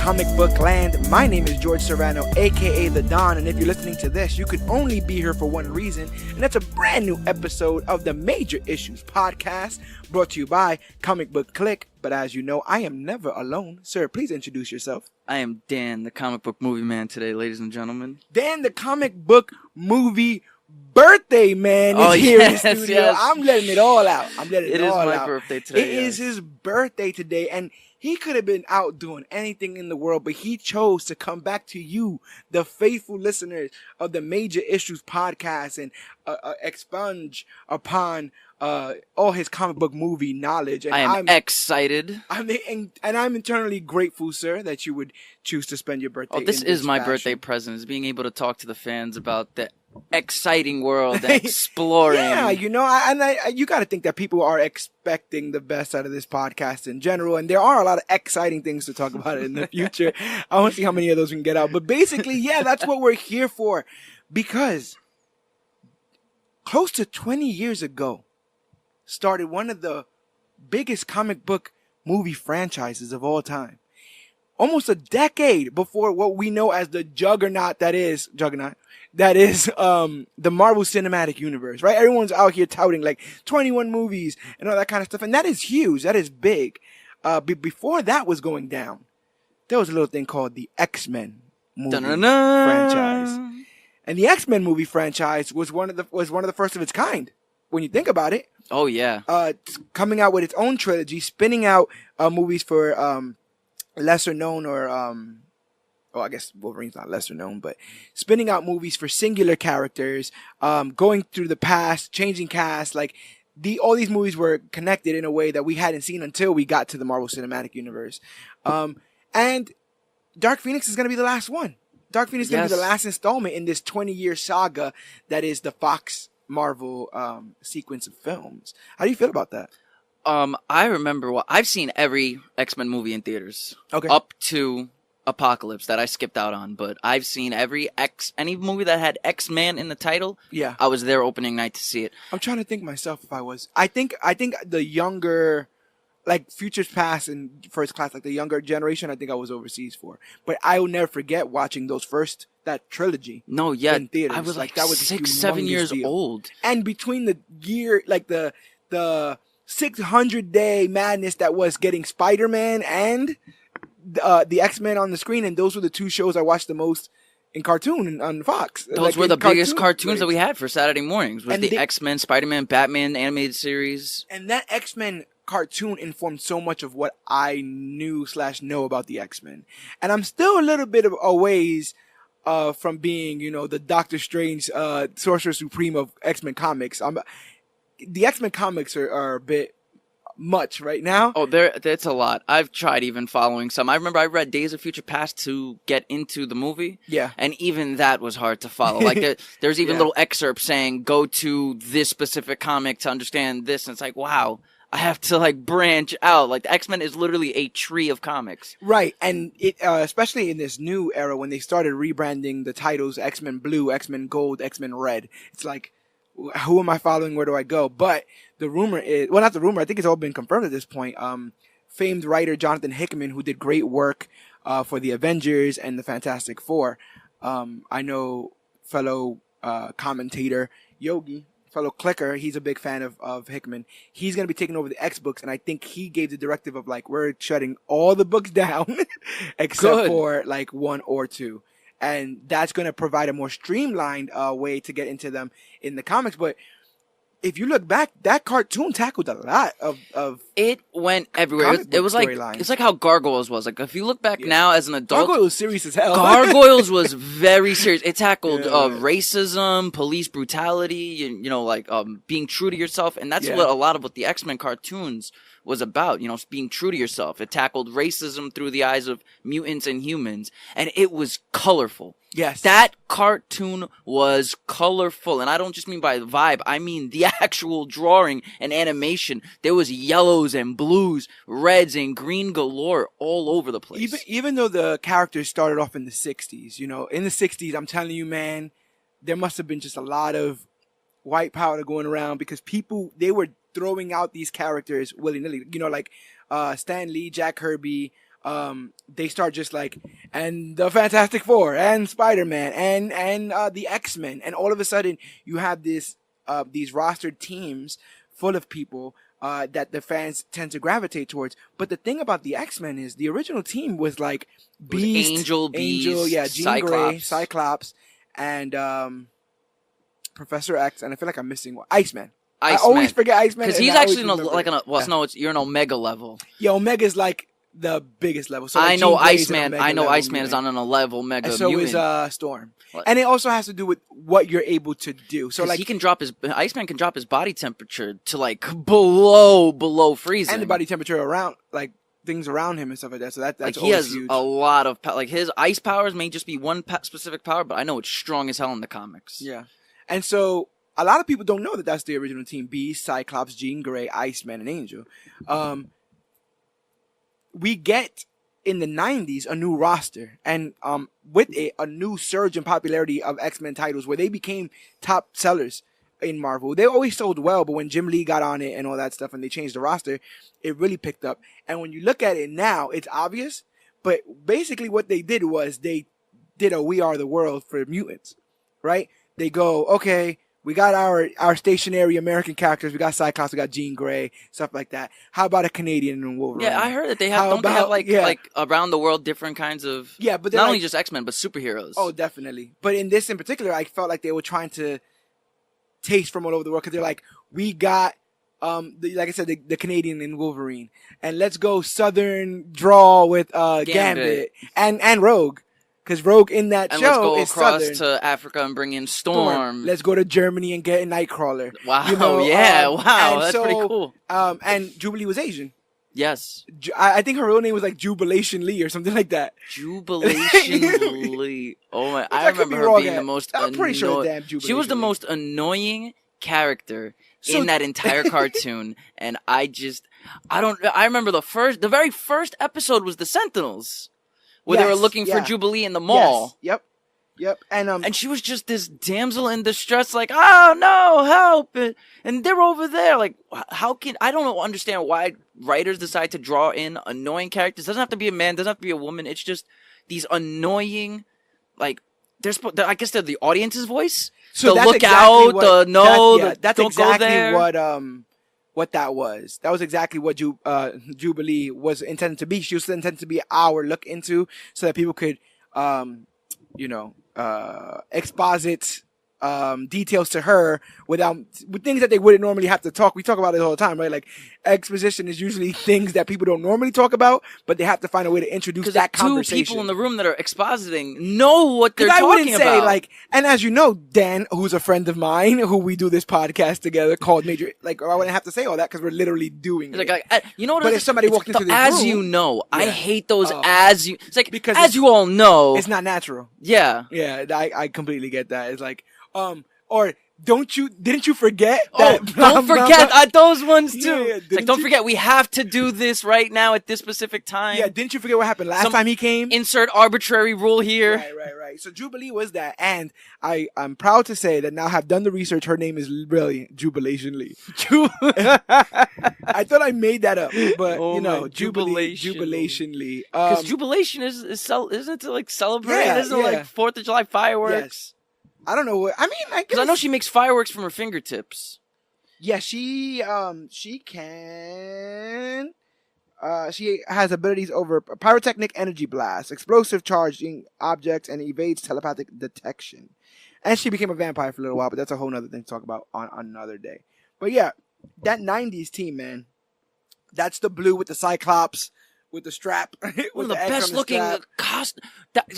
Comic Book Land. My name is George Serrano, aka The Don, and if you're listening to this, you could only be here for one reason, and that's a brand new episode of the Major Issues Podcast, brought to you by Comic Book Clique. But as you know, I am never alone. Sir, please introduce yourself. I am Dan, the comic book movie man today, ladies and gentlemen. Dan, the comic book movie birthday man is here in the studio. Yes. I'm letting it all out. It is all my out. birthday today. It is his birthday today, and he could have been out doing anything in the world, but he chose to come back to you, the faithful listeners of the Major Issues Podcast, and expunge upon all his comic book movie knowledge. And I'm excited. I'm internally grateful, sir, that you would choose to spend your birthday. This is my birthday present, is being able to talk to the fans about the exciting world and exploring. Yeah, you know, you got to think that people are expecting the best out of this podcast in general, and there are a lot of exciting things to talk about in the future. I want to see how many of those we can get out, but basically, yeah, that's what we're here for, because close to 20 years ago started one of the biggest comic book movie franchises of all time. Almost a decade before what we know as the juggernaut that is the Marvel Cinematic Universe, right? Everyone's out here touting like 21 movies and all that kind of stuff, and that is huge. That is big. Before that was going down, there was a little thing called the X-Men movie franchise, and the X-Men movie franchise was one of the first of its kind. When you think about it, oh yeah, coming out with its own trilogy, spinning out movies for lesser known or I guess Wolverine's not lesser known, but spinning out movies for singular characters, going through the past, changing cast, like all these movies were connected in a way that we hadn't seen until we got to the Marvel Cinematic Universe. And Dark Phoenix is going to be the last one. Dark Phoenix is going to be the last installment in this 20-year saga that is the Fox Marvel sequence of films. How do you feel about that? I remember I've seen every X-Men movie in theaters. Okay. Up to Apocalypse that I skipped out on, but I've seen any movie that had X-Man in the title. Yeah. I was there opening night to see it. I'm trying to think myself if I was. I think the younger, like Futures Past and First Class, like the younger generation, I think I was overseas for. But I will never forget watching that trilogy. No, yeah. In theaters. I was like that was 6-7 years old. And between the year, like the 600-day madness that was getting Spider-Man and the X-Men on the screen, and those were the two shows I watched the most in cartoon on Fox. Those were the biggest cartoons that we had for Saturday mornings. Was the X-Men, Spider-Man, Batman animated series. And that X-Men cartoon informed so much of what I knew/know about the X-Men. And I'm still a little bit of a ways from being, the Doctor Strange Sorcerer Supreme of X-Men comics. The X-Men comics are a bit much right now. Oh, that's a lot. I've tried even following some. I remember I read Days of Future Past to get into the movie. Yeah. And even that was hard to follow. Like there's even little excerpts saying, go to this specific comic to understand this. And it's like, wow, I have to branch out. Like the X-Men is literally a tree of comics. Right. And it, especially in this new era when they started rebranding the titles X-Men Blue, X-Men Gold, X-Men Red. It's like, who am I following? Where do I go? But the rumor is, well, not the rumor, I think it's all been confirmed at this point. Famed writer Jonathan Hickman, who did great work for the Avengers and the Fantastic Four. I know fellow commentator Yogi, fellow clicker, he's a big fan of Hickman. He's going to be taking over the X books, and I think he gave the directive of we're shutting all the books down except for one or two. And that's going to provide a more streamlined way to get into them in the comics. But if you look back, that cartoon tackled a lot of it went everywhere. It was it's like how Gargoyles was. Like if you look back now as an adult, Gargoyles was serious as hell. Gargoyles was very serious. It tackled racism, police brutality, being true to yourself, and that's what a lot of what the X-Men cartoons was about, being true to yourself. It tackled racism through the eyes of mutants and humans, and it was colorful. Yes. That cartoon was colorful, and I don't just mean by the vibe, I mean the actual drawing and animation. There was yellows and blues, reds and green galore all over the place. Even though the characters started off in the 60s, in the 60s, I'm telling you, man, there must have been just a lot of white powder going around because people, they were throwing out these characters willy-nilly. Stan Lee, Jack Kirby, they start just like, and the Fantastic Four and Spider-Man and the X-Men, and all of a sudden you have these rostered teams full of people that the fans tend to gravitate towards. But the thing about the X-Men is the original team was like Beast, Angel, yeah, Jean Grey, Cyclops, and Professor X, and I feel like I'm missing one. Iceman. I always forget Iceman because he's actually you're an Omega level. Yeah, Omega's like the biggest level. So I know Iceman. I know Iceman is on a level Omega. And so mutant. is Storm. What? And it also has to do with what you're able to do. So like Iceman can drop his body temperature to like below freezing, and the body temperature around like things around him and stuff like that. So that's like he always has huge. a lot of like his ice powers may just be one specific power, but I know it's strong as hell in the comics. Yeah, and so a lot of people don't know that that's the original team: Beast, Cyclops, Jean Grey, Iceman, and Angel. We get in the 90s a new roster, and with it a new surge in popularity of X-Men titles where they became top sellers in Marvel. They always sold well, but when Jim Lee got on it and all that stuff and they changed the roster, it really picked up. And when you look at it now, it's obvious, but basically what they did was they did a We Are the World for mutants, right? They go, okay, we got our stationary American characters. We got Cyclops, we got Jean Grey, stuff like that. How about a Canadian and Wolverine? Yeah, I heard that they have. They have like around the world different kinds of. Yeah, but not only just X-Men but superheroes. Oh, definitely. But in this in particular, I felt like they were trying to taste from all over the world because they're like, we got like I said, the Canadian and Wolverine, and let's go Southern drawl with Gambit and Rogue. Because Rogue in that show is Southern. Let's go across to Africa and bring in Storm. Let's go to Germany and get a Nightcrawler. Wow, wow, that's pretty cool. And Jubilee was Asian. Yes. I think her real name was like Jubilation Lee or something like that. Jubilation Lee. Oh my! I remember her being the most. I'm pretty sure damn Jubilation. She was the most annoying character in that entire cartoon, and I remember the very first episode was the Sentinels. Where they were looking for Jubilee in the mall. Yes. Yep. And she was just this damsel in distress, like, oh no, help! And they're over there, like, I don't understand why writers decide to draw in annoying characters. Doesn't have to be a man, doesn't have to be a woman. It's just these annoying, like, I guess they're the audience's voice. So that's look exactly out, that's don't exactly go there. What that was. That was exactly what Jubilee was intended to be. She was intended to be our look into so that people could, exposit details to her with things that they wouldn't normally have to talk. We talk about it all the time, right? Like exposition is usually things that people don't normally talk about, but they have to find a way to introduce that conversation. Two people in the room that are expositing know what they're talking about. I wouldn't say like, and as you know, Dan, who's a friend of mine, who we do this podcast together called Major, like I wouldn't have to say all that because we're literally doing it. Like, you know what? But if somebody walked into this room, you know, I hate those as you. It's like because as you all know, it's not natural. Yeah, yeah, I completely get that. It's like. Or didn't you forget that? Oh, don't forget those ones too. Yeah, like, don't forget, we have to do this right now at this specific time. Yeah, didn't you forget what happened last time he came? Insert arbitrary rule here. Right. So Jubilee was that, and I'm proud to say that now have done the research. Her name is brilliant, Jubilation Lee. I thought I made that up, but Jubilation Lee. Because Jubilation isn't it to like celebrate? Isn't it like 4th of July fireworks? Yes. I don't know what I mean. Because I know she makes fireworks from her fingertips. Yeah, she can. She has abilities over pyrotechnic energy blast, explosive charging objects, and evades telepathic detection. And she became a vampire for a little while, but that's a whole other thing to talk about on another day. But yeah, that 90s team, man. That's the blue with the Cyclops. With the strap. One of the best looking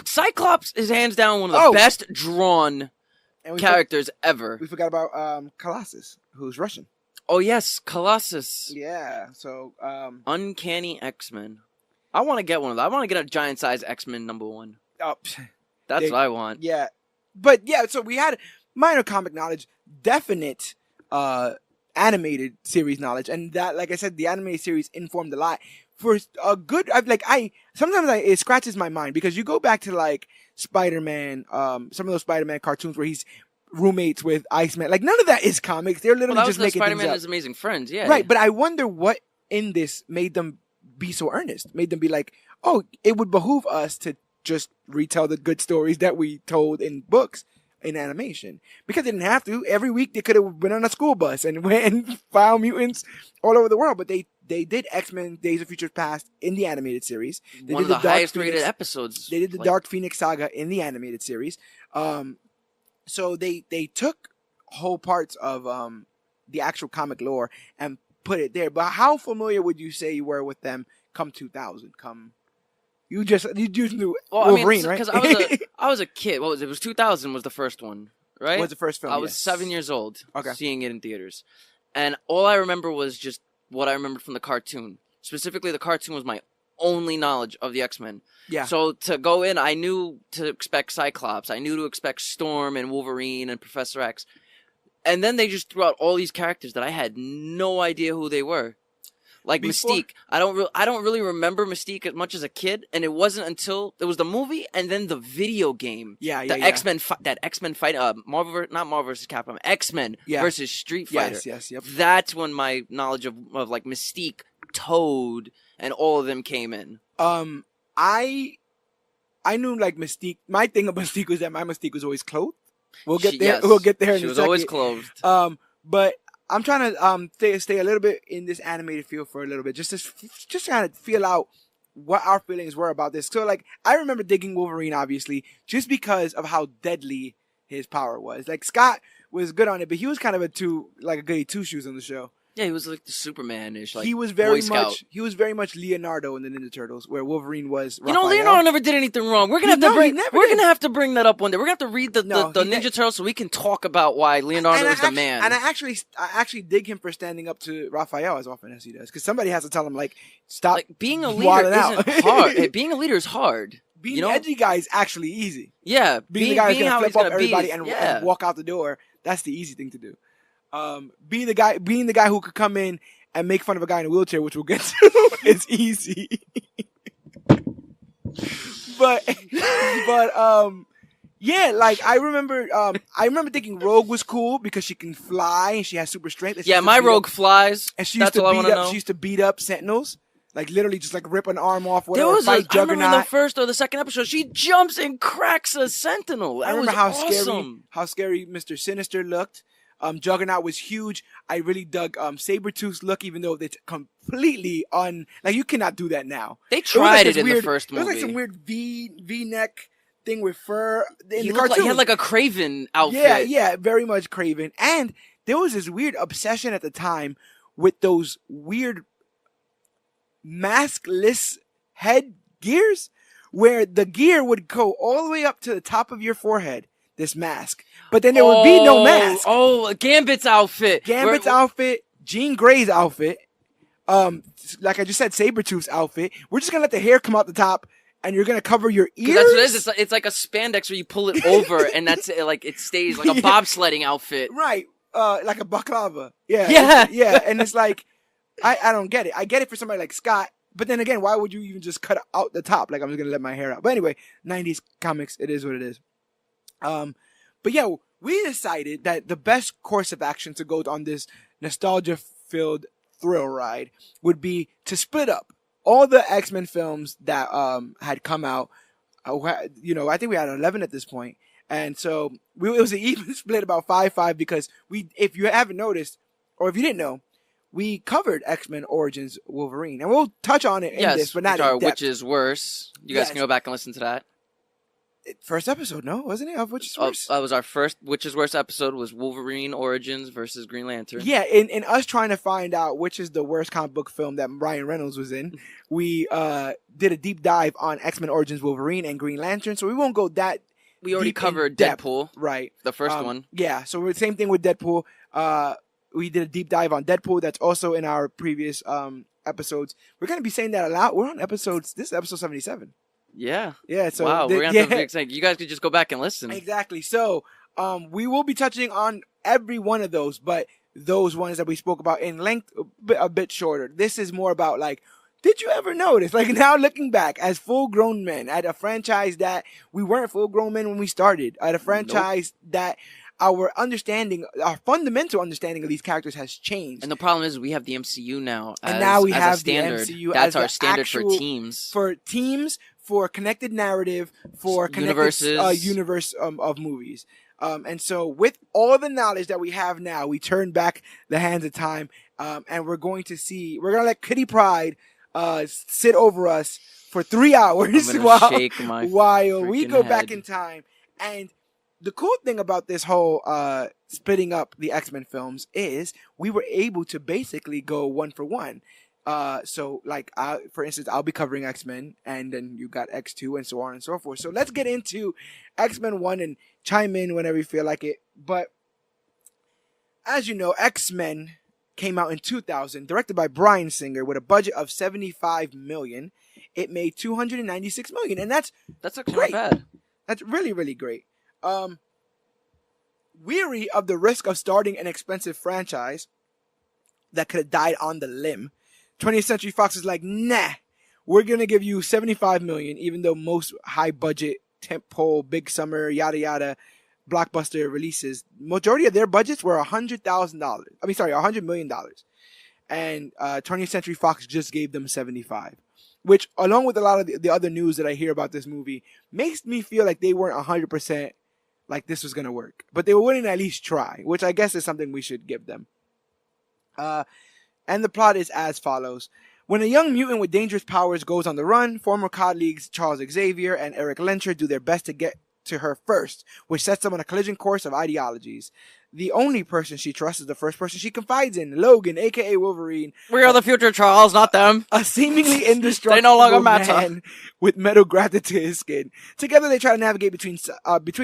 Cyclops is hands down one of the best drawn characters ever. We forgot about Colossus, who's Russian. Oh yes, Colossus. Yeah. So Uncanny X-Men. I want to get one of those. I want to get a giant size X-Men #1. Oh, that's what I want. Yeah. But yeah, so we had minor comic knowledge, definite animated series knowledge, and that, like I said, the animated series informed a lot. For a good, sometimes it scratches my mind because you go back to like Spider-Man, some of those Spider-Man cartoons where he's roommates with Iceman. Like none of that is comics. They're literally just making things up. Spider-Man and His Amazing Friends, yeah. Right, but I wonder what in this made them be so earnest. Made them be like, oh, it would behoove us to just retell the good stories that we told in books in animation, because they didn't have to. Every week they could have been on a school bus and went and found mutants all over the world, but they did X-Men Days of Future Past in the animated series. They One did of the highest Phoenix, rated episodes. They did the Dark Phoenix Saga in the animated series. So they took whole parts of the actual comic lore and put it there. But how familiar would you say you were with them come 2000? You just knew Wolverine, right? Because I was a kid. What was it? It was 2000 was the first one, right? Was the first film? I was yes. 7 years old, Okay. seeing it in theaters, and all I remember was just what I remembered from the cartoon. Specifically, the cartoon was my only knowledge of the X-Men. Yeah. So to go in, I knew to expect Cyclops. I knew to expect Storm and Wolverine and Professor X. And then they just threw out all these characters that I had no idea who they were. Like Mystique. I don't really remember Mystique as much as a kid, and it wasn't until it was the movie and then the video game. Yeah. X-Men that X-Men fight not Marvel vs. Capcom, X-Men versus Street Fighter. Yes, yep. That's when my knowledge of like Mystique, Toad, and all of them came in. I knew like Mystique. My thing about Mystique was that my Mystique was always clothed. We'll get there. Yes, we'll get there in a she was second. always clothed. But I'm trying to stay a little bit in this animated feel for a little bit, just trying to feel out what our feelings were about this. So like, I remember digging Wolverine obviously just because of how deadly his power was. Like Scott was good on it, but he was kind of a goody two shoes on the show. Yeah, he was like the Superman-ish. Like he was Boy Scout. He was very much Leonardo in the Ninja Turtles, where Wolverine was Raphael. You know, Leonardo never did anything wrong. We're gonna have to bring that up one day. We're gonna have to read the Ninja Turtles so we can talk about why Leonardo is the man. And I actually dig him for standing up to Raphael as often as he does, because somebody has to tell him like, stop. Like being a leader isn't hard. Hey, being a leader is hard. Being the edgy guy is actually easy. Yeah, being the guy who's gonna flip up everybody and walk out the door, that's the easy thing to do. Being the guy who could come in and make fun of a guy in a wheelchair, which we'll get to, is easy. but yeah, like I remember thinking Rogue was cool because she can fly and she has super strength. Yeah, my Rogue flies. And she used to beat up Sentinels. Like literally just like rip an arm off, whatever. I remember in the first or the second episode, she jumps and cracks a Sentinel. I remember how scary Mr. Sinister looked. Juggernaut was huge. I really dug Sabretooth's look, even though it's completely like you cannot do that now. They tried it in the first movie. It was like some weird V-neck thing with fur in the cartoon. Like, he had like a Craven outfit. Yeah, very much Craven. And there was this weird obsession at the time with those weird maskless headgears where the gear would go all the way up to the top of your forehead. This mask, but then there would be no mask. Oh, Gambit's outfit. Outfit, Jean Grey's outfit. Like I just said, Sabretooth's outfit. We're just gonna let the hair come out the top, and you're gonna cover your ears. That's what it is. It's like a spandex where you pull it over, and that's it. Like it stays like a bobsledding outfit. Right. Like a baklava. Yeah. And it's like, I don't get it. I get it for somebody like Scott. But then again, why would you even just cut out the top? Like I'm just gonna let my hair out. But anyway, 90s comics. It is what it is. But yeah, we decided that the best course of action to go on this nostalgia-filled thrill ride would be to split up all the X-Men films that had come out. I think we had 11 at this point, and so it was an even split, about 5-5, because if you haven't noticed, or if you didn't know, we covered X-Men Origins Wolverine, and we'll touch on it in this, but not in depth. Which is worse. You guys can go back and listen to that. First episode, no? Wasn't it? Of Which is Worse? That was our first Which is Worse episode, was Wolverine Origins versus Green Lantern. Yeah, in us trying to find out which is the worst comic book film that Ryan Reynolds was in, we did a deep dive on X-Men Origins Wolverine and Green Lantern, so we won't go that We already covered Deadpool. Right. The first one. Yeah, so we're the same thing with Deadpool. We did a deep dive on Deadpool. That's also in our previous episodes. We're going to be saying that a lot. We're on this is episode 77. Yeah. Yeah. So wow. We're gonna have to excited. You guys could just go back and listen. Exactly. So, we will be touching on every one of those, but those ones that we spoke about in length a bit shorter. This is more about like, did you ever notice? Like now looking back as full-grown men at a franchise that we weren't full-grown men when we started, at a franchise that our understanding, our fundamental understanding of these characters has changed. And the problem is we have the MCU now as, and now we as have a standard. the MCU That's as our standard for actual, teams. For connected narrative, for connected universe of movies. And so with all the knowledge that we have now, we turn back the hands of time, and we're going to let Kitty Pryde sit over us for 3 hours while we go back in time. And the cool thing about this whole splitting up the X-Men films is we were able to basically go one for one. So like, for instance, I'll be covering X-Men, and then you got X2 and so on and so forth. So let's get into X-Men 1 and chime in whenever you feel like it. But as you know, X-Men came out in 2000, directed by Bryan Singer with a budget of $75 million. It made $296 million, and that's actually great. Not bad. That's really, really great. Weary of the risk of starting an expensive franchise that could have died on the limb, 20th Century Fox is like, nah, we're going to give you $75 million, even though most high-budget, tentpole, big summer, yada yada, blockbuster releases, majority of their budgets were $100 million. And 20th Century Fox just gave them 75, which, along with a lot of the other news that I hear about this movie, makes me feel like they weren't 100% like this was going to work. But they were willing to at least try, which I guess is something we should give them. And the plot is as follows. When a young mutant with dangerous powers goes on the run, former colleagues Charles Xavier and Eric Lehnsherr do their best to get to her first, which sets them on a collision course of ideologies. The only person she trusts is the first person she confides in, Logan, a.k.a. Wolverine. We are the future, Charles, not them. A seemingly indestructible they no longer matter. Man with metal grafted to his skin. Together they try to navigate between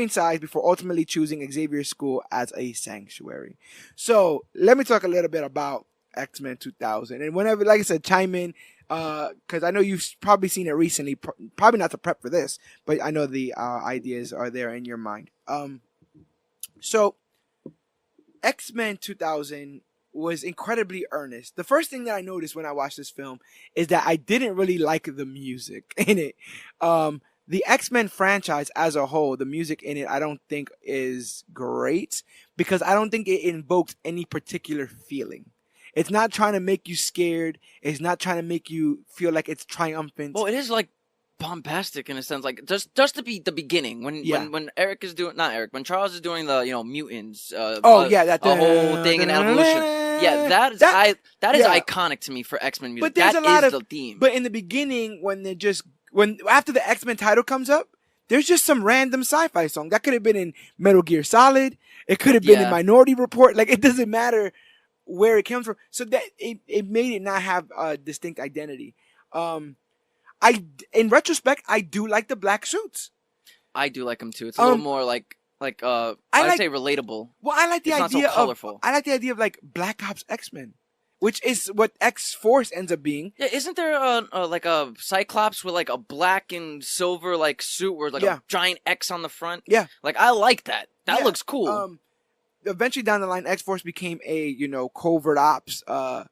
sides before ultimately choosing Xavier's school as a sanctuary. So, let me talk a little bit about X-Men 2000. And whenever, like I said, chime in, because I know you've probably seen it recently, probably not to prep for this, but I know the ideas are there in your mind. So, X-Men 2000 was incredibly earnest. The first thing that I noticed when I watched this film is that I didn't really like the music in it. The X-Men franchise as a whole, the music in it, I don't think is great because I don't think it invokes any particular feeling. It's not trying to make you scared. It's not trying to make you feel like it's triumphant. Well, it is like bombastic in a sense, like just to be the beginning when Eric is doing when Charles is doing the mutants. That the whole thing in evolution. Yeah, that is iconic to me for X-Men music. But there's that a lot is of the theme. But in the beginning, when after the X-Men title comes up, there's just some random sci-fi song that could have been in Metal Gear Solid. It could have been in Minority Report. Like, it doesn't matter where it comes from. So that it made it not have a distinct identity. In retrospect, I do like the black suits. I do like them too. It's a little more I'd say relatable. Well, I like the idea not so colorful. I like the idea of like Black Ops X-Men, which is what X-Force ends up being. Yeah, isn't there a Cyclops with like a black and silver like suit with like a giant X on the front? Yeah, like I like that. That looks cool. Eventually down the line, X-Force became a covert ops kind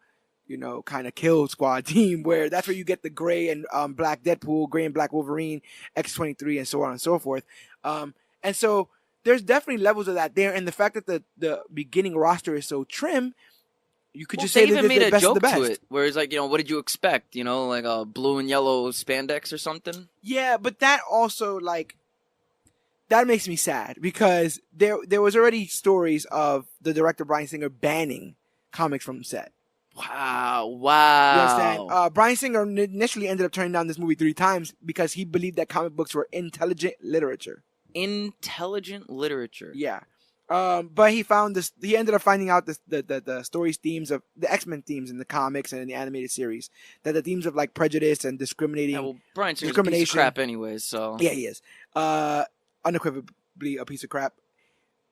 of kill squad team where that's where you get the gray and black Deadpool, gray and black Wolverine, X-23, and so on and so forth. And so there's definitely levels of that there, and the fact that the beginning roster is so trim, you could just say they even made the best a joke of the best. To it, where it's like, what did you expect? Like a blue and yellow spandex or something. Yeah, but that also that makes me sad because there was already stories of the director Bryan Singer banning comics from set. Wow. You understand? Bryan Singer initially ended up turning down this movie 3 times because he believed that comic books were intelligent literature. Intelligent literature. Yeah. But he ended up finding out the story's themes of the X-Men themes in the comics and in the animated series. That the themes of like prejudice and discriminating. Yeah, well, Bryan Singer's a piece of crap anyways, so. Yeah, he is. Unequivocally a piece of crap.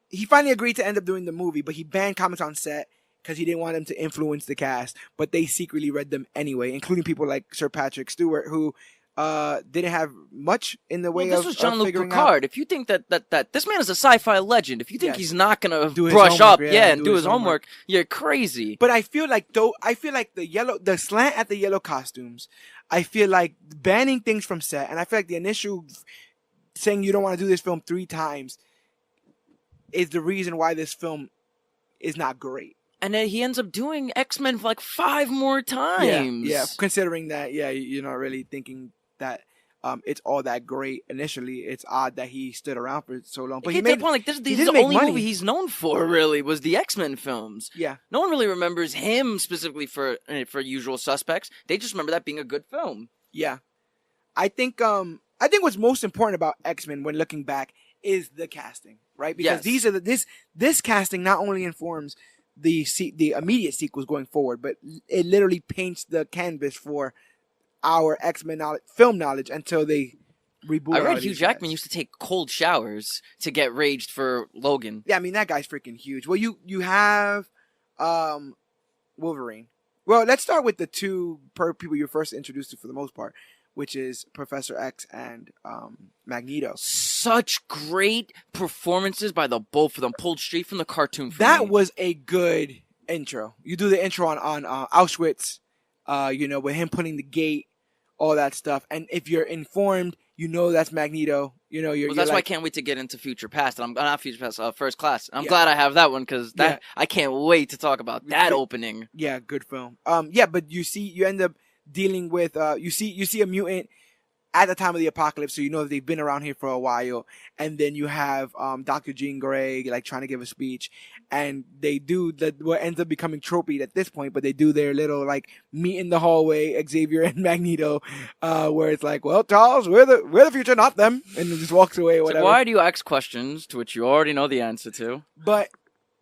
He finally agreed to end up doing the movie, but he banned comics on set because he didn't want them to influence the cast, but they secretly read them anyway, including people like Sir Patrick Stewart, who didn't have much in the way of this was Jean-Luc figuring Picard. out. If you think that this man is a sci-fi legend, if you think he's not gonna do brush up, and do his homework, you're crazy. But I feel like the slant at the yellow costumes, I feel like banning things from set, and I feel like the initial saying you don't want to do this film 3 times is the reason why this film is not great. And then he ends up doing X-Men for like 5 more times. Yeah. Considering that, you're not really thinking that it's all that great initially. It's odd that he stood around for so long. But he made point, like this is the only movie he's known for. Really, was the X-Men films. Yeah. No one really remembers him specifically for Usual Suspects. They just remember that being a good film. Yeah. I think what's most important about X-Men when looking back is the casting, right? Because this casting not only informs the immediate sequels going forward, but it literally paints the canvas for our X-Men film knowledge until they reboot. I read Hugh Jackman used to take cold showers to get raged for Logan. Yeah, I mean that guy's freaking huge. Well, you have Wolverine. Well, let's start with the two people you're first introduced to for the most part, which is Professor X and Magneto. Such great performances by the both of them, pulled straight from the cartoon. That was a good intro. You do the intro on Auschwitz, with him putting the gate, all that stuff. And if you're informed, that's Magneto. That's why I can't wait to get into Future Past. And I'm not Future Past, First Class. I'm glad I have that one because I can't wait to talk about that opening. Yeah, good film. But you end up dealing with you see a mutant at the time of the apocalypse, so that they've been around here for a while, and then you have Dr. Jean Grey like trying to give a speech, and they do what ends up becoming tropey at this point, but they do their little like meet in the hallway, Xavier and Magneto, where it's like, well, Charles, we're the future, not them, and it just walks away or whatever. So why do you ask questions to which you already know the answer to? But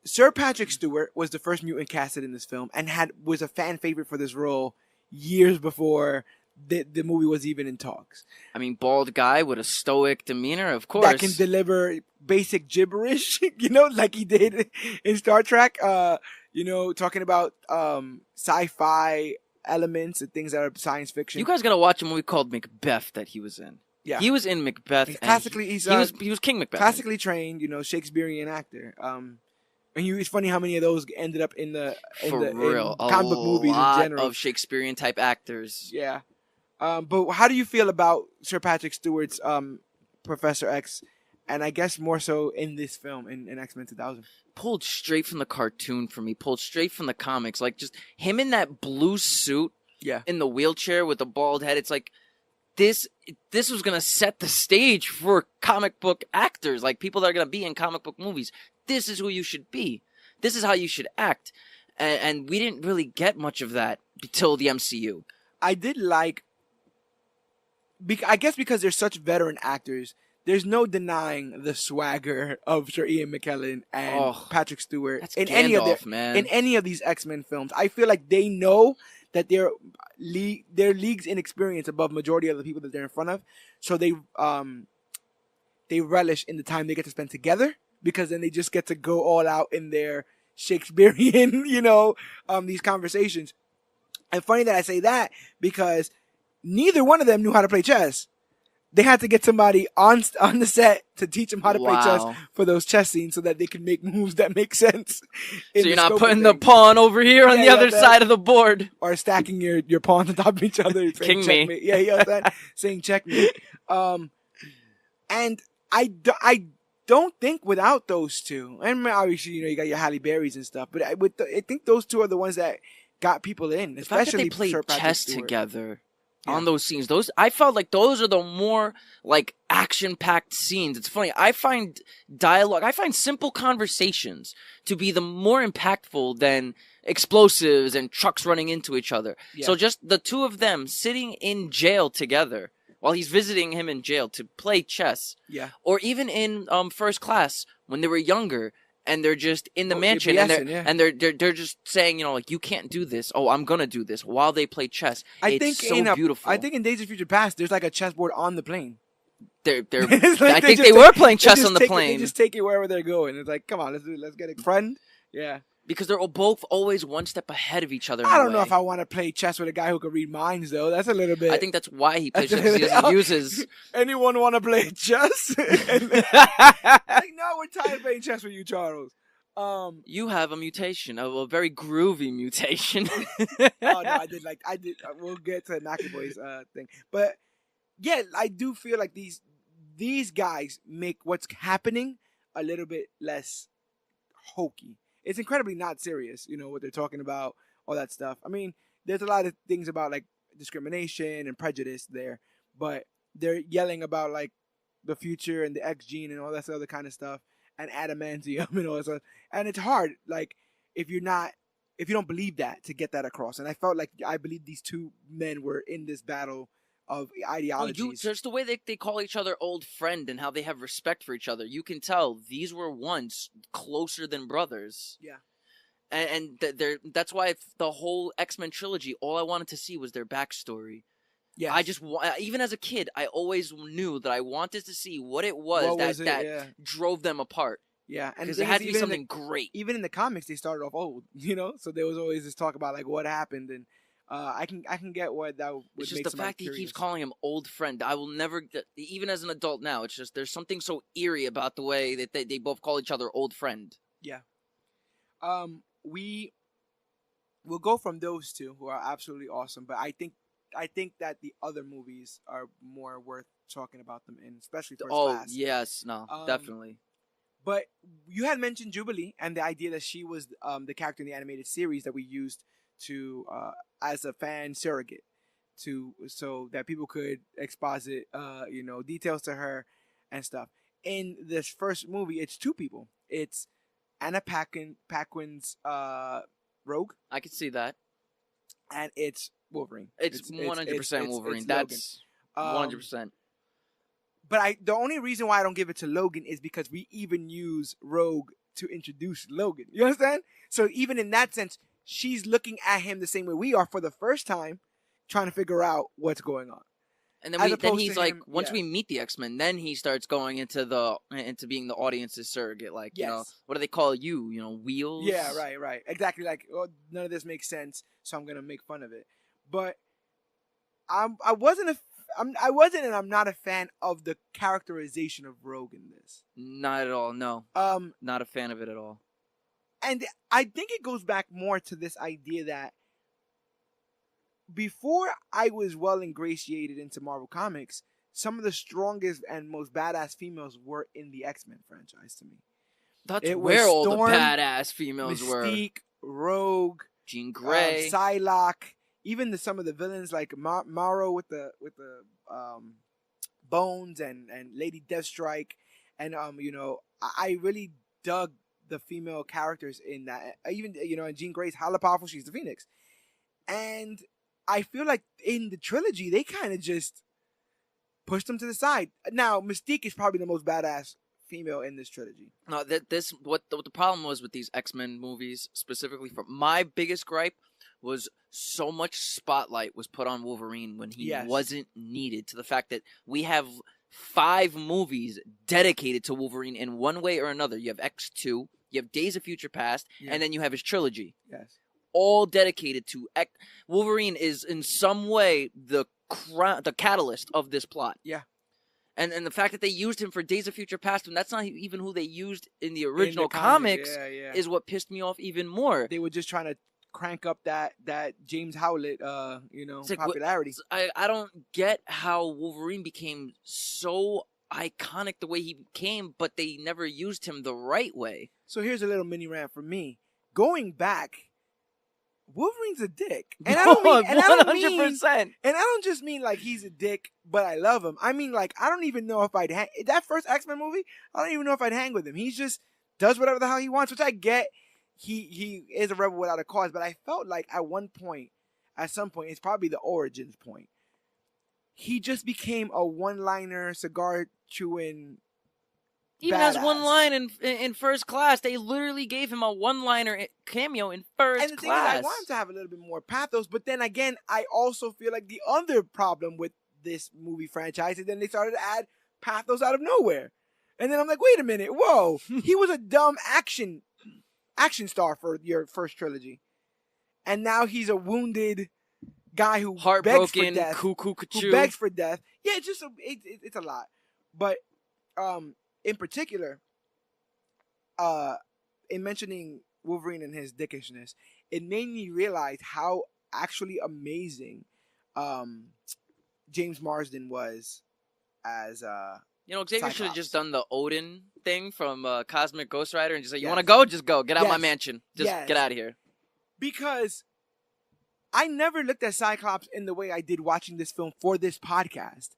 Sir Patrick Stewart was the first mutant casted in this film and was a fan favorite for this role years before the movie was even in talks. I mean, bald guy with a stoic demeanor, of course. That can deliver basic gibberish, like he did in Star Trek, talking about sci-fi elements and things that are science fiction. You guys gotta watch a movie called Macbeth that he was in. Yeah. He was in Macbeth. He was King Macbeth. Classically trained, Shakespearean actor. And it's funny how many of those ended up in comic book movies in general. A lot of Shakespearean type actors. Yeah. But how do you feel about Sir Patrick Stewart's Professor X, and I guess more so in this film, in X-Men 2000? Pulled straight from the cartoon for me. Pulled straight from the comics. Like, just him in that blue suit. Yeah. In the wheelchair with the bald head. It's like, this was going to set the stage for comic book actors. Like, people that are going to be in comic book movies. This is who you should be. This is how you should act. And we didn't really get much of that until the MCU. I did like... I guess because they're such veteran actors, there's no denying the swagger of Sir Ian McKellen and Patrick Stewart in any of these X-Men films. I feel like they know that they're leagues in experience above majority of the people that they're in front of, so they relish in the time they get to spend together, because then they just get to go all out in their Shakespearean, these conversations. And funny that I say that because neither one of them knew how to play chess. They had to get somebody on the set to teach them how to play chess for those chess scenes so that they can make moves that make sense. So you're not putting the pawn over here on the other side of the board. Or stacking your pawns on top of each other. King checkmate. me. Yeah, saying checkmate. And I don't think without those two, and obviously, you got your Halle Berrys and stuff, but I think those two are the ones that got people in, especially the fact that they played chess Stewart. together. Yeah. On those scenes, I felt like those are the more like action-packed scenes. It's funny. I find simple conversations to be the more impactful than explosives and trucks running into each other. Yeah. So just the two of them sitting in jail together while he's visiting him in jail to play chess. Yeah. Or even in First Class when they were younger. And they're just in the mansion, and they're just saying, like, you can't do this. Oh, I'm gonna do this while they play chess. It's so beautiful. I think in Days of Future Past, there's like a chessboard on the plane. I think they were playing chess on the plane. They just take it wherever they're going. It's like, come on, let's get it, friend. Yeah. Because they're both always one step ahead of each other. I don't know if I want to play chess with a guy who can read minds, though. That's a little bit... I think that's why he plays chess. He doesn't use his... Anyone want to play chess? Like, no, we're tired of playing chess with you, Charles. You have a mutation, a very groovy mutation. Oh, no, I did. We'll get to McAvoy's thing. But, yeah, I do feel like these guys make what's happening a little bit less hokey. It's incredibly not serious, what they're talking about, all that stuff. I mean, there's a lot of things about like discrimination and prejudice there, but they're yelling about like the future and the X gene and all that other kind of stuff and adamantium and all that stuff. And it's hard, like if you don't believe that, to get that across. And I felt like I believe these two men were in this battle of ideologies. Just the way they call each other old friend and how they have respect for each other. You can tell these were once closer than brothers. Yeah. And that's why the whole X-Men trilogy, all I wanted to see was their backstory. Yeah. I just, even as a kid, I always knew that I wanted to see what it was that drove them apart. Yeah, and because it had to be something great. Even in the comics, they started off old, so there was always this talk about like what happened, and I can get what that would make. It's just the fact that he keeps calling him old friend. I will never, even as an adult now, it's just there's something so eerie about the way that they both call each other old friend. Yeah. We will go from those two who are absolutely awesome, but I think that the other movies are more worth talking about them in, especially First Class. Oh yes, no, definitely. But you had mentioned Jubilee and the idea that she was the character in the animated series that we used to as a fan surrogate, so that people could exposit details to her and stuff. In this first movie, it's two people. It's Anna Paquin's Rogue. I could see that. And it's Wolverine. It's 100% Wolverine. That's 100%. But the only reason why I don't give it to Logan is because we even use Rogue to introduce Logan. You understand? So even in that sense, she's looking at him the same way we are for the first time, trying to figure out what's going on. And then he's like, once we meet the X-Men, then he starts going into being the audience's surrogate. Like, what do they call you? Wheels? Yeah, right. Exactly. Like, none of this makes sense, so I'm gonna make fun of it. But I wasn't and I'm not a fan of the characterization of Rogue in this. Not at all, no. Not a fan of it at all. And I think it goes back more to this idea that before I was well ingratiated into Marvel Comics, some of the strongest and most badass females were in the X-Men franchise to me. That's where all the badass females Mystique, Rogue, Jean Grey, Psylocke. Even some of the villains like Morrow with the bones and Lady Deathstrike, and I really dug the female characters in that. Even in Jean Grey's hella powerful. She's the Phoenix, and I feel like in the trilogy they kind of just pushed them to the side. Now Mystique is probably the most badass female in this trilogy. No, what the problem was with these X-Men movies specifically. For my biggest gripe was so much spotlight was put on Wolverine when he wasn't needed, to the fact that we have 5 movies dedicated to Wolverine in one way or another. You have X2, you have Days of Future Past, and then you have his trilogy. Yes. All dedicated to Wolverine is in some way the catalyst of this plot. Yeah. And the fact that they used him for Days of Future Past, and that's not even who they used in the original comics, is what pissed me off even more. They were just trying to crank up that James Howlett, popularity. I don't get how Wolverine became so iconic the way he became, but they never used him the right way. So here's a little mini rant from me. Going back, Wolverine's a dick, and I don't mean, 100%. And I don't just mean like he's a dick, but I love him. I mean, like, I don't even know if I'd hang that first X-Men movie. I don't even know if I'd hang with him. He just does whatever the hell he wants, which I get. He is a rebel without a cause, but I felt like at some point, it's probably the origins point, he just became a one-liner, cigar chewing. Even badass. Has one line in First Class. They literally gave him a one-liner cameo in First Class. And the thing is, I want him to have a little bit more pathos, but then again, I also feel like the other problem with this movie franchise is then they started to add pathos out of nowhere. And then I'm like, wait a minute, whoa. He was a dumb action star for your first trilogy. And now he's a wounded guy who begs for death. Who begs for death. Yeah, it's just it's a lot. But in particular, in mentioning Wolverine and his dickishness, it made me realize how actually amazing James Marsden was as You know, Xavier should have Cyclops. just done the Odin thing from Cosmic Ghost Rider and just like, you Yes. want to go? Just go. Get out my Yes. mansion. Just Yes. get out of here. Because I never looked at Cyclops in the way I did watching this film for this podcast.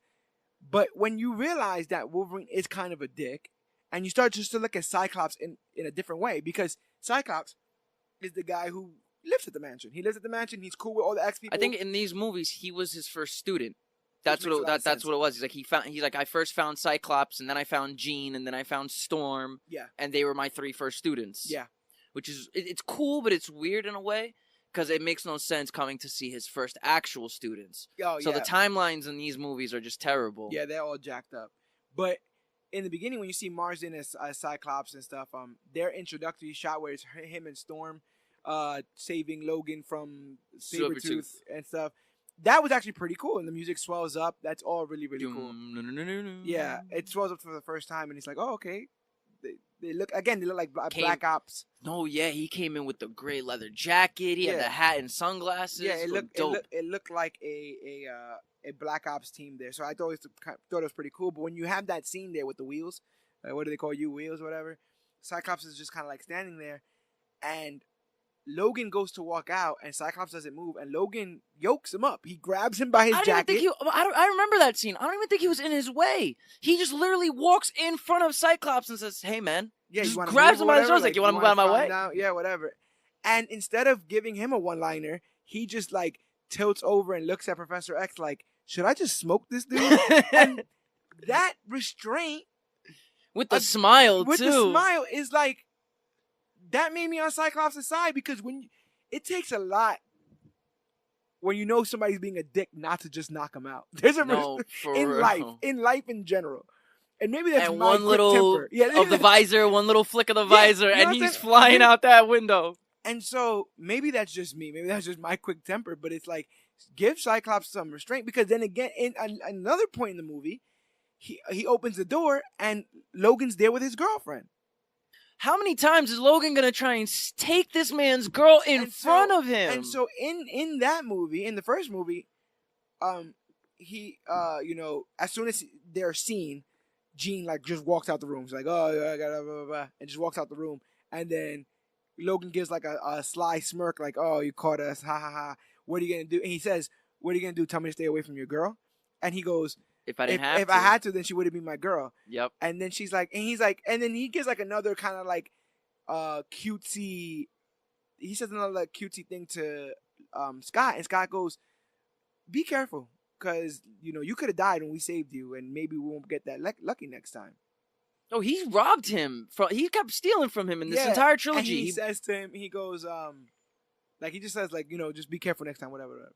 But when you realize that Wolverine is kind of a dick, and you start just to look at Cyclops in a different way, because Cyclops is the guy who lives at the mansion. He lives at the mansion. He's cool with all the X people. I think in these movies he was his first student. Which That's makes a what lot of that's sense. what it was. He's like I first found Cyclops and then I found Jean and then I found Storm. Yeah. And they were my 3 first students. Yeah. Which is it's cool, but it's weird in a way because it makes no sense coming to see his first actual students. Oh, So yeah. the timelines in these movies are just terrible. Yeah, they're all jacked up. But in the beginning, when you see Marsden as Cyclops and stuff, their introductory shot where it's him and Storm saving Logan from Sabretooth and stuff, that was actually pretty cool. And the music swells up. That's all really, really cool. Yeah, it swells up for the first time, and he's like, oh, okay. They look like Black Ops. No, yeah, he came in with the gray leather jacket. He had the hat and sunglasses. Yeah, it looked dope. It looked like a Black Ops team there. So I thought it was pretty cool. But when you have that scene there with the wheels, what do they call you, wheels, whatever? Cyclops is just kind of like standing there, and Logan goes to walk out, and Cyclops doesn't move, and Logan yokes him up. He grabs him by his jacket. I remember that scene. I don't even think he was in his way. He just literally walks in front of Cyclops and says, "Hey, man." Yeah, just you wanna grabs move him or by his whatever? nose like, "You want to move out of my way?" Down? Yeah, whatever. And instead of giving him a one-liner, he just like tilts over and looks at Professor X like, "Should I just smoke this dude?" And that restraint with the smile with too. the smile is like, that made me on Cyclops' side, because it takes a lot when you know somebody's being a dick not to just knock him out. There's a in life in general. And maybe that's and my one quick little temper. Yeah, of the visor, one little flick of the visor, you know and what I'm he's saying? flying out that window. And so maybe that's just me. Maybe that's just my quick temper. But it's like, give Cyclops some restraint, because then again, in another point in the movie, he opens the door and Logan's there with his girlfriend. How many times is Logan gonna try and take this man's girl in front of him? And so in that movie, in the first movie, he as soon as they're seen, Jean like just walks out the room. She's like, oh, I gotta blah, blah, blah, and just walks out the room. And then Logan gives like a sly smirk, like, oh, you caught us, ha ha ha. What are you gonna do? And he says, what are you gonna do? Tell me to stay away from your girl? And he goes, if I had to, then she would have been my girl. Yep. And then she's like, and he's like, and then he gives like another kind of like cutesy. He says another like cutesy thing to Scott, and Scott goes, be careful, because you could have died when we saved you, and maybe we won't get that lucky next time. Oh, he robbed him. He kept stealing from him in this entire trilogy. And he says to him, he goes, like he just says like, just be careful next time, whatever.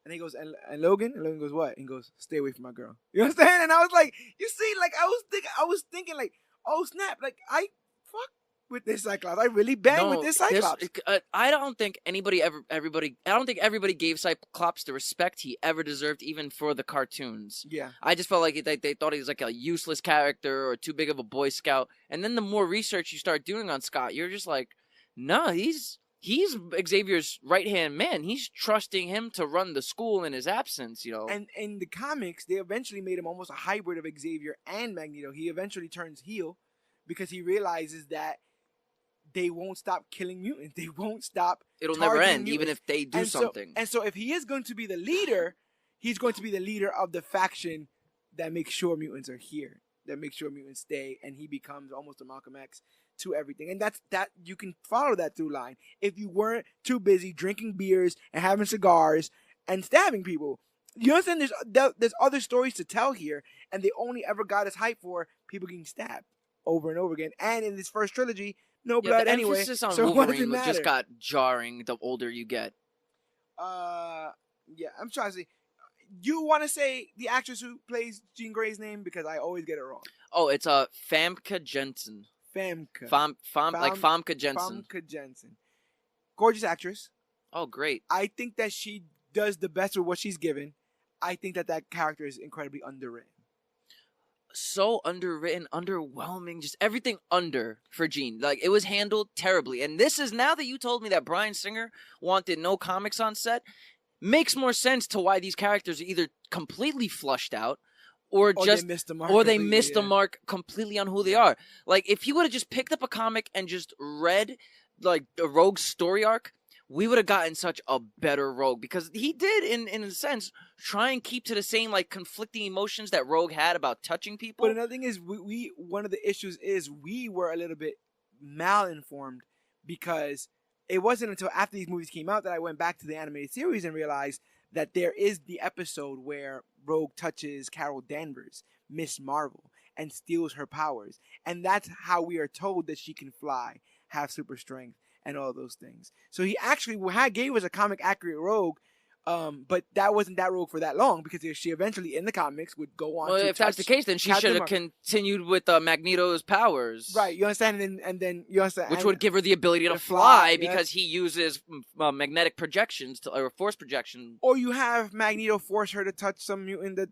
And he goes, and Logan? And Logan goes, what? And he goes, stay away from my girl. You understand? And I was like, you see, like I was thinking like, oh snap, like I fuck with this Cyclops. I really bang with this Cyclops. I don't think everybody gave Cyclops the respect he ever deserved, even for the cartoons. Yeah. I just felt like they thought he was like a useless character or too big of a Boy Scout. And then the more research you start doing on Scott, you're just like, no, he's Xavier's right-hand man. He's trusting him to run the school in his absence, And in the comics, they eventually made him almost a hybrid of Xavier and Magneto. He eventually turns heel because he realizes that they won't stop killing mutants. They won't stop. It'll never end, mutants. even if they do something. And so if he is going to be the leader, he's going to be the leader of the faction that makes sure mutants are here, that makes sure mutants stay, and he becomes almost a Malcolm X to everything. And that you can follow that through line if you weren't too busy drinking beers and having cigars and stabbing people. You understand? There's other stories to tell here, and they only ever got us hyped for people getting stabbed over and over again. And in this first trilogy, no blood the anyway. emphasis on so Wolverine just got jarring the older you get. Yeah, I'm trying to see. You want to say the actress who plays Jean Grey's name, because I always get it wrong. Oh, it's Famke Jensen. Famke. Famke Jensen. Famke Jensen. Gorgeous actress. Oh, great. I think that she does the best with what she's given. I think that character is incredibly underwritten. So underwritten, underwhelming, just everything under for Jean. Like, it was handled terribly. And this is, now that you told me that Bryan Singer wanted no comics on set, makes more sense to why these characters are either completely flushed out or Or just they missed the mark or they completely, missed the yeah. mark completely on who they are. Like if he would have just picked up a comic and just read like the Rogue's story arc, we would have gotten such a better Rogue, because he did in a sense try and keep to the same like conflicting emotions that Rogue had about touching people. But another thing is, we one of the issues is we were a little bit malinformed, because it wasn't until after these movies came out that I went back to the animated series and realized that there is the episode where Rogue touches Carol Danvers, Miss Marvel, and steals her powers. And that's how we are told that she can fly, have super strength, and all those things. So he actually gave us a comic accurate Rogue, but that wasn't that Rogue for that long, because she eventually in the comics would go on. Well, to if that's the case, then she should have continued with Magneto's powers. Right, you understand? And then you understand, which would give her the ability to fly, because he uses magnetic projections or force projection. Or you have Magneto force her to touch some mutant that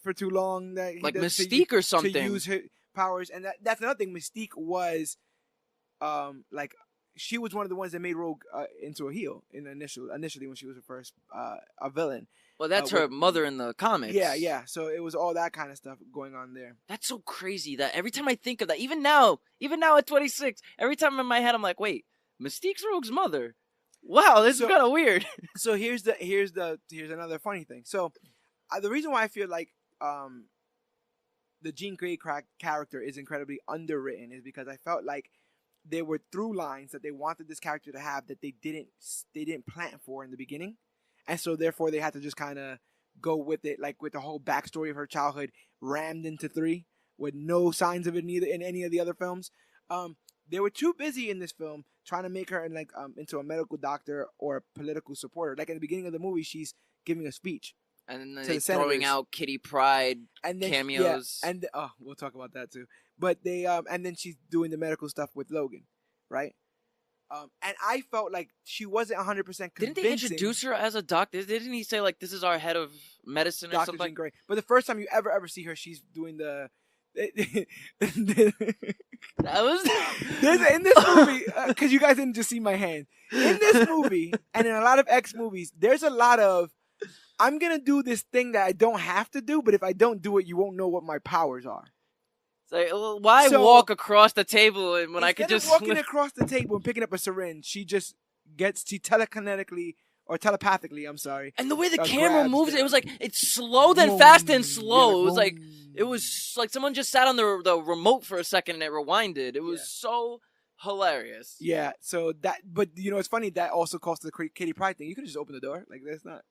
for too long, that like Mystique or something, to use her powers. And that's another thing. Mystique was, like, she was one of the ones that made Rogue into a heel initially when she was the first a villain. Well, that's her mother in the comics. Yeah. So it was all that kind of stuff going on there. That's so crazy that every time I think of that, even now at 26, every time in my head I'm like, wait, Mystique's Rogue's mother. Wow, this is kind of weird. So here's another funny thing. So the reason why I feel like the Jean Grey character is incredibly underwritten is because I felt like there were through lines that they wanted this character to have that they didn't plan for in the beginning. And so therefore they had to just kind of go with it, like with the whole backstory of her childhood rammed into 3 with no signs of it neither in any of the other films. They were too busy in this film trying to make her into a medical doctor or a political supporter. Like at the beginning of the movie, she's giving a speech. And then they're throwing out Kitty Pryde cameos. Yeah, and we'll talk about that too. But they and then she's doing the medical stuff with Logan, right? And I felt like she wasn't 100% convincing. Didn't they introduce her as a doctor? Didn't he say like this is our head of medicine or Dr. something? Jean Grey. But the first time you ever see her, she's doing the. That was in this movie, because you guys didn't just see my hand. In this movie and in a lot of X movies, there's a lot of I'm gonna do this thing that I don't have to do, but if I don't do it, you won't know what my powers are. Like, why walk across the table when I could just walking across the table and picking up a syringe? She telekinetically or telepathically, I'm sorry. And the way the camera moves, it was like it's slow then fast and slow. It was like someone just sat on the remote for a second and it rewinded. It was so hilarious. Yeah. So but it's funny that also cost the Kitty Pryde thing. You could have just opened the door. Like that's not.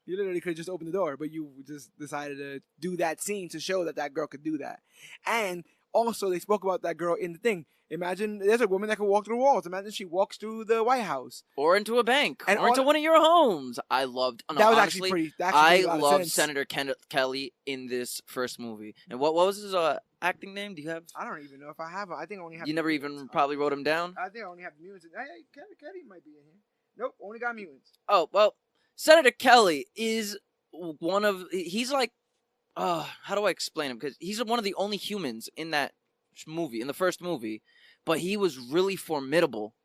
You literally could have just opened the door, but you just decided to do that scene to show that girl could do that. And also, they spoke about that girl in the thing. Imagine there's a woman that can walk through walls. Imagine she walks through the White House. Or into a bank. Or into one of your homes. I loved... No, that was honestly, actually pretty... I loved Senator Kelly in this first movie. And what was his acting name? Do you have... I don't even know if I have him. I think I only have... You never even probably wrote him down? I think I only have mutants. Hey, Kelly might be in here. Nope, only got mutants. Oh, well... Senator Kelly is one of... He's like... how do I explain him? Because he's one of the only humans in that movie, in the first movie. But he was really formidable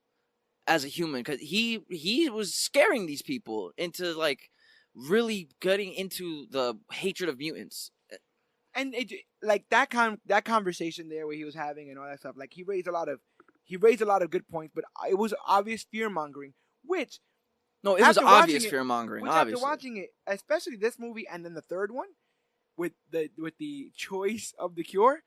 as a human. Because he was scaring these people into, like, really getting into the hatred of mutants. And that conversation there where he was having and all that stuff, like, he raised a lot of good points, but it was obvious fear-mongering, which... No, it was obvious fear-mongering, obviously. After watching it, especially this movie and then the third one, with the choice of the cure,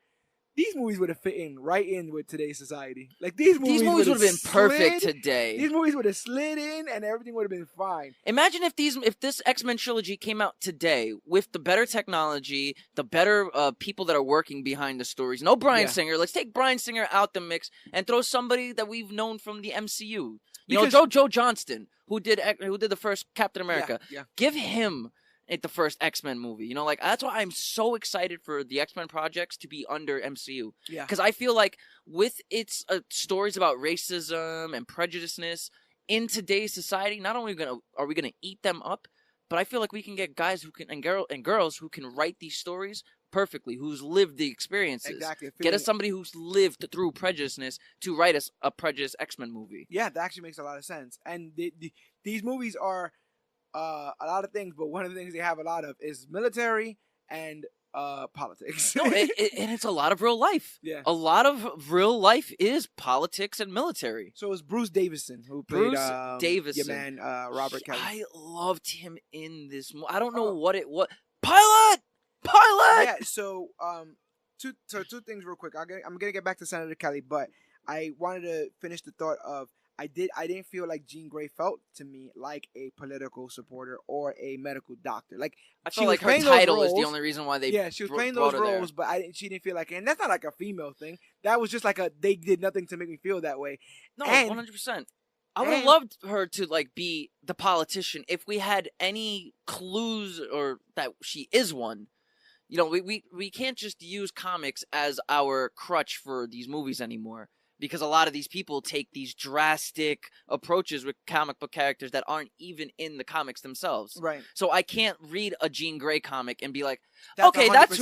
these movies would have fit right in with today's society. Like these movies would have been perfect today. These movies would have slid in and everything would have been fine. Imagine if this X-Men trilogy came out today with the better technology, the better people that are working behind the stories. No Bryan Singer. Let's take Bryan Singer out the mix and throw somebody that we've known from the MCU. Joe Johnston, who did the first Captain America. Yeah. Give him the first X-Men movie. That's why I'm so excited for the X-Men projects to be under MCU. Yeah. Because I feel like with its stories about racism and prejudiceness in today's society, not only are we gonna eat them up, but I feel like we can get guys who can and girls who can write these stories perfectly, who's lived the experiences. Exactly. Get us somebody who's lived through prejudiceness to write us a prejudiced X-Men movie. Yeah, that actually makes a lot of sense. And these movies are a lot of things, but one of the things they have a lot of is military and politics. No, and it's a lot of real life. Yeah. A lot of real life is politics and military. So it was Bruce Davison who played Bruce Davison. your man Robert Kelly. I loved him in this. I don't know what it was. Pilot. Yeah. So two things real quick. I'm gonna get back to Senator Kelly, but I wanted to finish the thought of I didn't feel like Jean Grey felt to me like a political supporter or a medical doctor. Like I felt like her title is the only reason why they she was playing those roles, but she didn't feel like it. And that's not like a female thing. That was just like they did nothing to make me feel that way. No, 100%. I would have loved her to like be the politician if we had any clues or that she is one. You know, we can't just use comics as our crutch for these movies anymore. Because a lot of these people take these drastic approaches with comic book characters that aren't even in the comics themselves. Right. So I can't read a Jean Grey comic and be like, that's okay, that's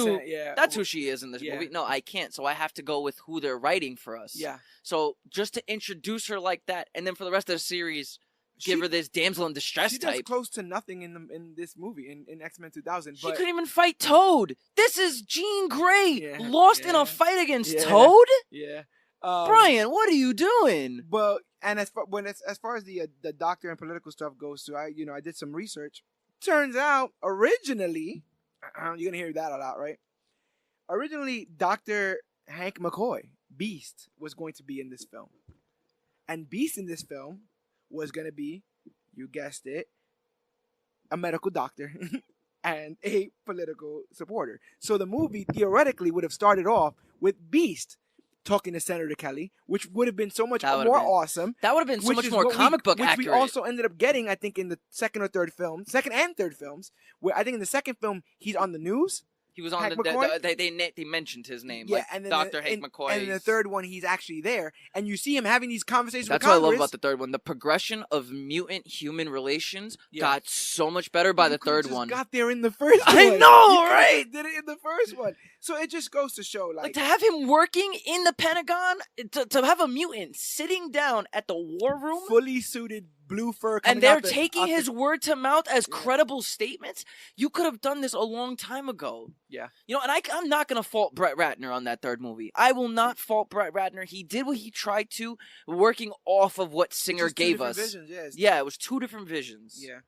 who she is in this movie. No, I can't. So I have to go with who they're writing for us. Yeah. So just to introduce her like that, and then for the rest of the series, give her this damsel in distress type. She does close to nothing in this movie in X-Men 2000. She couldn't even fight Toad. This is Jean Grey lost in a fight against Toad. Yeah. Brian, what are you doing? Well, and as far as the doctor and political stuff goes, I did some research. Turns out, originally, you're gonna hear that a lot, right? Originally, Dr. Hank McCoy, Beast, was going to be in this film, and Beast in this film was gonna be, you guessed it, a medical doctor and a political supporter. So the movie theoretically would have started off with Beast talking to Senator Kelly, which would have been so much more awesome. That would have been so much more comic book accurate. Which we also ended up getting, I think, in the second and third films, where I think in the second film, he's on the news. He was on they mentioned his name, yeah, like and then Dr. Hank McCoy. And in the third one, he's actually there, and you see him having these conversations with Congress. That's what I love about the third one. The progression of mutant-human relations got so much better by the third one. Got there in the first one. I know, right? Did it in the first one. So it just goes to show, like to have him working in the Pentagon, to have a mutant sitting down at the war room, fully suited, blue fur, and they're taking his word to mouth as credible statements. You could have done this a long time ago. Yeah. You know, and I'm not going to fault Brett Ratner on that third movie. I will not fault Brett Ratner. He did what he tried to, working off of what Singer gave us. Visions, yeah, it was two different visions. Yeah.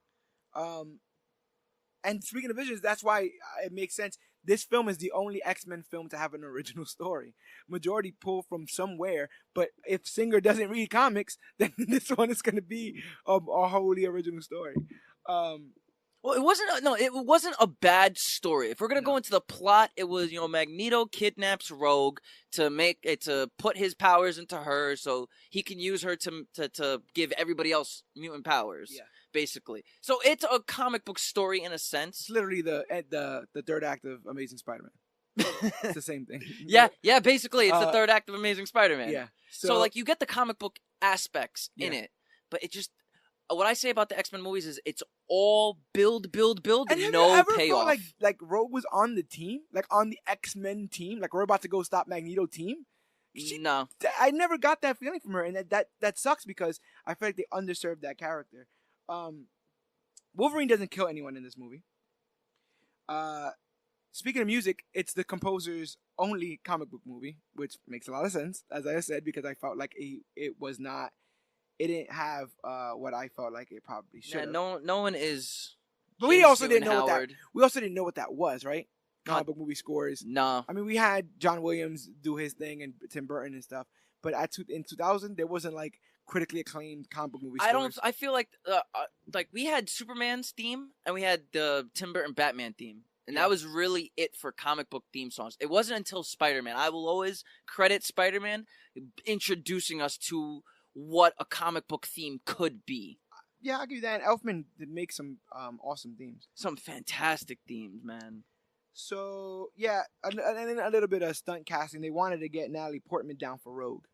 And speaking of visions, that's why it makes sense. This film is the only X-Men film to have an original story. Majority pull from somewhere, but if Singer doesn't read comics, then this one is going to be a wholly original story. Well, it wasn't a bad story. If we're going to go into the plot, it was, Magneto kidnaps Rogue to put his powers into her so he can use her to give everybody else mutant powers. Yeah. Basically, so it's a comic book story in a sense. It's literally the third act of Amazing Spider-Man. It's the same thing. Yeah. Basically, it's the third act of Amazing Spider-Man. Yeah. So like you get the comic book aspects in it, but it just what I say about the X-Men movies is it's all build, and no payoff. Felt like Rogue was on the team, like on the X-Men team, like we're about to go stop Magneto team. No, I never got that feeling from her, and that sucks because I feel like they underserved that character. Wolverine doesn't kill anyone in this movie. Speaking of music, it's the composer's only comic book movie, which makes a lot of sense, as I said, because I felt like it didn't have what I felt like it probably should. Yeah, no one is. But we also didn't know what that was, right? Comic book movie scores. No, I mean we had John Williams do his thing and Tim Burton and stuff, but in 2000 there wasn't like critically acclaimed comic book movie scores. I feel like we had Superman's theme and we had the Tim Burton Batman theme. And that was really it for comic book theme songs. It wasn't until Spider-Man. I will always credit Spider-Man introducing us to what a comic book theme could be. Yeah, I'll give you that. Elfman did make some awesome themes. Some fantastic themes, man. So, yeah, and then a little bit of stunt casting. They wanted to get Natalie Portman down for Rogue.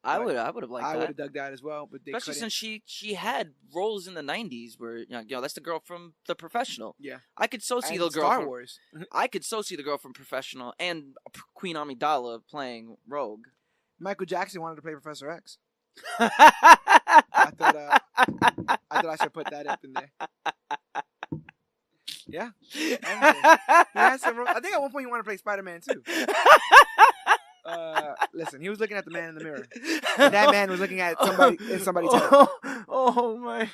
I would have liked that. I would have dug that as well, but especially since she had roles in the '90s where that's the girl from The Professional. Yeah, I could so see the girl Star from Wars. I could so see the girl from Professional and Queen Amidala playing Rogue. Michael Jackson wanted to play Professor X. I thought I should put that up in there. Yeah. MJ. He has some I think at one point he wanted to play Spider-Man too. Listen, he was looking at the man in the mirror. And that man was looking at somebody in somebody's head. Oh my!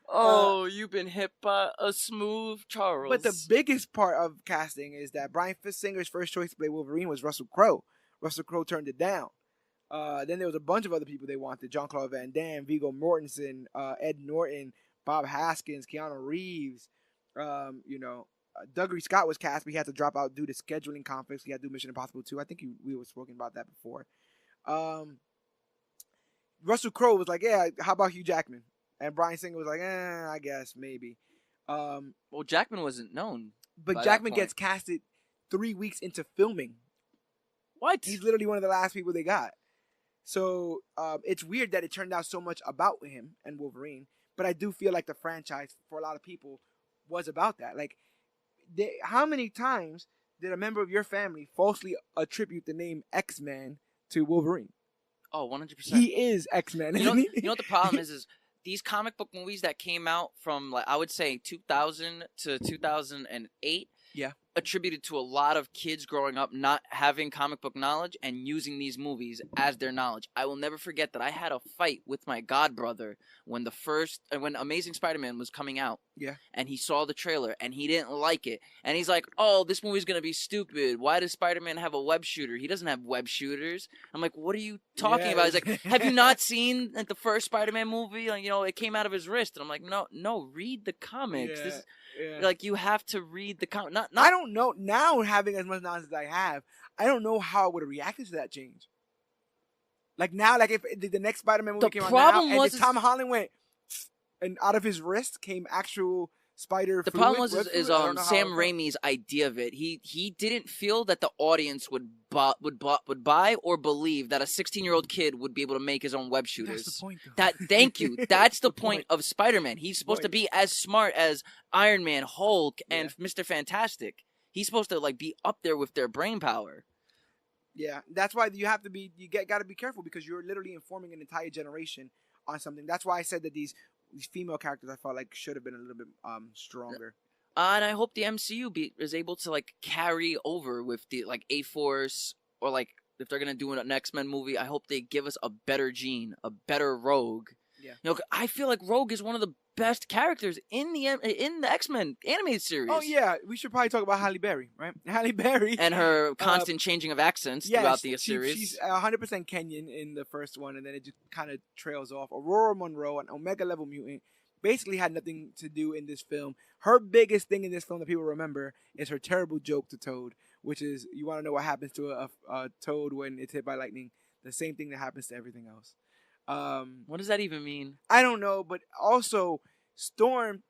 Oh, you've been hit by a smooth Charles. But the biggest part of casting is that Bryan Singer's first choice to play Wolverine was Russell Crowe. Russell Crowe turned it down. Then there was a bunch of other people they wanted: Jean-Claude Van Damme, Viggo Mortensen, Ed Norton, Bob Haskins, Keanu Reeves. Dougray Scott was cast, but he had to drop out due to scheduling conflicts. He had to do Mission Impossible 2. I think we were spoken about that before. Russell Crowe was like, yeah, how about Hugh Jackman? And Bryan Singer was like, I guess, maybe. Well, Jackman wasn't known. But Jackman gets casted 3 weeks into filming. What? He's literally one of the last people they got. So it's weird that it turned out so much about him and Wolverine. But I do feel like the franchise, for a lot of people, was about that. Like, how many times did a member of your family falsely attribute the name X-Man to Wolverine? Oh, 100%. He is X-Men. You know what the problem is these comic book movies that came out from, like, I would say 2000 to 2008. Yeah. Attributed to a lot of kids growing up not having comic book knowledge and using these movies as their knowledge. I will never forget that I had a fight with my godbrother when when Amazing Spider-Man was coming out. Yeah. And he saw the trailer and he didn't like it. And he's like, "Oh, this movie's going to be stupid. Why does Spider-Man have a web shooter? He doesn't have web shooters." I'm like, "What are you talking about?" He's like, "Have you not seen like the first Spider-Man movie? Like, it came out of his wrist." And I'm like, "No, read the comics." Yeah. Like, you have to read the comic. I don't know. Now, having as much knowledge as I have, I don't know how I would have reacted to that change. Like, now, like, if the next Spider-Man movie came out now, and if Tom Holland went, and out of his wrist came actual spider The fluid, problem was Sam Raimi's idea of it. He didn't feel that the audience would buy or believe that a 16-year-old kid would be able to make his own web shooters. That's the point, though. Thank you. That's the point of Spider-Man. He's supposed to be as smart as Iron Man, Hulk, and Mr. Fantastic. He's supposed to, like, be up there with their brain power. Yeah, that's why you have to be. Got to be careful because you're literally informing an entire generation on something. That's why I said that these female characters I felt like should have been a little bit stronger. And I hope the MCU is able to, like, carry over with the, like, A-Force, or, like, if they're gonna do an X-Men movie, I hope they give us a better Jean, a better Rogue. Yeah. I feel like Rogue is one of the best characters in the X-Men animated series. Oh yeah, we should probably talk about Halle Berry, right? Halle Berry and her constant changing of accents throughout the series. She's 100% Kenyan in the first one, and then it just kind of trails off. Aurora Monroe, an Omega level mutant, basically had nothing to do in this film. Her biggest thing in this film that people remember is her terrible joke to Toad, which is, you want to know what happens to a Toad when it's hit by lightning? The same thing that happens to everything else. What does that even mean? I don't know, but also Storm,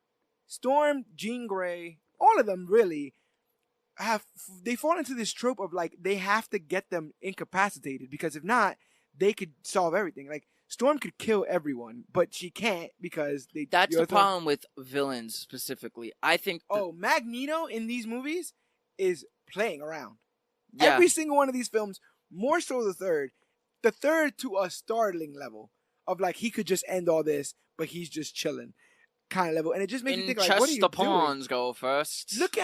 Jean Grey, all of them really they fall into this trope of, like, they have to get them incapacitated, because if not, they could solve everything. Like, Storm could kill everyone, but she can't because they. That's the problem with villains specifically. I think. Magneto in these movies is playing around. Yeah. Every single one of these films, more so the third. The third to a startling level of, like, he could just end all this, but he's just chilling kind of level. And it just makes me think, like, what are you the doing? pawns go first. Look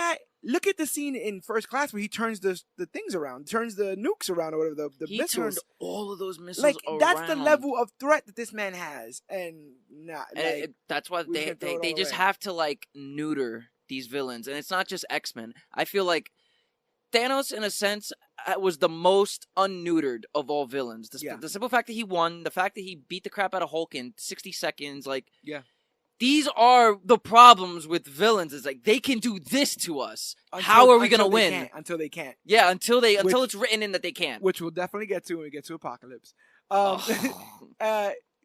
at the scene in First Class where he turns the things around, turns the nukes around, or whatever, the he missiles. He turned all of those missiles around. That's the level of threat that this man has. And that's why they just have to, like, neuter these villains. And it's not just X-Men. I feel like Thanos, in a sense, was the most unneutered of all villains. The simple fact that he won, the fact that he beat the crap out of Hulk in 60 seconds, like, these are the problems with villains. Is like, they can do this to us. How are we gonna win? Until they can't. Yeah, until it's written in that they can't. Which we'll definitely get to when we get to Apocalypse.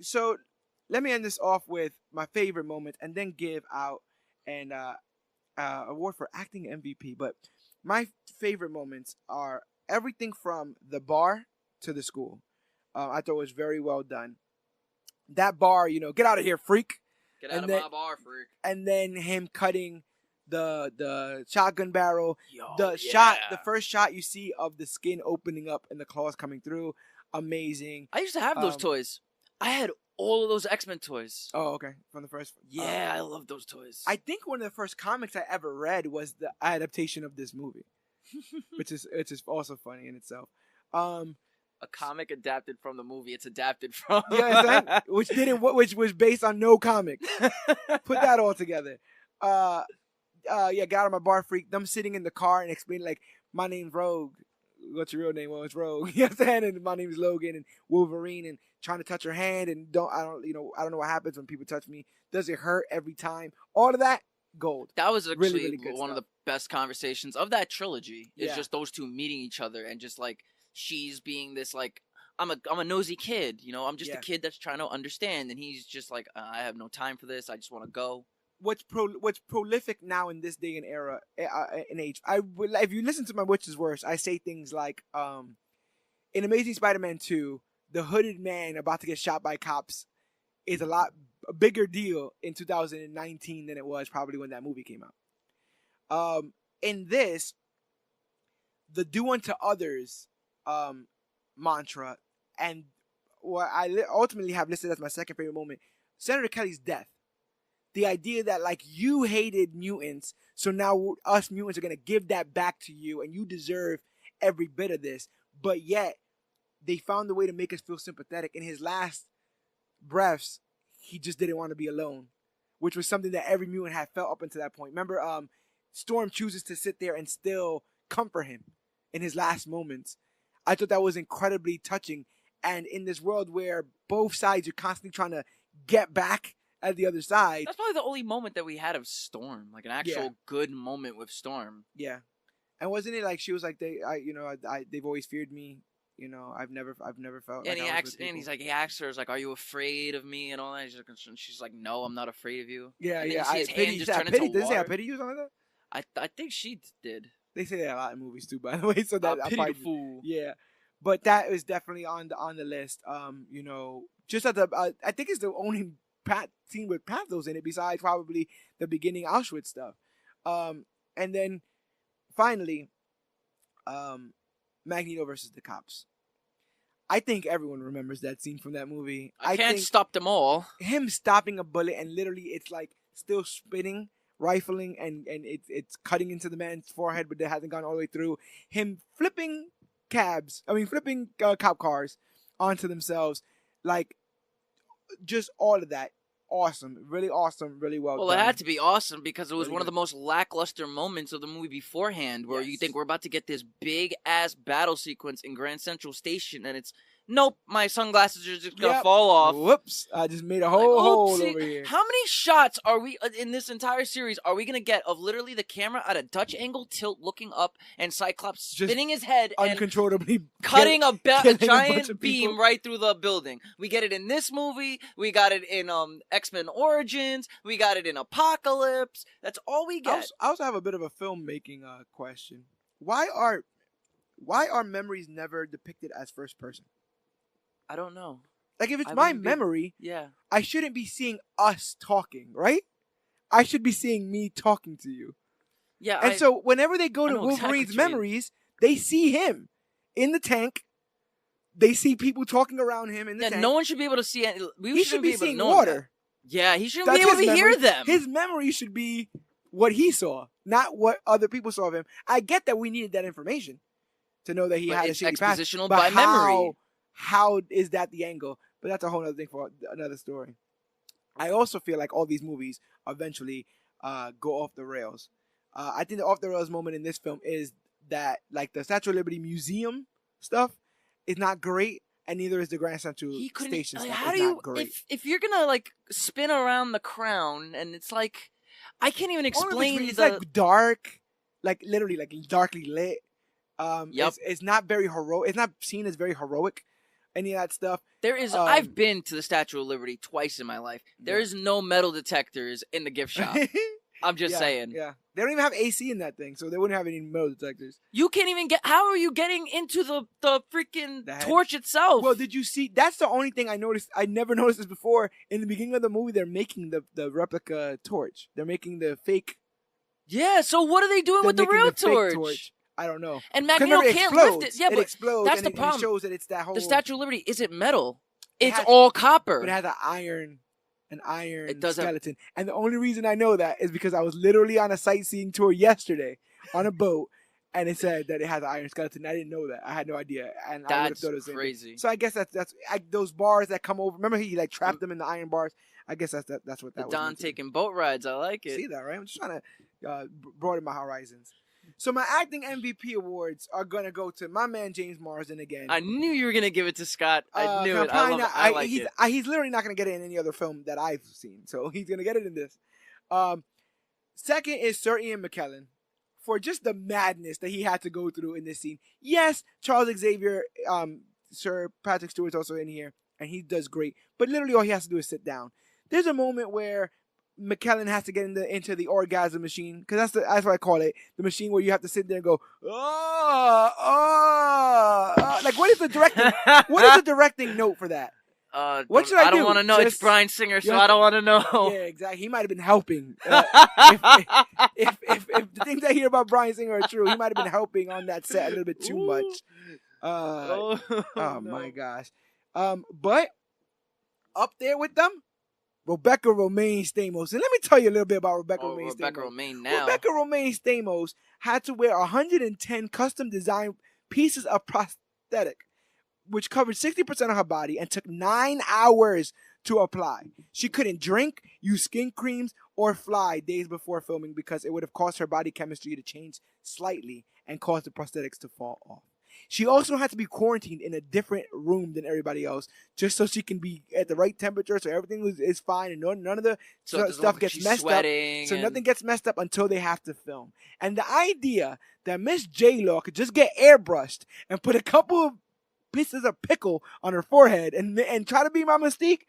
So let me end this off with my favorite moment, and then give out an award for acting MVP. But my favorite moments are everything from the bar to the school. I thought it was very well done. That bar, get out of here, freak. Get out of my bar, freak. And then him cutting the shotgun barrel. The first shot you see of the skin opening up and the claws coming through. Amazing. I used to have those toys. I had all of those X-Men toys. Oh, okay. From the first. Yeah, I love those toys. I think one of the first comics I ever read was the adaptation of this movie, which is also funny in itself. A comic adapted from the movie. It's adapted from. Yeah, which was based on no comic. Put that all together. Yeah, got on my bar freak. Them sitting in the car and explaining like, my name's Rogue. What's your real name? Well, it's Rogue. You know what I'm saying? And my name is Logan and Wolverine and trying to touch her hand and I don't know what happens when people touch me. Does it hurt every time? All of that, gold. That was actually really, really one stuff. of the best conversations of that trilogy. Is Yeah. just those two meeting each other and just like she's being this like I'm a nosy kid, you know. I'm just a kid that's trying to understand, and he's just like I have no time for this. I just want to go. What's prolific now in this day and era and age? If you listen to my Which Is Worse, I say things like, in Amazing Spider-Man 2, the hooded man about to get shot by cops is a bigger deal in 2019 than it was probably when that movie came out. In this, the do unto others mantra, and what I ultimately have listed as my second favorite moment, Senator Kelly's death. The idea that, like, you hated mutants, so now us mutants are going to give that back to you, and you deserve every bit of this. But yet, they found a way to make us feel sympathetic. In his last breaths, he just didn't want to be alone, which was something that every mutant had felt up until that point. Remember, Storm chooses to sit there and still comfort him in his last moments. I thought that was incredibly touching. And in this world where both sides are constantly trying to get back at the other side. That's probably the only moment that we had of Storm, like an actual good moment with Storm. Yeah, and wasn't it like she was like they've always feared me. You know, I've never felt. Yeah, like he asks her, like, "Are you afraid of me?" and all that. She's like, "No, I'm not afraid of you." Yeah, and yeah. Then you see his hand just turn Did into they say I water. pity you or something like that? I think she did. They say that a lot in movies too, by the way. So that I pity the fool. Yeah, but that is definitely on the list. You know, just at the I think it's the only scene with pathos in it, besides probably the beginning Auschwitz stuff. And then finally, Magneto versus the cops. I think everyone remembers that scene from that movie. I can't stop them all. Him stopping a bullet and literally it's like still spinning, rifling, and it's cutting into the man's forehead, but it hasn't gone all the way through. Him flipping cop cars onto themselves, like just all of that. Awesome, really well done. Well, it had to be awesome because it was one of the most lackluster moments of the movie beforehand, where you think we're about to get this big ass battle sequence in Grand Central Station, and it's nope, my sunglasses are just gonna fall off. Whoops, I just made a whole hole over here. How many shots are we in this entire series? Are we gonna get of literally the camera at a Dutch angle tilt, looking up, and Cyclops spinning his head uncontrollably, and cutting a giant beam people right through the building? We get it in this movie. We got it in X-Men Origins. We got it in Apocalypse. That's all we get. I also have a bit of a filmmaking question. Why are memories never depicted as first person? I don't know. Like, if it's my memory, yeah, I shouldn't be seeing us talking, right? I should be seeing me talking to you. Yeah. And so whenever they go to Wolverine's memories, they see him in the tank. They see people talking around him in the tank. No one should be able to see it. He should be seeing water. Yeah, he shouldn't be able to hear them. His memory should be what he saw, not what other people saw of him. I get that we needed that information to know that he had a shitty past. It's expositional by memory. How is that the angle? But that's a whole other thing for another story. I also feel like all these movies eventually go off the rails. I think the off the rails moment in this film is that, like, the Statue of Liberty Museum stuff is not great, and neither is the Grand Central Station stuff. How do you, if you're gonna like spin around the crown, and it's like, I can't even explain. It's like dark, like literally like darkly lit. It's not very heroic. It's not seen as very heroic. Any of that stuff. There is. I've been to the Statue of Liberty twice in my life. There is no metal detectors in the gift shop. I'm just saying. Yeah, they don't even have AC in that thing, so they wouldn't have any metal detectors. You can't even get. How are you getting into the freaking torch itself? Well, did you see? That's the only thing I noticed. I never noticed this before. In the beginning of the movie, they're making the replica torch. They're making the fake. Yeah. So what are they doing with the real torch? I don't know. And Magneto can't lift it. Yeah, but it explodes. That's the problem. It shows that it's that whole. The Statue of Liberty isn't metal. It's all copper. But it has an iron does skeleton. And the only reason I know that is because I was literally on a sightseeing tour yesterday on a boat, and it said that it has an iron skeleton. I didn't know that. I had no idea, and I would have thought it was crazy. So I guess that's those bars that come over. Remember, he like trapped them in the iron bars. I guess that's what that was. Don taking boat rides. I like it. See that, right? I'm just trying to broaden my horizons. So my acting MVP awards are gonna go to my man James Marsden again. I knew you were gonna give it to Scott. I knew it. I like it. He's literally not gonna get it in any other film that I've seen, so he's gonna get it in this. Second is Sir Ian McKellen for just the madness that he had to go through in this scene. Yes, Charles Xavier, Sir Patrick Stewart's also in here, and he does great. But literally all he has to do is sit down. There's a moment where McKellen has to get into the orgasm machine, because that's what I call it, the machine where you have to sit there and go, like what is the directing note for that? What should I do? don't want to know. It's Bryan Singer, so I don't want to know. Yeah, exactly. He might have been helping. If the things I hear about Bryan Singer are true, he might have been helping on that set a little bit too much. My gosh. But up there with them, Rebecca Romaine Stamos. And let me tell you a little bit about Rebecca Romaine Stamos. Rebecca Romaine Stamos had to wear 110 custom designed pieces of prosthetic, which covered 60% of her body and took 9 hours to apply. She couldn't drink, use skin creams, or fly days before filming because it would have caused her body chemistry to change slightly and caused the prosthetics to fall off. She also had to be quarantined in a different room than everybody else, just so she can be at the right temperature, so everything is fine and none of the stuff gets messed up. So nothing gets messed up until they have to film. And the idea that Miss J-Law could just get airbrushed and put a couple of pieces of pickle on her forehead and try to be my Mystique,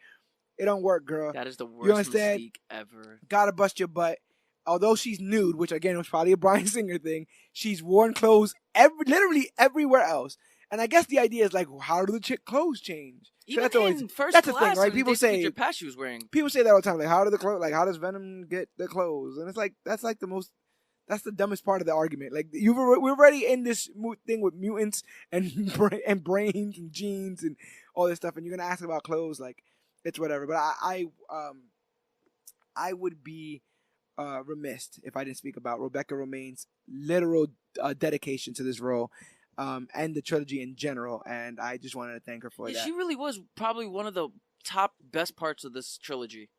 it don't work, girl. That is the worst Mystique ever. Gotta bust your butt. Although she's nude, which again was probably a Bryan Singer thing, she's worn clothes literally everywhere else. And I guess the idea is like, how do the chick clothes change? Even so that's the thing, right? People say she was wearing. People say that all the time, like how does Venom get the clothes? And it's like that's the dumbest part of the argument. Like we're already in this thing with mutants and brains and genes and all this stuff, and you're gonna ask about clothes, like it's whatever. But I would be remiss if I didn't speak about Rebecca Romaine's literal dedication to this role, and the trilogy in general. And I just wanted to thank her for that. She really was probably one of the top best parts of this trilogy.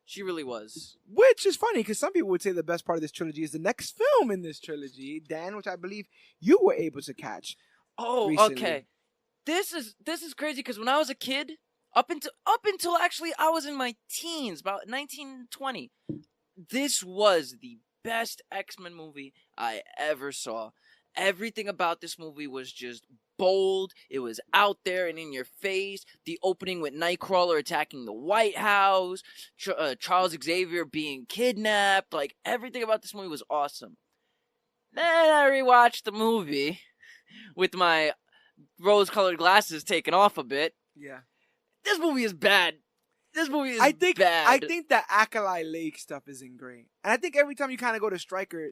She really was. Which is funny because some people would say the best part of this trilogy is the next film in this trilogy, Dan, which I believe you were able to catch. Oh, recently. Okay. This is crazy because when I was a kid, up until actually I was in my teens, about 19, 20, this was the best X-Men movie I ever saw. Everything about this movie was just bold. It was out there and in your face. The opening with Nightcrawler attacking the White House, Charles Xavier being kidnapped. Like, everything about this movie was awesome. Then I rewatched the movie with my rose-colored glasses taken off a bit. Yeah. This movie is bad. This movie is bad. I think that Alkali Lake stuff isn't great. And I think every time you kind of go to Stryker,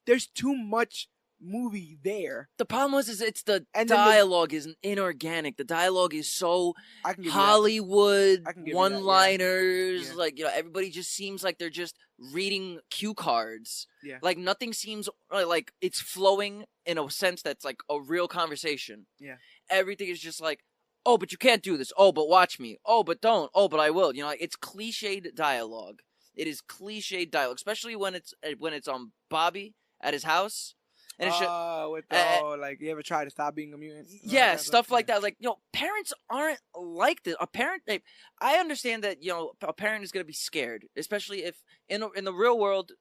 there's too much movie there. The problem is it's the dialogue is inorganic. The dialogue is so Hollywood one-liners. Yeah. Like, everybody just seems like they're just reading cue cards. Yeah. Like nothing seems like it's flowing in a sense that's like a real conversation. Yeah. Everything is just like, oh, but you can't do this. Oh, but watch me. Oh, but don't. Oh, but I will. It's cliched dialogue. It is cliched dialogue, especially when it's on Bobby at his house. And it's like, you ever try to stop being a mutant? Yeah, stuff like that. Like, parents aren't like this. I understand that, a parent is going to be scared, especially if in the real world,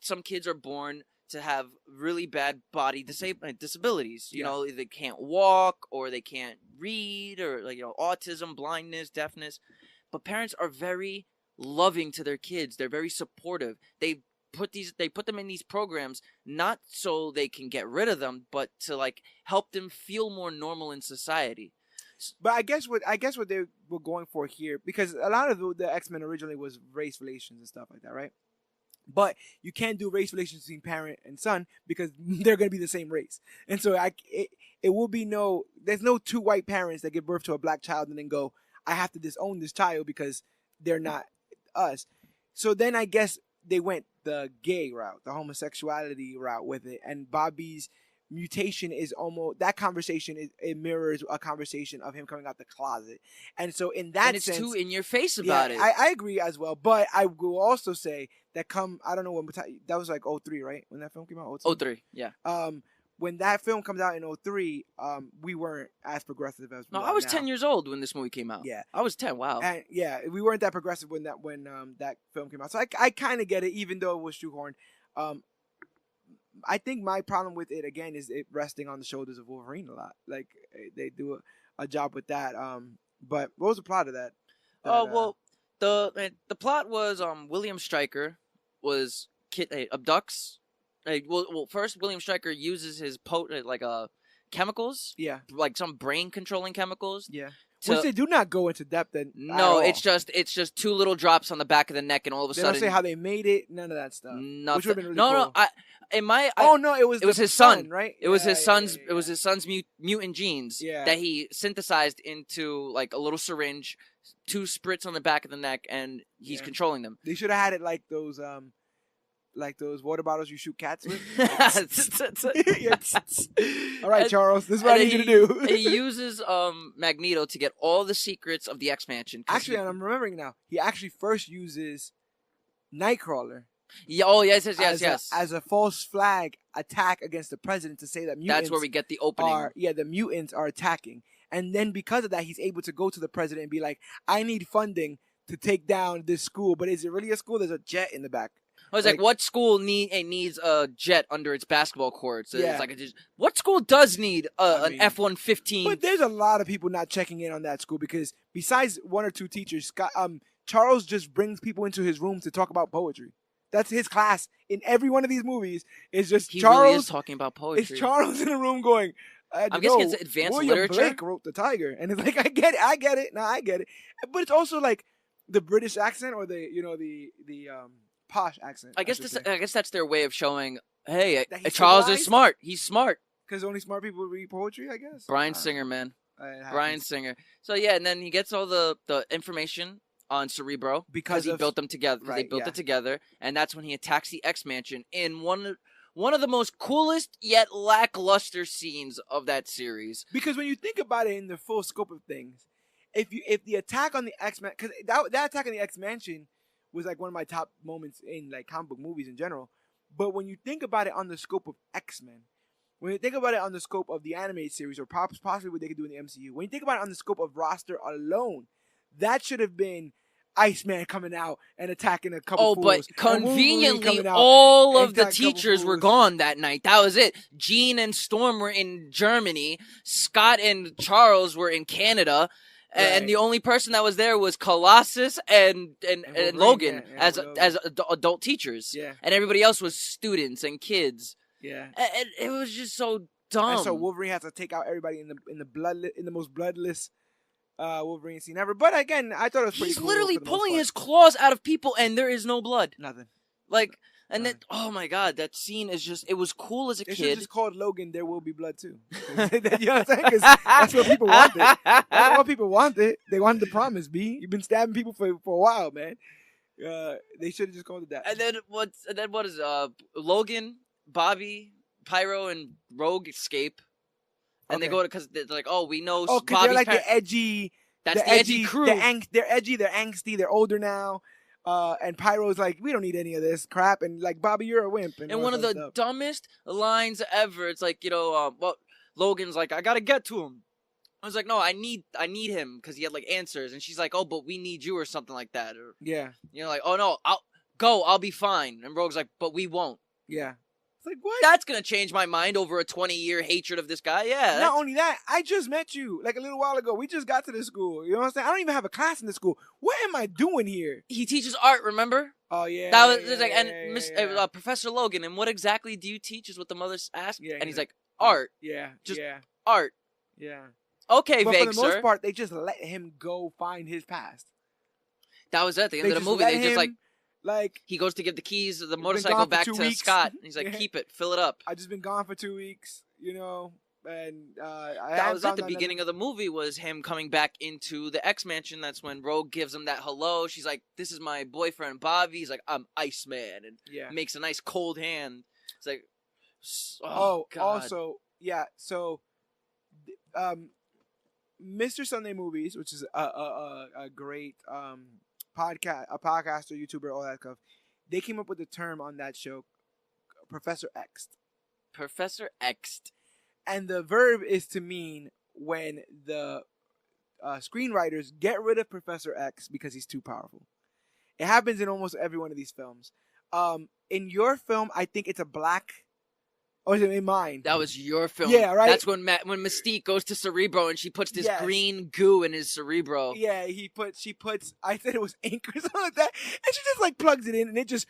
some kids are born to have really bad body disabilities. They can't walk or they can't read or autism, blindness, deafness. But parents are very loving to their kids. They're very supportive. They put them in these programs not so they can get rid of them, but to help them feel more normal in society. But I guess what they were going for here, because a lot of the X-Men originally was race relations and stuff like that, right? But you can't do race relations between parent and son because they're going to be the same race. And so it will be there's no two white parents that give birth to a black child and then go, I have to disown this child because they're not us. So then I guess they went the gay route, the homosexuality route with it, and Bobby's mutation is almost that conversation. It mirrors a conversation of him coming out the closet, and so in that and it's sense, too in your face about it. I agree as well. But I will also say that I don't know when that was like 03, right? When that film came out, 03, yeah. When that film comes out in 03, we weren't as progressive as we are I was now. 10 years old when this movie came out. Yeah, I was 10. Wow. And yeah, we weren't that progressive when that film came out. So I kind of get it, even though it was shoehorned. I think my problem with it again is it resting on the shoulders of Wolverine a lot. Like they do a job with that. But what was the plot of that? Well, the plot was William Stryker was abducts. Well, first William Stryker uses his chemicals. Yeah. Like some brain controlling chemicals. Yeah. Which they do not go into depth in. No, it's just 2 little drops on the back of the neck, and all of a sudden they don't say how they made it. None of that stuff. Nothing. Which would have been really cool. No. It was his son, right? It was his son's. It was his son's mutant genes that he synthesized into like a little syringe, 2 spritz on the back of the neck, and he's controlling them. They should have had it like those water bottles you shoot cats with. All right, Charles, this is what I need you to do. He uses Magneto to get all the secrets of the X-Mansion. Actually, and I'm remembering now, he actually first uses Nightcrawler. Yeah, oh yes. As a false flag attack against the president to say that mutants. That's where we get the opening. The mutants are attacking, and then because of that, he's able to go to the president and be like, "I need funding to take down this school, but is it really a school? There's a jet in the back." I was like, what school needs a jet under its basketball court? So it's like what school does need an F-115? But there's a lot of people not checking in on that school because besides 1 or 2 teachers, Charles just brings people into his room to talk about poetry. That's his class in every one of these movies. It's just Charles really is talking about poetry. It's Charles in the room going. I'm guessing it's advanced William literature. Blake wrote The Tiger, and it's like I get it. No, I get it. But it's also like the British accent or the posh accent. I guess that's their way of showing, hey, Charles civilized? is smart. He's smart. Because only smart people read poetry, I guess. Bryan Singer, man. Bryan Singer. So yeah, and then he gets all the information on Cerebro because he built them together. Right, they built it together, and that's when he attacks the X-Mansion in one of the most coolest yet lackluster scenes of that series. Because when you think about it in the full scope of things, if the attack on the X-Men, because that attack on the X-Mansion was like one of my top moments in like comic book movies in general. But when you think about it on the scope of X-Men, when you think about it on the scope of the animated series or possibly what they could do in the MCU, when you think about it on the scope of roster alone, that should have been Iceman coming out and attacking a couple fools. But conveniently, all of the teachers were gone that night. That was it. Jean and Storm were in Germany. Scott and Charles were in Canada. Right. And the only person that was there was Colossus and Logan as adult teachers. Yeah. And everybody else was students and kids. Yeah. And it was just so dumb. And so Wolverine has to take out everybody in the most bloodless Wolverine scene ever. But again, I thought it was pretty cool. He's literally pulling his claws out of people and there is no blood. Nothing. Like, and then, oh my god, that scene is just, it was cool as a kid. It should have just called Logan There Will Be Blood Too. You know what I'm saying? Because that's what people wanted. That's what people wanted. They wanted the promise, B. You've been stabbing people for a while, man. They should have just called it that. And then what is Logan, Bobby, Pyro, and Rogue escape. And they go to, because they're like, oh, we know Bobby's they're like the edgy. That's the edgy crew. They're edgy, they're angsty, they're older now. And Pyro's like, we don't need any of this crap. And like, Bobby, you're a wimp. And one of the dumbest lines ever. It's like, Logan's like, I gotta get to him. I was like, no, I need him because he had like answers. And she's like, oh, but we need you or something like that. Or, like, oh no, I'll be fine. And Rogue's like, but we won't. Yeah. It's like, what? That's gonna change my mind over a 20-year hatred of this guy. Yeah. Not only that, I just met you like a little while ago. We just got to this school. You know what I'm saying? I don't even have a class in this school. What am I doing here? He teaches art, remember? Oh yeah. That was Professor Logan. And what exactly do you teach? Is what the mother asked. Yeah, and he's like, art. Yeah. Just art. Yeah. Okay, but vague, for the most part, they just let him go find his past. That was at the end of the movie. They just like he goes to give the keys of the motorcycle back to Scott. And he's like, keep it, fill it up. I've just been gone for 2 weeks, you know. And that was at the beginning of the movie, was him coming back into the X Mansion. That's when Rogue gives him that hello. She's like, "This is my boyfriend Bobby." He's like, "I'm Iceman," and makes a nice cold hand. It's like, oh God. Also, yeah. So, Mr. Sunday Movies, which is a great podcaster, YouTuber, all that stuff. They came up with the term on that show, Professor X. Professor X. And the verb is to mean when the screenwriters get rid of Professor X because he's too powerful. It happens in almost every one of these films. In your film, I think it's a black. Or is it in mine? That was your film. Yeah, right? That's when Mystique goes to Cerebro and she puts this green goo in his Cerebro. Yeah, she puts, I said it was ink or something like that. And she just like plugs it in and it just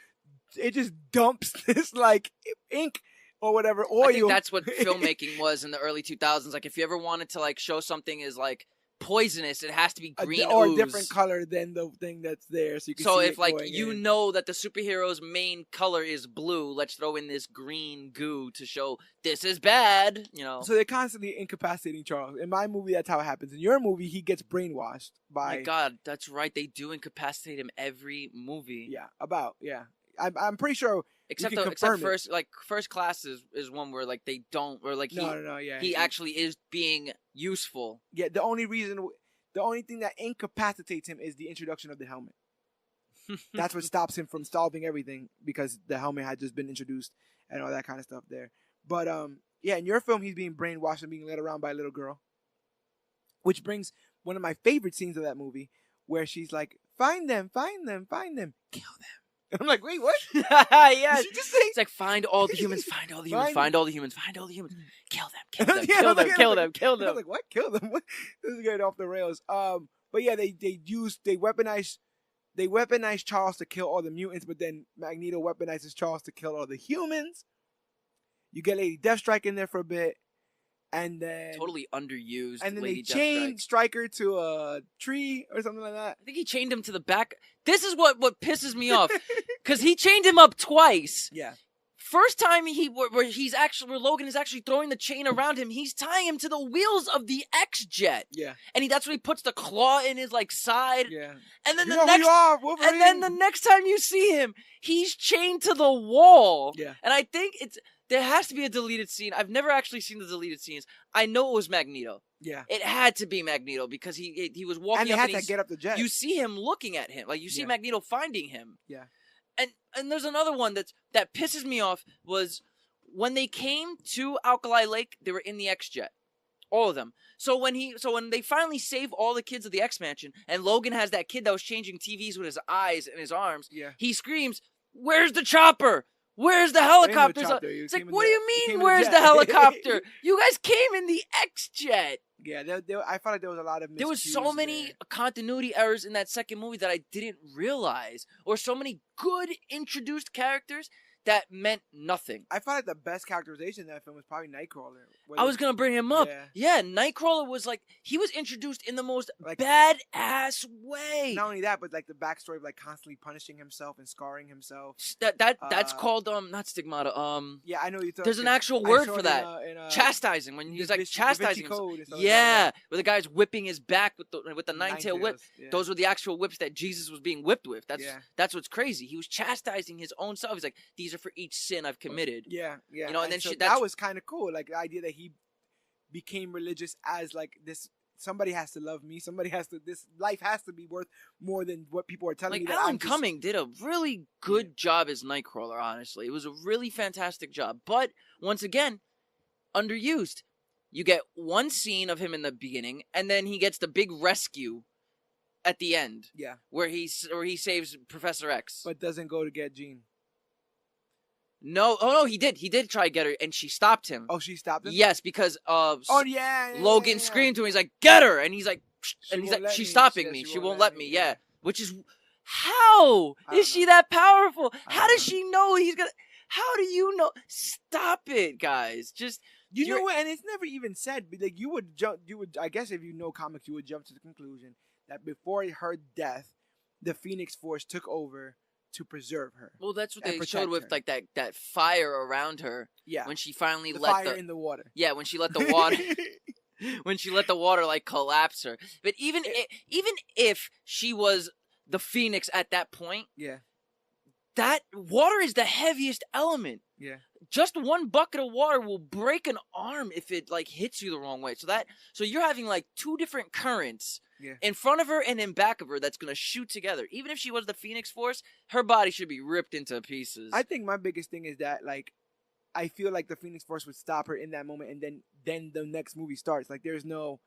dumps this like ink or whatever oil. I think that's what filmmaking was in the early 2000s. Like if you ever wanted to like show something as like poisonous, it has to be green or ooze. A different color than the thing that's there, so you can. So see if like in. know that the superhero's main color is blue, let's throw in this green goo to show this is bad. So they're constantly incapacitating Charles. In my movie, that's how it happens. In your movie, he gets brainwashed by. My God, that's right. They do incapacitate him every movie. Yeah. I'm pretty sure. Except first class is one where like they don't, or like he actually is being useful. Yeah, the only thing that incapacitates him is the introduction of the helmet. That's what stops him from solving everything, because the helmet had just been introduced and all that kind of stuff there. But in your film, he's being brainwashed and being led around by a little girl, which brings one of my favorite scenes of that movie, where she's like, "Find them, find them, find them, kill them." I'm like, wait, what? Yeah. Did you just say? It's like, find all the humans, find all the humans, find all the humans, find all the humans. Kill them, kill them, kill them, kill them, kill them. I was like, what? Kill them? What? This is getting off the rails. But yeah, they weaponize Charles to kill all the mutants, but then Magneto weaponizes Charles to kill all the humans. You get Lady Deathstrike in there for a bit. And then totally underused. And then Lady they chained Stryker to a tree or something like that. I think he chained him to the back. This is what pisses me off, because he chained him up twice. Yeah. First time where Logan is actually throwing the chain around him, he's tying him to the wheels of the X-Jet. Yeah. And that's when he puts the claw in his like side. Yeah. And then the next time you see him, he's chained to the wall. Yeah. And I think there has to be a deleted scene. I've never actually seen the deleted scenes. I know it was Magneto. Yeah. It had to be Magneto, because he was walking and they up had and to get up the jet. You see him looking at him. Like you see Magneto finding him. Yeah. And there's another one that pisses me off, was when they came to Alkali Lake, they were in the X-Jet. All of them. So when they finally save all the kids of the X-Mansion, and Logan has that kid that was changing TVs with his eyes and his arms, he screams, "Where's the chopper? Where's the helicopter?" It's like, what do you mean, where's the helicopter? You guys came in the X-Jet. Yeah, I felt like there was a lot of miscues. There was so many continuity errors in that second movie that I didn't realize, or so many good introduced characters that meant nothing. I felt like the best characterization in that film was probably Nightcrawler. I was gonna bring him up. Yeah, Nightcrawler was like, he was introduced in the most badass way. Not only that, but like the backstory of like constantly punishing himself and scarring himself. That's called not stigmata. Yeah, I know you're talking. There's an actual word for that. Chastising, when he's like chastising himself. Yeah, where the guy's whipping his back with the nine-tail whip. Yeah. Those were the actual whips that Jesus was being whipped with. That's what's crazy. He was chastising his own self. He's like, these are for each sin I've committed. Yeah. You know, and then that was kind of cool. Like the idea that he became religious as like this. Somebody has to love me. This life has to be worth more than what people are telling me. That Alan Cumming did a really good job as Nightcrawler, honestly. It was a really fantastic job. But, once again, underused. You get one scene of him in the beginning, and then he gets the big rescue at the end. Yeah. Where he saves Professor X. But doesn't go to get Jean. No, he did. He did try to get her, and she stopped him. Oh, she stopped him? Yes, because Logan yeah. screamed to him. He's like, "Get her!" And he's like, "She's stopping me. She won't let me." Yeah, which is how is she that powerful? How does she know he's gonna? How do you know? Stop it, guys! Just you know what? And it's never even said. Like you would. I guess if you know comics, you would jump to the conclusion that before her death, the Phoenix Force took over to preserve her. Well, that's what and they protect showed with her. like that fire around her. Yeah. When she finally The let fire in the water. Yeah, when she let the water when she let the water like collapse her. But even if she was the Phoenix at that point, Yeah. that water is the heaviest element. Yeah. Just one bucket of water will break an arm if it like hits you the wrong way. So you're having like two different currents in front of her and in back of her that's gonna shoot together. Even if she was the Phoenix Force, her body should be ripped into pieces. I think my biggest thing is that like I feel like the Phoenix Force would stop her in that moment, and then the next movie starts. Like there's no.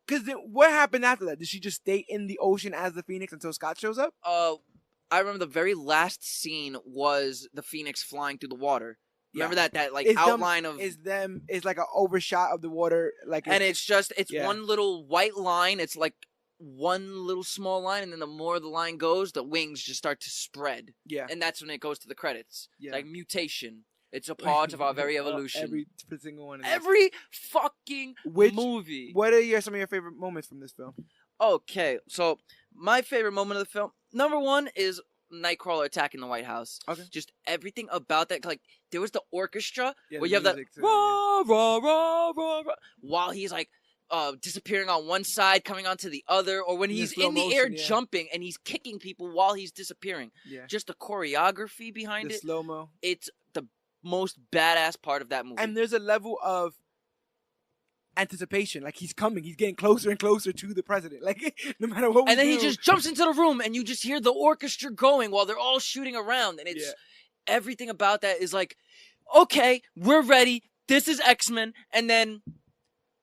Because what happened after that? Did she just stay in the ocean as the Phoenix until Scott shows up? I remember the very last scene was the Phoenix flying through the water. Remember that like it's outline them, of it's like an overshot of the water, like and it's one little white line. It's like one little small line, and then the more the line goes, the wings just start to spread. Yeah, and that's when it goes to the credits. Yeah, like mutation. It's a part of our very evolution. Every single one. Every fucking movie. What are some of your favorite moments from this film? Okay, so my favorite moment of the film, number one, is Nightcrawler attacking the White House. Okay. Just everything about that. Like, there was the orchestra where you have that too, rah, rah, rah, rah, rah, while he's like disappearing on one side, coming onto the other, or when he's in the air jumping and he's kicking people while he's disappearing. Yeah. Just the choreography behind the it. slow-mo. It's the most badass part of that movie. And there's a level of anticipation, like he's coming, he's getting closer and closer to the president, like no matter what and then he just jumps into the room and you just hear the orchestra going while they're all shooting around, and it's everything about that is like, okay, we're ready, this is X-Men. And then,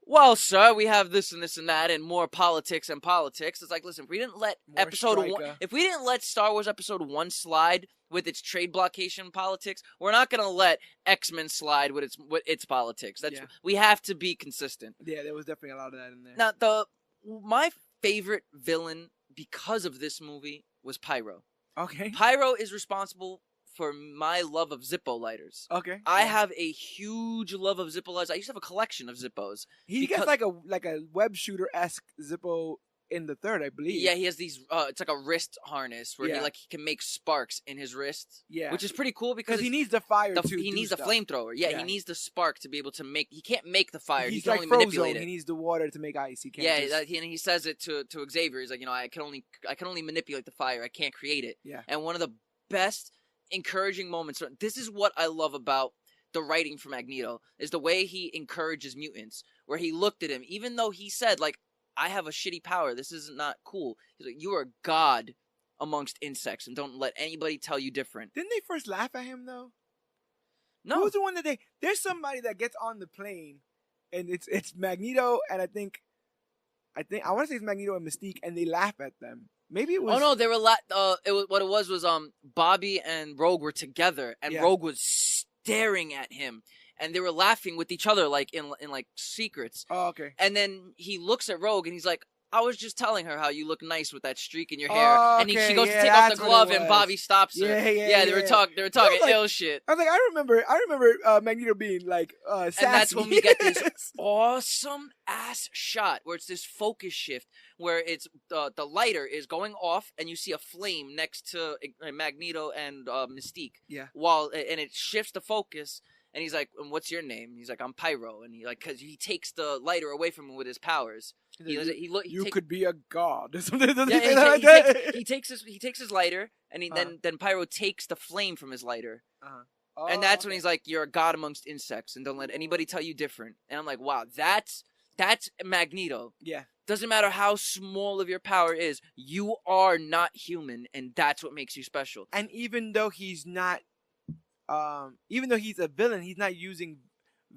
well, sir, we have this and this and that and more politics and politics. It's like, listen, if we didn't let if we didn't let Star Wars Episode 1 slide with its trade blockation politics, we're not gonna let X-Men slide with its politics. We have to be consistent. Yeah, there was definitely a lot of that in there. Now, my favorite villain because of this movie was Pyro. Okay. Pyro is responsible for my love of Zippo lighters. Okay. I have a huge love of Zippo lighters. I used to have a collection of Zippos. He gets like a web shooter-esque Zippo in the third, I believe. Yeah, he has these. It's like a wrist harness where he can make sparks in his wrist. Yeah, which is pretty cool because he needs the fire. He needs the flamethrower. Yeah, he needs the spark to be able to make. He can't make the fire. He's he can like only Frozen. Manipulate it. He needs the water to make ice. He can't. Yeah, and he says it to Xavier. He's like, I can only manipulate the fire. I can't create it. Yeah. And one of the best encouraging moments. This is what I love about the writing for Magneto is the way he encourages mutants. Where he looked at him, even though he said like, I have a shitty power. This is not cool. He's like, you are a god amongst insects, and don't let anybody tell you different. Didn't they first laugh at him though? No. Who's the one that there's somebody that gets on the plane, and it's Magneto, and I want to say it's Magneto and Mystique, and they laugh at them. Maybe it was. Oh no, they were what it was Bobby and Rogue were together, and Rogue was staring at him. And they were laughing with each other, like in like secrets. Oh, okay. And then he looks at Rogue and he's like, "I was just telling her how you look nice with that streak in your hair." Oh, okay. And she goes to take off the glove, and Bobby stops her. Yeah. They were talking like, ill shit. I was like, I remember Magneto being like, sassy. And that's when we get this awesome ass shot where it's this focus shift where it's the lighter is going off, and you see a flame next to Magneto and Mystique. Yeah. And it shifts the focus. And he's like, and what's your name? He's like, I'm Pyro. And because he takes the lighter away from him with his powers. You could be a god or something. He takes his lighter, and then Pyro takes the flame from his lighter. And that's when he's like, you're a god amongst insects, and don't let anybody tell you different. And I'm like, wow, that's Magneto. Yeah. Doesn't matter how small of your power is, you are not human, and that's what makes you special. And even though he's not, even though he's a villain, he's not using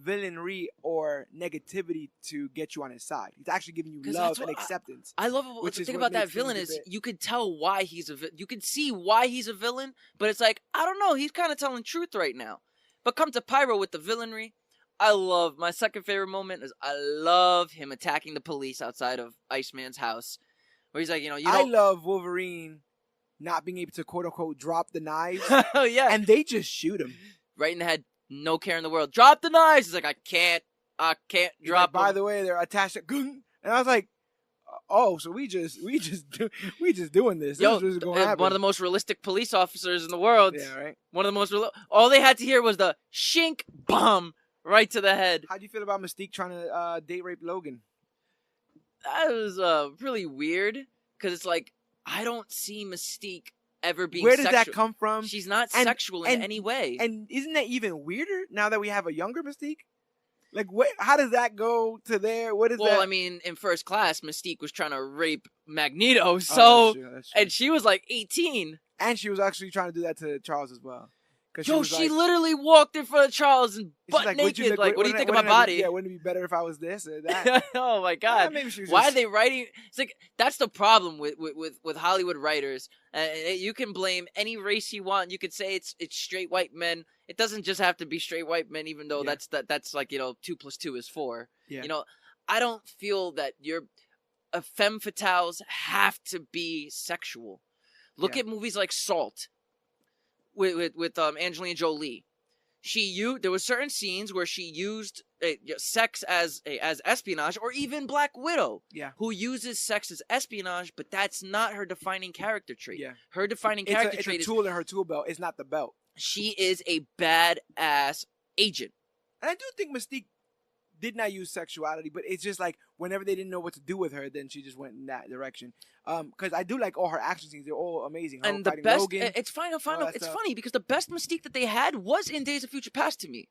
villainry or negativity to get you on his side. He's actually giving you love and acceptance. I love it. The thing about that villain is you could tell why he's you could see why he's a villain, but it's like, I don't know, he's kind of telling truth right now. But come to Pyro with the villainry. My second favorite moment is I love him attacking the police outside of Iceman's house, where he's like, I love Wolverine not being able to quote unquote drop the knives. Oh yeah, and they just shoot him right in the head. No care in the world. Drop the knives. He's like, I can't drop. By the way, they're attached to gun. And I was like, oh, so we just doing this. Yo, this is going to happen. One of the most realistic police officers in the world. Yeah, right. One of the most all they had to hear was the shink bomb right to the head. How do you feel about Mystique trying to date rape Logan? That was really weird because it's like I don't see Mystique ever being. Where did that come from? She's not sexual in any way. And isn't that even weirder now that we have a younger Mystique? Like, how does that go to there? What is that? Well, I mean, in First Class, Mystique was trying to rape Magneto, so that's true. and she was like 18. And she was actually trying to do that to Charles as well. Yo, she literally walked in front of Charles and butt naked. Like, what do you think of my body? Yeah, wouldn't it be better if I was this or that? Oh my god! Maybe she was Why are they writing? It's like that's the problem with Hollywood writers. You can blame any race you want. You could say it's straight white men. It doesn't just have to be straight white men, even though that's like 2 + 2 is 4. Yeah. I don't feel that femme fatales have to be sexual. Look at movies like Salt. With Angelina Jolie, there were certain scenes where she used sex as espionage, or even Black Widow, who uses sex as espionage, but that's not her defining character trait. Yeah, her defining character trait is a tool in her tool belt. It's not the belt. She is a badass agent, and I do think Mystique did not use sexuality, but it's just like whenever they didn't know what to do with her, then she just went in that direction. Because I do like all her action scenes; they're all amazing. And the best, Logan, it's fine. It's funny because the best Mystique that they had was in Days of Future Past to me.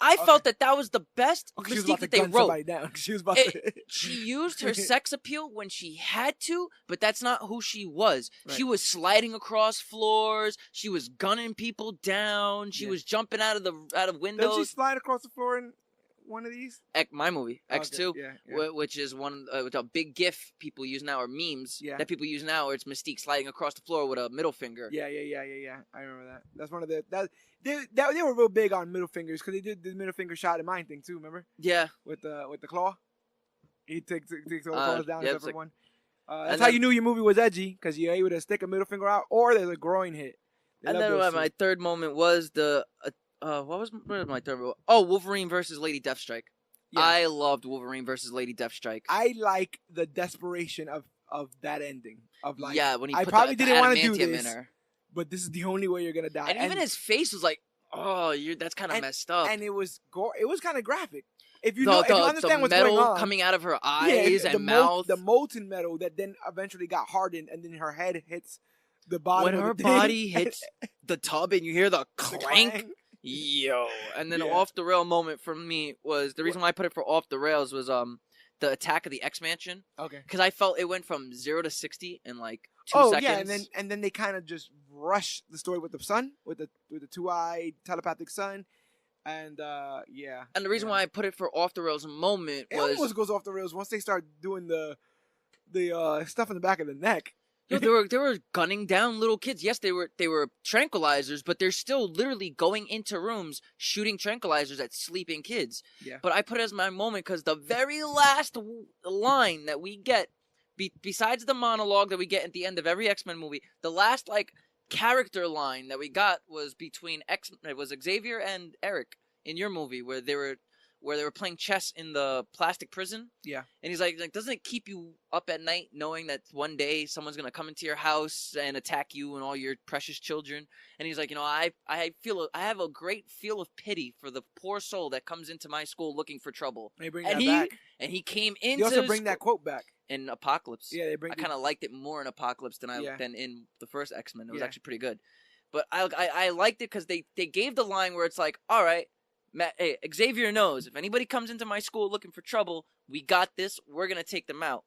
I felt that was the best Mystique that they wrote. She used her sex appeal when she had to, but that's not who she was. Right. She was sliding across floors. She was gunning people down. She was jumping out of windows. Did she slide across the floor in one of these? My movie, X2, which is one with a big GIF people use now, or memes that people use now, where it's Mystique sliding across the floor with a middle finger. Yeah. I remember that. That's one of they were real big on middle fingers because they did the middle finger shot in mine thing too. Remember? Yeah. With the claw, he takes all the claws down except for one. That's how you knew your movie was edgy, because you're able to stick a middle finger out, or there's a groin hit. And then my third moment was what was my third moment? Oh, Wolverine versus Lady Deathstrike. Yeah. I loved Wolverine versus Lady Deathstrike. I like the desperation of that ending. Of like, when he I put probably didn't want to do this, in her, but this is the only way you're gonna die. And even his face was like, oh, that's kind of messed up. And it was kind of graphic. If you understand what's going on, coming out of her eyes and mouth, the molten metal that then eventually got hardened, and then her head hits the bottom. When her body hits the tub, and you hear the clank. Yo, and then off the rail moment for me was the reason why I put it for off the rails was the attack of the X Mansion. Okay, because I felt it went from 0 to 60 in like 2 seconds. Yeah, and then they kind of just rush the story with the son, with the 2-eyed telepathic son, and And the reason why I put it for off the rails moment was it almost goes off the rails once they start doing the stuff in the back of the neck. Yo, they were gunning down little kids. Yes, they were tranquilizers, but they're still literally going into rooms shooting tranquilizers at sleeping kids. Yeah. But I put it as my moment because the very last line that we get, besides the monologue that we get at the end of every X-Men movie, the last character line that we got was between it was Xavier and Eric in your movie where they were playing chess in the plastic prison. Yeah. And he's like, doesn't it keep you up at night knowing that one day someone's going to come into your house and attack you and all your precious children? And he's like, I have a great feel of pity for the poor soul that comes into my school looking for trouble. They bring that back. And he came into They also bring that quote back. In Apocalypse. Yeah, I kind of liked it more in Apocalypse than in the first X-Men. It was actually pretty good. But I liked it because they gave the line where it's like, all right, hey, Xavier knows if anybody comes into my school looking for trouble, we got this. We're going to take them out.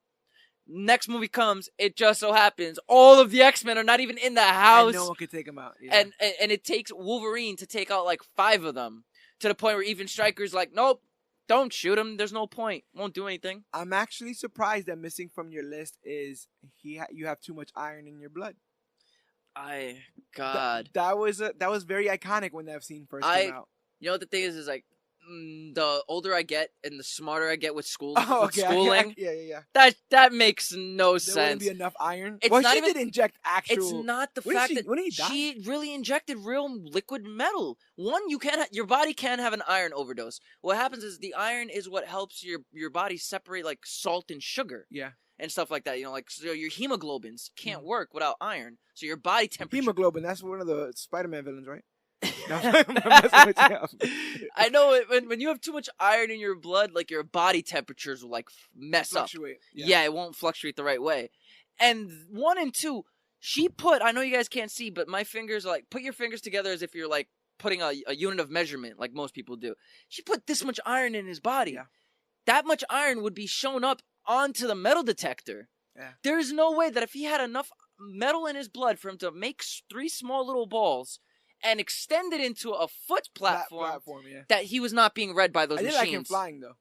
Next movie comes, it just so happens all of the X-Men are not even in the house. And no one can take them out. Yeah. And it takes Wolverine to take out like 5 of them to the point where even Stryker's like, nope, don't shoot him. There's no point. Won't do anything. I'm actually surprised that missing from your list is you have too much iron in your blood. That was very iconic when that scene first came out. You know what the thing is like the older I get and the smarter I get with schooling. Yeah. That makes no sense. There wouldn't be enough iron. It's not she even, did inject actual. It's not the fact that she really injected real liquid metal. One, your body can have an iron overdose. What happens is the iron is what helps your body separate like salt and sugar. Yeah. and stuff like that. You know, like so your hemoglobins can't work without iron. So your body temperature. Hemoglobin. That's one of the Spider-Man villains, right? I know when you have too much iron in your blood, like your body temperatures will like mess up. Yeah, it won't fluctuate the right way. And 1 and 2, she put. I know you guys can't see, but my fingers are like put your fingers together as if you're like putting a unit of measurement, like most people do. She put this much iron in his body. Yeah. That much iron would be shown up onto the metal detector. Yeah. There is no way that if he had enough metal in his blood for him to make 3 small little balls and extend it into a foot platform, that he was not being read by those machines. I did like him flying, though.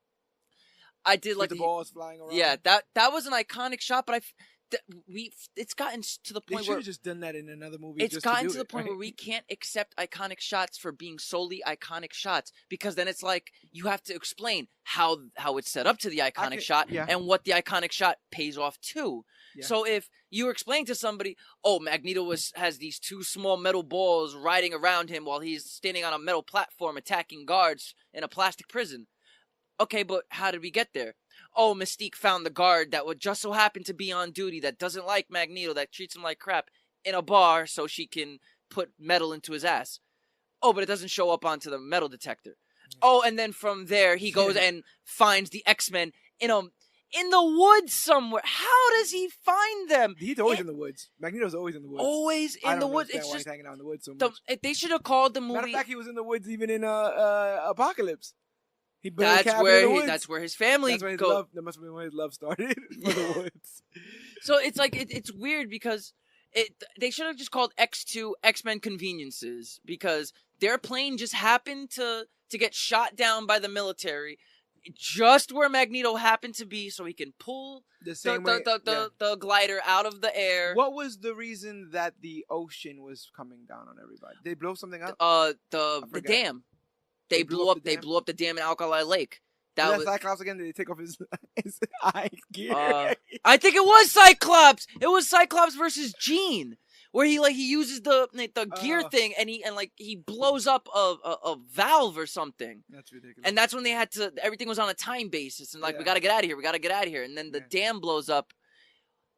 I did like the balls flying around. Yeah, that was an iconic shot, but it's gotten to the point where... They should have just done that in another movie. It's gotten to the point where we can't accept iconic shots for being solely iconic shots, because then it's like you have to explain how it's set up to the iconic shot and what the iconic shot pays off to. Yeah. So if you were explaining to somebody, oh, Magneto has these 2 small metal balls riding around him while he's standing on a metal platform attacking guards in a plastic prison. Okay, but how did we get there? Oh, Mystique found the guard that would just so happen to be on duty that doesn't like Magneto, that treats him like crap, in a bar so she can put metal into his ass. Oh, but it doesn't show up onto the metal detector. Oh, and then from there, he goes and finds the X-Men in the woods somewhere. How does he find them? He's always in the woods. Magneto's always in the woods. Always in the woods. It's just he's hanging out in the woods so much. They should have called the movie. Matter of fact, he was in the woods even in Apocalypse. That's where his family goes. That must have been where his love started for the woods. So it's like it's weird because they should have just called X2 X-Men Conveniences, because their plane just happened to get shot down by the military just where Magneto happened to be, so he can pull the glider out of the air. What was the reason that the ocean was coming down on everybody? Did they blow something up? The dam. They blew up the dam in Alkali Lake. That was Cyclops again. Did they take off his eye gear? I think it was Cyclops. It was Cyclops versus Jean, where he uses the gear thing and he blows up a valve or something. That's ridiculous. And that's when they had to. Everything was on a time basis, and we gotta get out of here. We gotta get out of here. And then the dam blows up.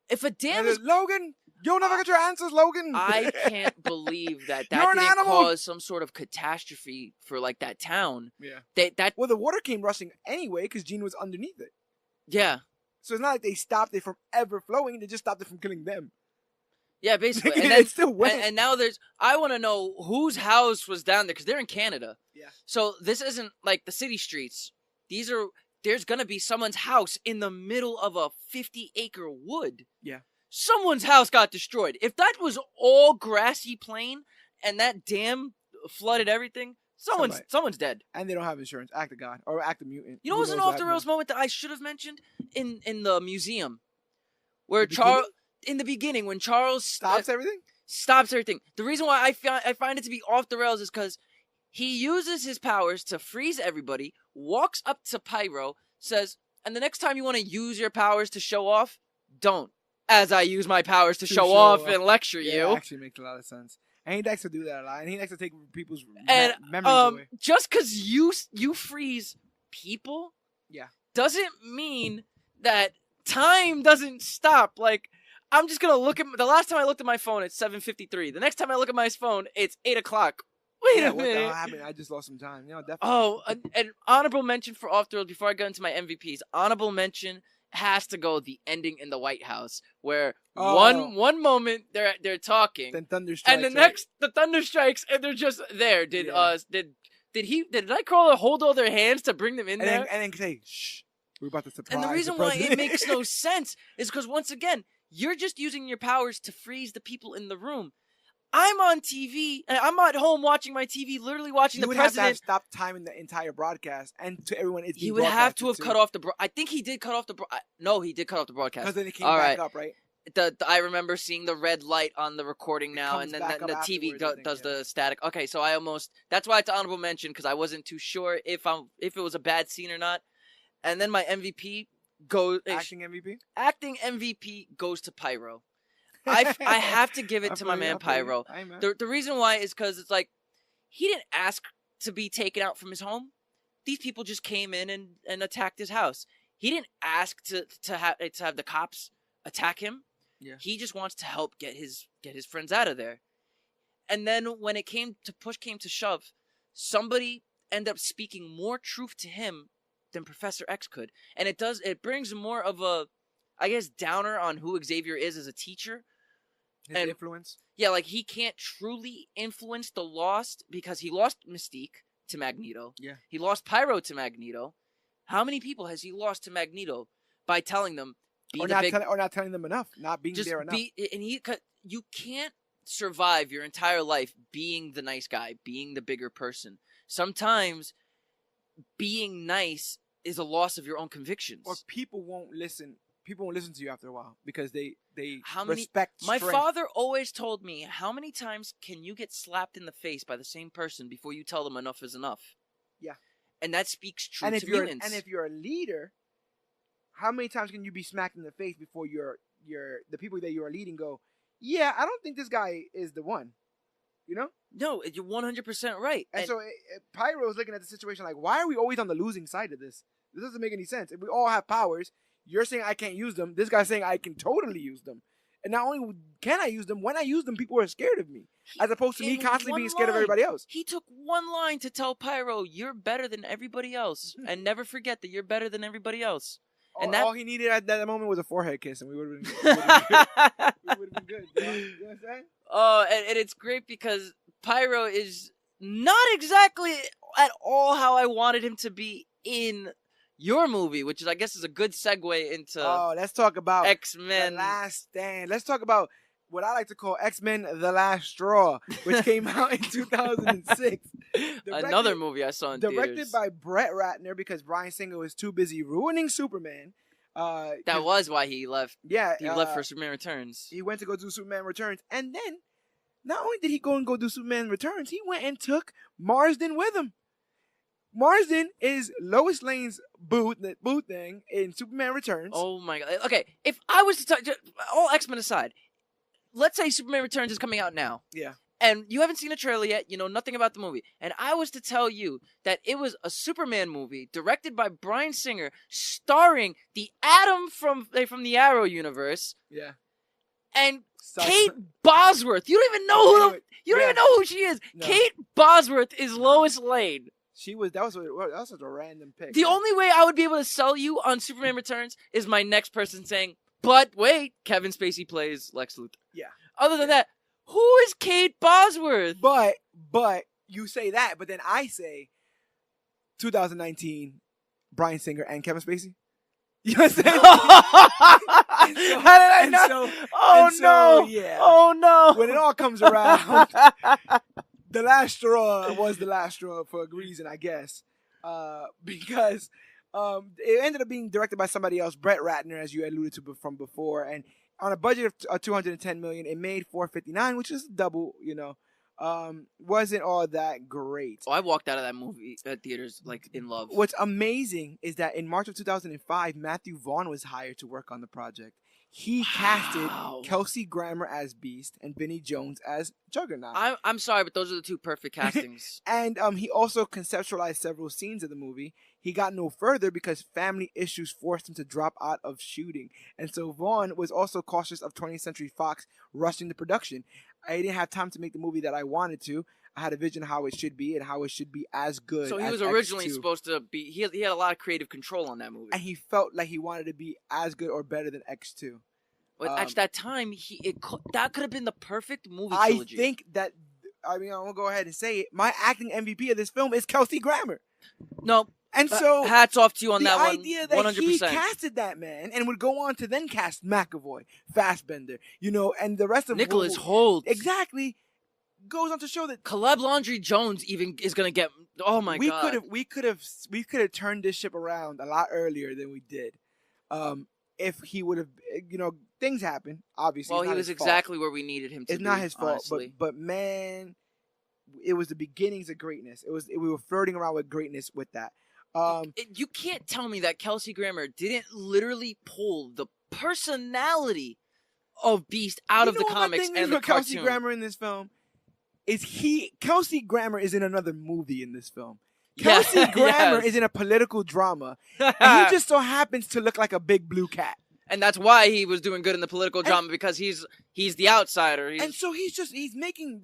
If a dam is Logan, you'll never get your answers, Logan. I can't believe that didn't cause some sort of catastrophe for that town. Yeah. Well, the water came rushing anyway because Jean was underneath it. Yeah. So it's not like they stopped it from ever flowing. They just stopped it from killing them. Yeah, basically. And it still went. And now I want to know whose house was down there, because they're in Canada. Yeah. So this isn't like the city streets. There's going to be someone's house in the middle of a 50-acre wood. Yeah. Someone's house got destroyed. If that was all grassy plain and that dam flooded everything, someone's dead. And they don't have insurance. Act of God. Or act of mutant. You know what was an off-the-rails moment that I should have mentioned? In the museum. Where Charles... In the beginning, when Charles... Stops everything? Stops everything. The reason why I find it to be off the rails is because he uses his powers to freeze everybody, walks up to Pyro, says, and the next time you want to use your powers to show off, don't. As I use my powers to show off and lecture you. It actually makes a lot of sense. And he likes to do that a lot. And he likes to take people's memories away. Just because you freeze people doesn't mean that time doesn't stop. I'm just going to look at... The last time I looked at my phone, it's 7:53. The next time I look at my phone, it's 8 o'clock. Wait a minute. What the hell happened? I just lost some time. Definitely. Oh, an honorable mention for off the road before I go into my MVPs. Honorable mention has to go the ending in the White House, where one moment they're talking, then thunder strikes, and the next the thunder strikes, and they're just there. Did Nightcrawler hold all their hands to bring them in there? And then say, "Shh, we're about to surprise." And the reason why it makes no sense is because once again, you're just using your powers to freeze the people in the room. I'm on TV, and I'm at home watching my TV, literally watching the president. You would have to stop timing the entire broadcast, and to everyone, it's he would have to have cut off the. I think he did cut off the. No, he did cut off the broadcast. Because then it came back up, right? I remember seeing the red light on the recording now, and then the TV does the static. Okay, so that's why it's honorable mention, because I wasn't too sure if it was a bad scene or not. And then my MVP goes acting MVP. Acting MVP goes to Pyro. I have to give it to my man Pyro. The reason why is because it's like he didn't ask to be taken out from his home. These people just came in and attacked his house. He didn't ask to have the cops attack him. Yeah. He just wants to help get his friends out of there. And then when it push came to shove, somebody ended up speaking more truth to him than Professor X could. And it brings more of a, I guess, downer on who Xavier is as a teacher. His influence. Yeah, like he can't truly influence the Lost because he lost Mystique to Magneto. Yeah. He lost Pyro to Magneto. How many people has he lost to Magneto by telling them Or not telling them enough, not being just there enough. You can't survive your entire life being the nice guy, being the bigger person. Sometimes being nice is a loss of your own convictions. Or people won't listen. People won't listen to you after a while because they How many, respect My strength. father always told me, how many times can you get slapped in the face by the same person before you tell them enough is enough? Yeah. And that speaks true and to mutants. And if you're a leader, how many times can you be smacked in the face before the people that you are leading go, yeah, I don't think this guy is the one. You know? No, you're 100% right. And so Pyro is looking at the situation like, why are we always on the losing side of this? This doesn't make any sense. If we all have powers, you're saying I can't use them. This guy's saying I can totally use them. And not only can I use them, when I use them, people are scared of me. As opposed to me constantly being scared of everybody else. He took one line to tell Pyro, you're better than everybody else. And never forget that you're better than everybody else. And all he needed at that moment was a forehead kiss, and we would have been good. We would have been good. You know what I'm saying? Oh, and it's great because Pyro is not exactly at all how I wanted him to be in your movie, which is, I guess, is a good segue into. Oh, let's talk about X-Men. The Last Stand. Let's talk about what I like to call X-Men: The Last Straw, which came out in 2006. Another movie I saw in directed theaters. by Brett Ratner because Bryan Singer was too busy ruining Superman. That was why he left. Yeah, he left for Superman Returns. He went to go do Superman Returns, and then not only did he go do Superman Returns, he went and took Marsden with him. Marsden is Lois Lane's boot thing in Superman Returns. Oh my god! Okay, if I was to talk, all X-Men aside, let's say Superman Returns is coming out now. Yeah. And you haven't seen a trailer yet, you know nothing about the movie. And I was to tell you that it was a Superman movie directed by Bryan Singer, starring the Atom from the Arrow universe. Yeah. And Kate Bosworth. You don't even know even know who she is. No. Kate Bosworth is Lois Lane. That was such a random pick. The only way I would be able to sell you on Superman Returns is my next person saying, but wait, Kevin Spacey plays Lex Luthor. Yeah. Other than that, who is Kate Bosworth? But you say that, but then I say 2019 Bryan Singer and Kevin Spacey. You know what I'm saying? How did I know? No. Yeah. Oh no. When it all comes around, the last straw was the last straw for a reason, I guess. Because it ended up being directed by somebody else, Brett Ratner, as you alluded to from before, and on a budget of $210 million, it made $459, which is double. You know, wasn't all that great. Oh, I walked out of that movie at theaters like in love. What's amazing is that in March of 2005, Matthew Vaughn was hired to work on the project. He casted Kelsey Grammer as Beast and Vinnie Jones as Juggernaut. I'm sorry, but those are the two perfect castings. And he also conceptualized several scenes of the movie. He got no further because family issues forced him to drop out of shooting. And so Vaughn was also cautious of 20th Century Fox rushing the production. I didn't have time to make the movie that I wanted to. I had a vision of how it should be and how it should be as good. So he was originally supposed to be. He had a lot of creative control on that movie, and he felt like he wanted to be as good or better than X2. But at that time, that could have been the perfect movie trilogy. I think that. I mean, I'm gonna go ahead and say it. My acting MVP of this film is Kelsey Grammer. No. And so, hats off to you on that one. The idea that 100%. He casted that man and would go on to then cast McAvoy, Fassbender, you know, and the rest of Nicholas Hoult. Exactly. Goes on to show that Caleb Landry Jones even is going to get. Oh my god. We could have turned this ship around a lot earlier than we did. If he would have, you know, things happen. Obviously, well, he was exactly where we needed him to be. It's not his fault, honestly. but man, it was the beginnings of greatness. We were flirting around with greatness with that. You can't tell me that Kelsey Grammer didn't literally pull the personality of Beast out of the comics and the cartoon. Kelsey Grammer in this film is Kelsey Grammer is in another movie in this film. Kelsey Grammer yes. is in a political drama, and he just so happens to look like a big blue cat. And that's why he was doing good in the political drama, because he's the outsider. And so he's making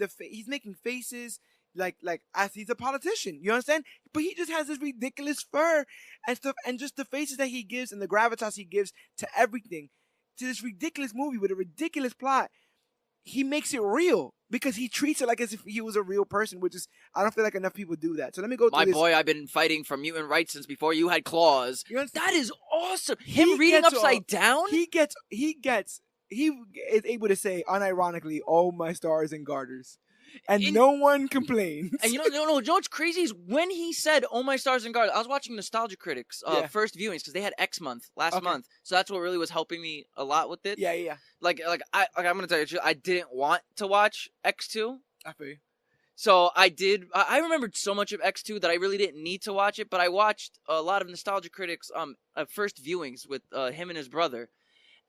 faces like as he's a politician. You understand? But he just has this ridiculous fur and stuff, and just the faces that he gives and the gravitas he gives to everything, to this ridiculous movie with a ridiculous plot. He makes it real because he treats it like as if he was a real person, which is, I don't feel like enough people do that. So let me go through this. My boy, I've been fighting for mutant rights since before you had claws. That is awesome. Him He reading gets upside down? He is able to say unironically, "Oh, my stars and garters," and no one complains. And you know what's crazy is when he said, "Oh, my stars and garters," I was watching Nostalgia Critics first viewings because they had X month last month, so that's what really was helping me a lot with it. Yeah. Like I'm gonna tell you, I didn't want to watch X2. I feel you. So I did. I remembered so much of X2 that I really didn't need to watch it, but I watched a lot of Nostalgia Critics first viewings with him and his brother,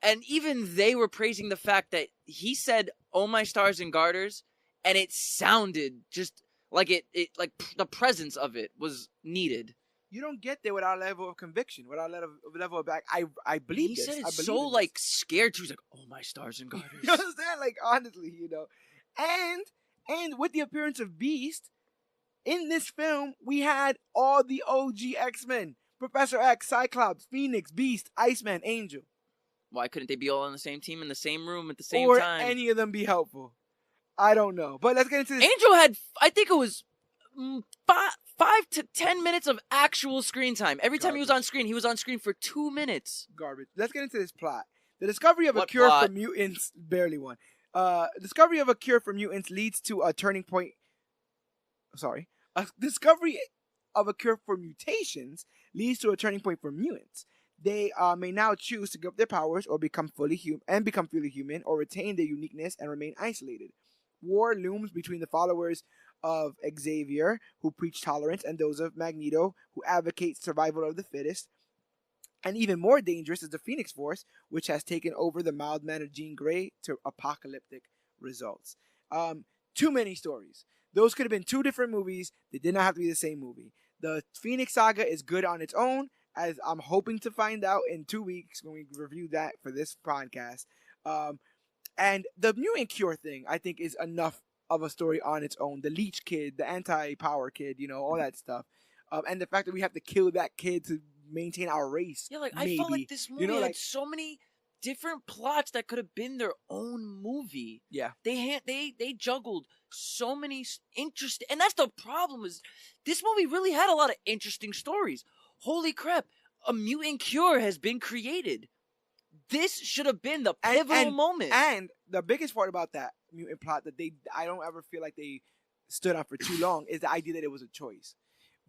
and even they were praising the fact that he said, "Oh, my stars and garters," and it sounded just like it like the presence of it was needed. You don't get there without a level of conviction, without a level of back. I believe he this. said it I believe so in like scared too. He's like, "Oh, my stars and garters." You understand? Like, honestly, and with the appearance of Beast in this film, we had all the OG X-Men: Professor X, Cyclops, Phoenix, Beast, Iceman, Angel. Why couldn't they be all on the same team in the same room at the same time? Or any of them be helpful? I don't know. But let's get into this. Angel had, I think it was 5 to 10 minutes of actual screen time. Every time he was on screen for 2 minutes. Garbage. Let's get into this plot. The discovery of What a cure plot? for mutants, barely one. Discovery of a cure for mutants leads to a turning point. Sorry. A discovery of a cure for mutations leads to a turning point for mutants. They may now choose to give up their powers or become fully human, or retain their uniqueness and remain isolated. War looms between the followers of Xavier, who preach tolerance, and those of Magneto, who advocate survival of the fittest. And even more dangerous is the Phoenix Force, which has taken over the mild-mannered Jean Grey to apocalyptic results. Too many stories. Those could have been two different movies. They did not have to be the same movie. The Phoenix Saga is good on its own, as I'm hoping to find out in 2 weeks when we review that for this podcast. And the mutant cure thing, I think, is enough of a story on its own. The Leech kid, the anti-power kid, all that stuff. And the fact that we have to kill that kid to maintain our race. Yeah, like maybe. I felt like this movie had so many different plots that could have been their own movie. Yeah. They juggled so many interesting, and that's the problem, is this movie really had a lot of interesting stories. Holy crap, a mutant cure has been created. This should have been the pivotal moment. And the biggest part about that mutant plot that I don't ever feel like they stood on for too long is the idea that it was a choice.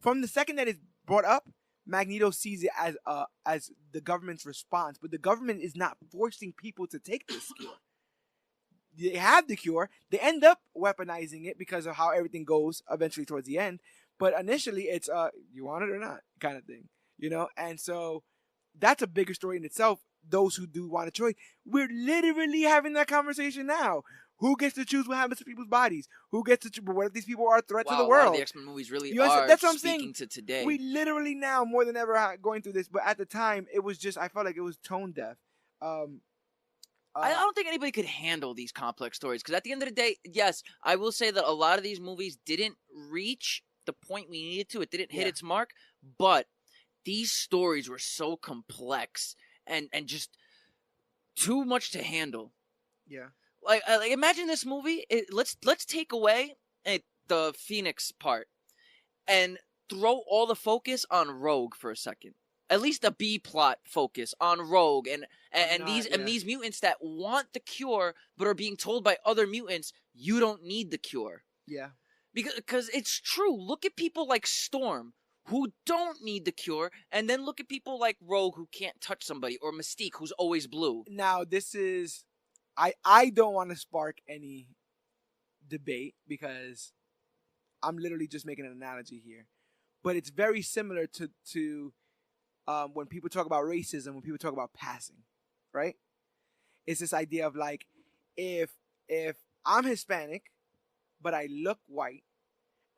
From the second that it's brought up, Magneto sees it as the government's response, but the government is not forcing people to take this cure. They have the cure. They end up weaponizing it because of how everything goes eventually towards the end. But initially, it's you want it or not kind of thing, And so that's a bigger story in itself. Those who do want a choice, we're literally having that conversation now. Who gets to choose what happens to people's bodies? Who gets to choose? What if these people are a threat to the world? A lot of the X-Men movies really are that's what I'm speaking saying. To today. We literally now, more than ever, are going through this. But at the time, it was just, I felt like it was tone deaf. I don't think anybody could handle these complex stories. Because at the end of the day, yes, I will say that a lot of these movies didn't reach the point we needed to. It didn't hit its mark. But these stories were so complex and just too much to handle. Yeah. Like imagine this movie. Let's take away the Phoenix part and throw all the focus on Rogue for a second. At least a B plot focus on Rogue and these mutants that want the cure but are being told by other mutants you don't need the cure. Yeah. Because it's true. Look at people like Storm who don't need the cure, and then look at people like Rogue who can't touch somebody, or Mystique who's always blue. Now this is. I don't want to spark any debate because I'm literally just making an analogy here. But it's very similar to when people talk about racism, when people talk about passing, right? It's this idea of like, if I'm Hispanic, but I look white,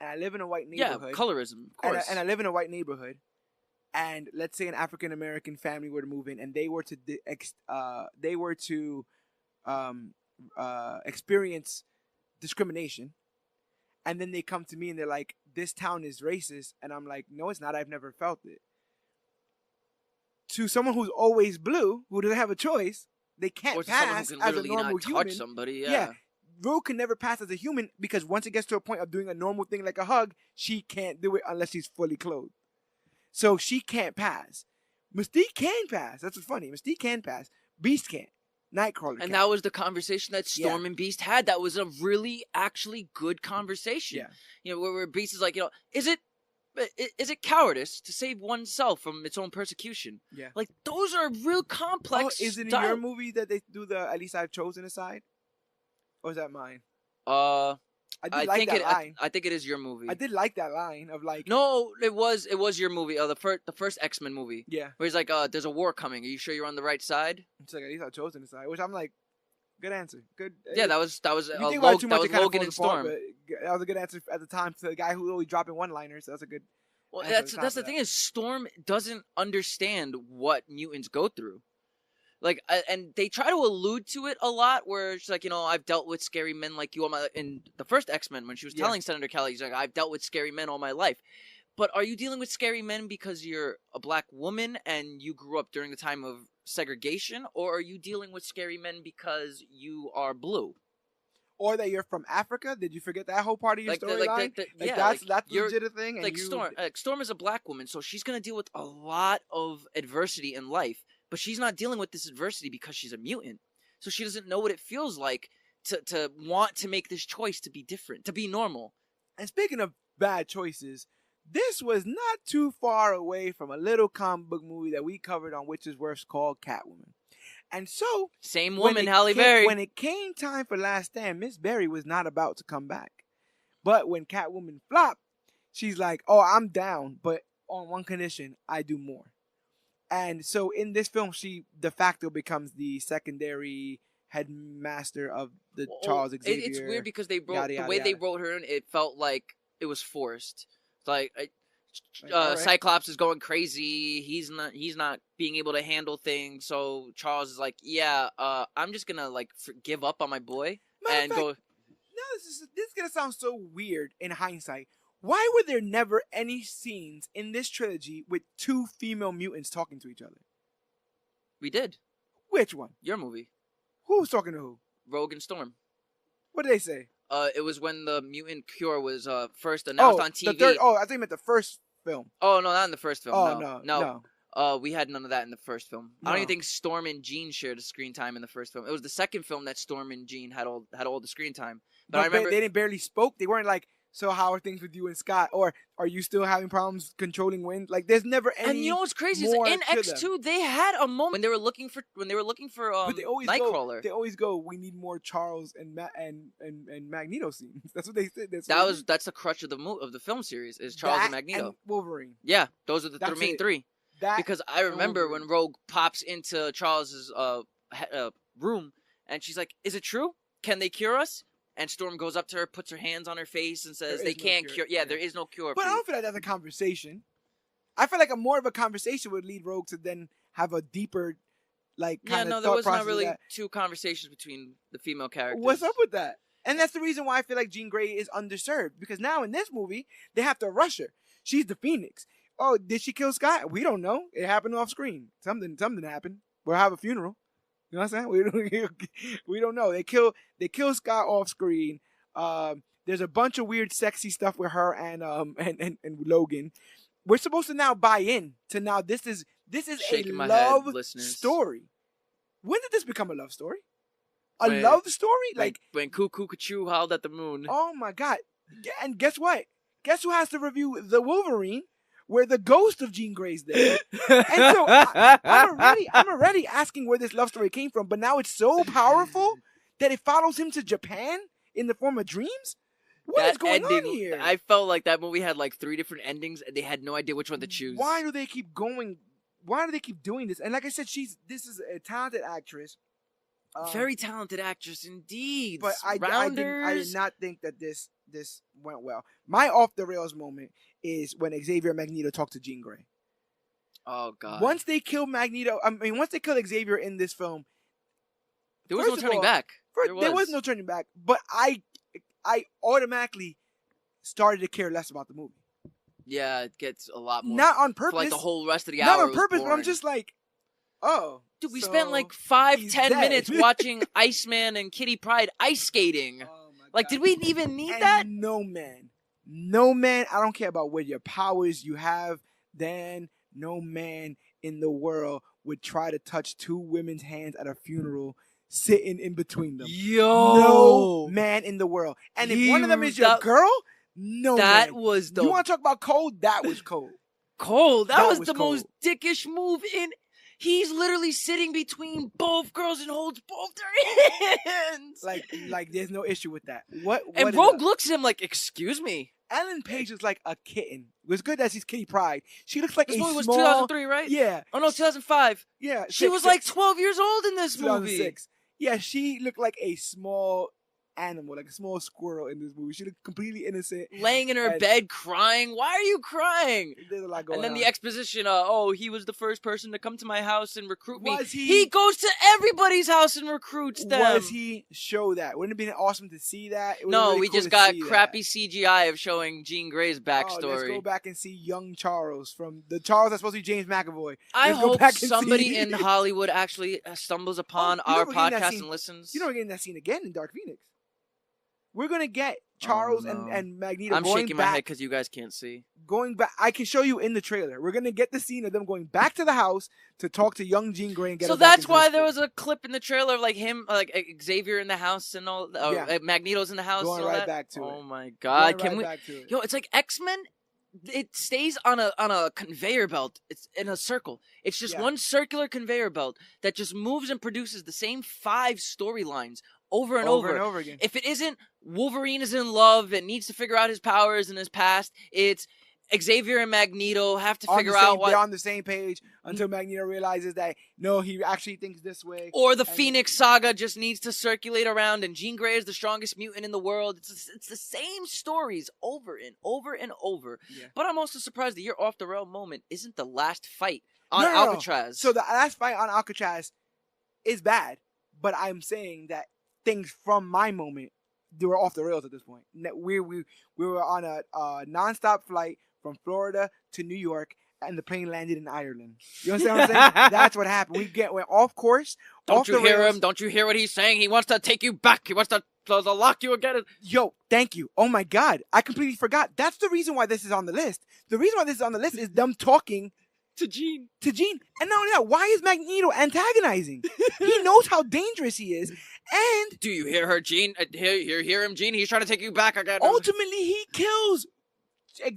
and I live in a white Yeah, neighborhood. colorism, of course. And I live in a white neighborhood, and let's say an African American family were to move in, and they were to experience discrimination, and then they come to me and they're like, "This town is racist," and I'm like, "No, it's not. I've never felt it." To someone who's always blue, who doesn't have a choice, they can't or someone pass who can as a literally normal not human. touch somebody. Yeah. Rogue can never pass as a human because once it gets to a point of doing a normal thing like a hug, she can't do it unless she's fully clothed. So she can't pass. Mystique can pass. That's what's funny. Mystique can pass. Beast can't. Nightcrawler can't. And that was the conversation that Storm and Beast had. That was a really, actually good conversation. Yeah. You know, where Beast is like, is it cowardice to save oneself from its own persecution? Yeah. Like, those are real complex. Is it in your movie that they do the "At least I've chosen a side"? Or is that mine? I like that line. I think it is your movie. I did like that line of like. No, it was your movie. The first X-Men movie. Yeah. Where he's like, there's a war coming. Are you sure you're on the right side? It's like, at least I've chosen a side, which I'm like, good answer. Good. Yeah, that was You think about it too much, it kind of Logan falls and Storm. apart, but that was a good answer at the time to the guy who always dropping one-liners. So that's a good. Well, answer that's the thing is Storm doesn't understand what mutants go through. Like, and they try to allude to it a lot, where she's like, I've dealt with scary men like you all my. In the first X-Men, when she was telling Senator Kelly, she's like, I've dealt with scary men all my life. But are you dealing with scary men because you're a black woman and you grew up during the time of segregation, or are you dealing with scary men because you are blue? Or that you're from Africa? Did you forget that whole part of your storyline? That's legit a thing. Like Storm is a black woman, so she's gonna deal with a lot of adversity in life. But she's not dealing with this adversity because she's a mutant. So she doesn't know what it feels like to want to make this choice to be different, to be normal. And speaking of bad choices, this was not too far away from a little comic book movie that we covered on Which Is Worse called Catwoman. And so... Same woman, Halle Berry. When it came time for Last Stand, Miss Berry was not about to come back. But when Catwoman flopped, she's like, oh, I'm down, but on one condition, I do more. And so in this film, she de facto becomes the secondary headmaster of the Charles Xavier. It's weird because they wrote the way they wrote her in. It felt like it was forced. Like right. Cyclops is going crazy. He's not being able to handle things. So Charles is like, I'm just gonna give up on my boy and go. No, this is gonna sound so weird in hindsight. Why were there never any scenes in this trilogy with two female mutants talking to each other? We did. Which one? Your movie. Who was talking to who? Rogue and Storm. What did they say? It was when the mutant cure was first announced on TV. I think you meant the first film. Oh, no, not in the first film. Oh, no. We had none of that in the first film. No. I don't even think Storm and Jean shared a screen time in the first film. It was the second film that Storm and Jean had all the screen time. But I remember they didn't barely spoke. They weren't like, so how are things with you and Scott? Or are you still having problems controlling wind? Like, there's never any. And you know what's crazy is in X2 they had a moment when they were looking for but they always Nightcrawler. They always go, we need more Charles and Magneto scenes. That's what they said. That's the crutch of the film series is Charles and Magneto. And Wolverine. Yeah, those are the main three. Because I remember when Rogue pops into Charles's room and she's like, "Is it true? Can they cure us?" And Storm goes up to her, puts her hands on her face, and says, "They can't cure." Yeah, there is no cure. But I don't feel like that's a conversation. I feel like more of a conversation would lead Rogue to then have a deeper, there was not really two conversations between the female characters. What's up with that? And that's the reason why I feel like Jean Grey is underserved, because now in this movie they have to rush her. She's the Phoenix. Oh, did she kill Scott? We don't know. It happened off screen. Something happened. We'll have a funeral. You know what I'm saying? We don't know. They kill Scott off screen. There's a bunch of weird, sexy stuff with her and Logan. We're supposed to now buy in to now this is Shaking a love story. When did this become a love story? Love story? Like when Cuckoo Cachoo howled at the moon. Oh my God! And guess what? Guess who has to review the Wolverine? Where the ghost of Jean Grey's there. And so I'm already asking where this love story came from, but now it's so powerful that it follows him to Japan in the form of dreams? What is going on here? I felt like that movie had 3 different endings and they had no idea which one to choose. Why do they keep going? Why do they keep doing this? And like I said, this is a talented actress Very talented actress indeed. But I did Rounders. not think that this went well. My off the rails moment is when Xavier and Magneto talk to Jean Grey. Oh God! Once they kill Magneto, once they kill Xavier in this film, there was no turning back. There was no turning back. But I automatically started to care less about the movie. Yeah, it gets a lot more. Not on purpose. For like the whole rest of the hour. Not on purpose, but I'm just like, oh. Dude, we spent like 5-10 minutes watching Iceman and Kitty Pryde ice skating. Oh my God. Did we even need that? No, man. I don't care about what your powers you have. Then no man in the world would try to touch two women's hands at a funeral, sitting in between them. Yo, no man in the world. And if one of them is your girl, no that man. Was the. You want to talk about cold? That was cold. Cold. That was the most dickish move in. He's literally sitting between both girls and holds both their hands. Like there's no issue with that. What and Rogue looks at him like, excuse me. Ellen Page is like a kitten. It was good that she's Kitty Pryde. She looks like this a movie small... was 2003, right? Yeah. Oh, no, 2005. Yeah. She was like 12 years old in this 2006. movie. Yeah, she looked like a small animal, like a small squirrel in this movie. She looked completely innocent. Laying in her bed crying. Why are you crying? There's a lot going on. And then the exposition, he was the first person to come to my house and recruit me. Was he? He goes to everybody's house and recruits them. Was he show that? Wouldn't it have been awesome to see that? No, really we cool just got that. crappy CGI of showing Jean Grey's backstory. Let's go back and see young Charles from the Charles that's supposed to be James McAvoy. I hope somebody in Hollywood actually stumbles upon our podcast and listens. You know we're getting that scene again in Dark Phoenix. We're going to get Charles and Magneto I'm going shaking back. my head because you guys can't see. Going back. I can show you in the trailer. We're going to get the scene of them going back to the house to talk to young Jean Grey and get her back that's why there was a clip in the trailer of like him, like Xavier in the house and all. Magneto's in the house. Going and all right that. back to it. Oh my God. Can we? Yo, it's like X-Men. It stays on a conveyor belt. It's in a circle. It's just one circular conveyor belt that just moves and produces the same 5 storylines over and over again. If it isn't Wolverine is in love and needs to figure out his powers in his past, it's Xavier and Magneto have to figure out why they're on the same page until Magneto realizes that no, he actually thinks this way. Or the Phoenix Saga just needs to circulate around, and Jean Grey is the strongest mutant in the world. It's the same stories over and over and over. Yeah. But I'm also surprised that your off the rail moment isn't the last fight on Alcatraz. No. So the last fight on Alcatraz is bad, but I'm saying that things from my moment, they were off the rails at this point. We were on a nonstop flight from Florida to New York, and the plane landed in Ireland. You understand what I'm saying? That's what happened. We're off course. Don't you hear him? Don't you hear what he's saying? He wants to take you back. He wants to lock you again. Yo, thank you. Oh my God, I completely forgot. That's the reason why this is on the list. The reason why this is on the list is them talking to Jean. And not only that, why is Magneto antagonizing? He knows how dangerous he is. And do you hear her, Jean? Hear him, Jean? He's trying to take you back again. Ultimately, he kills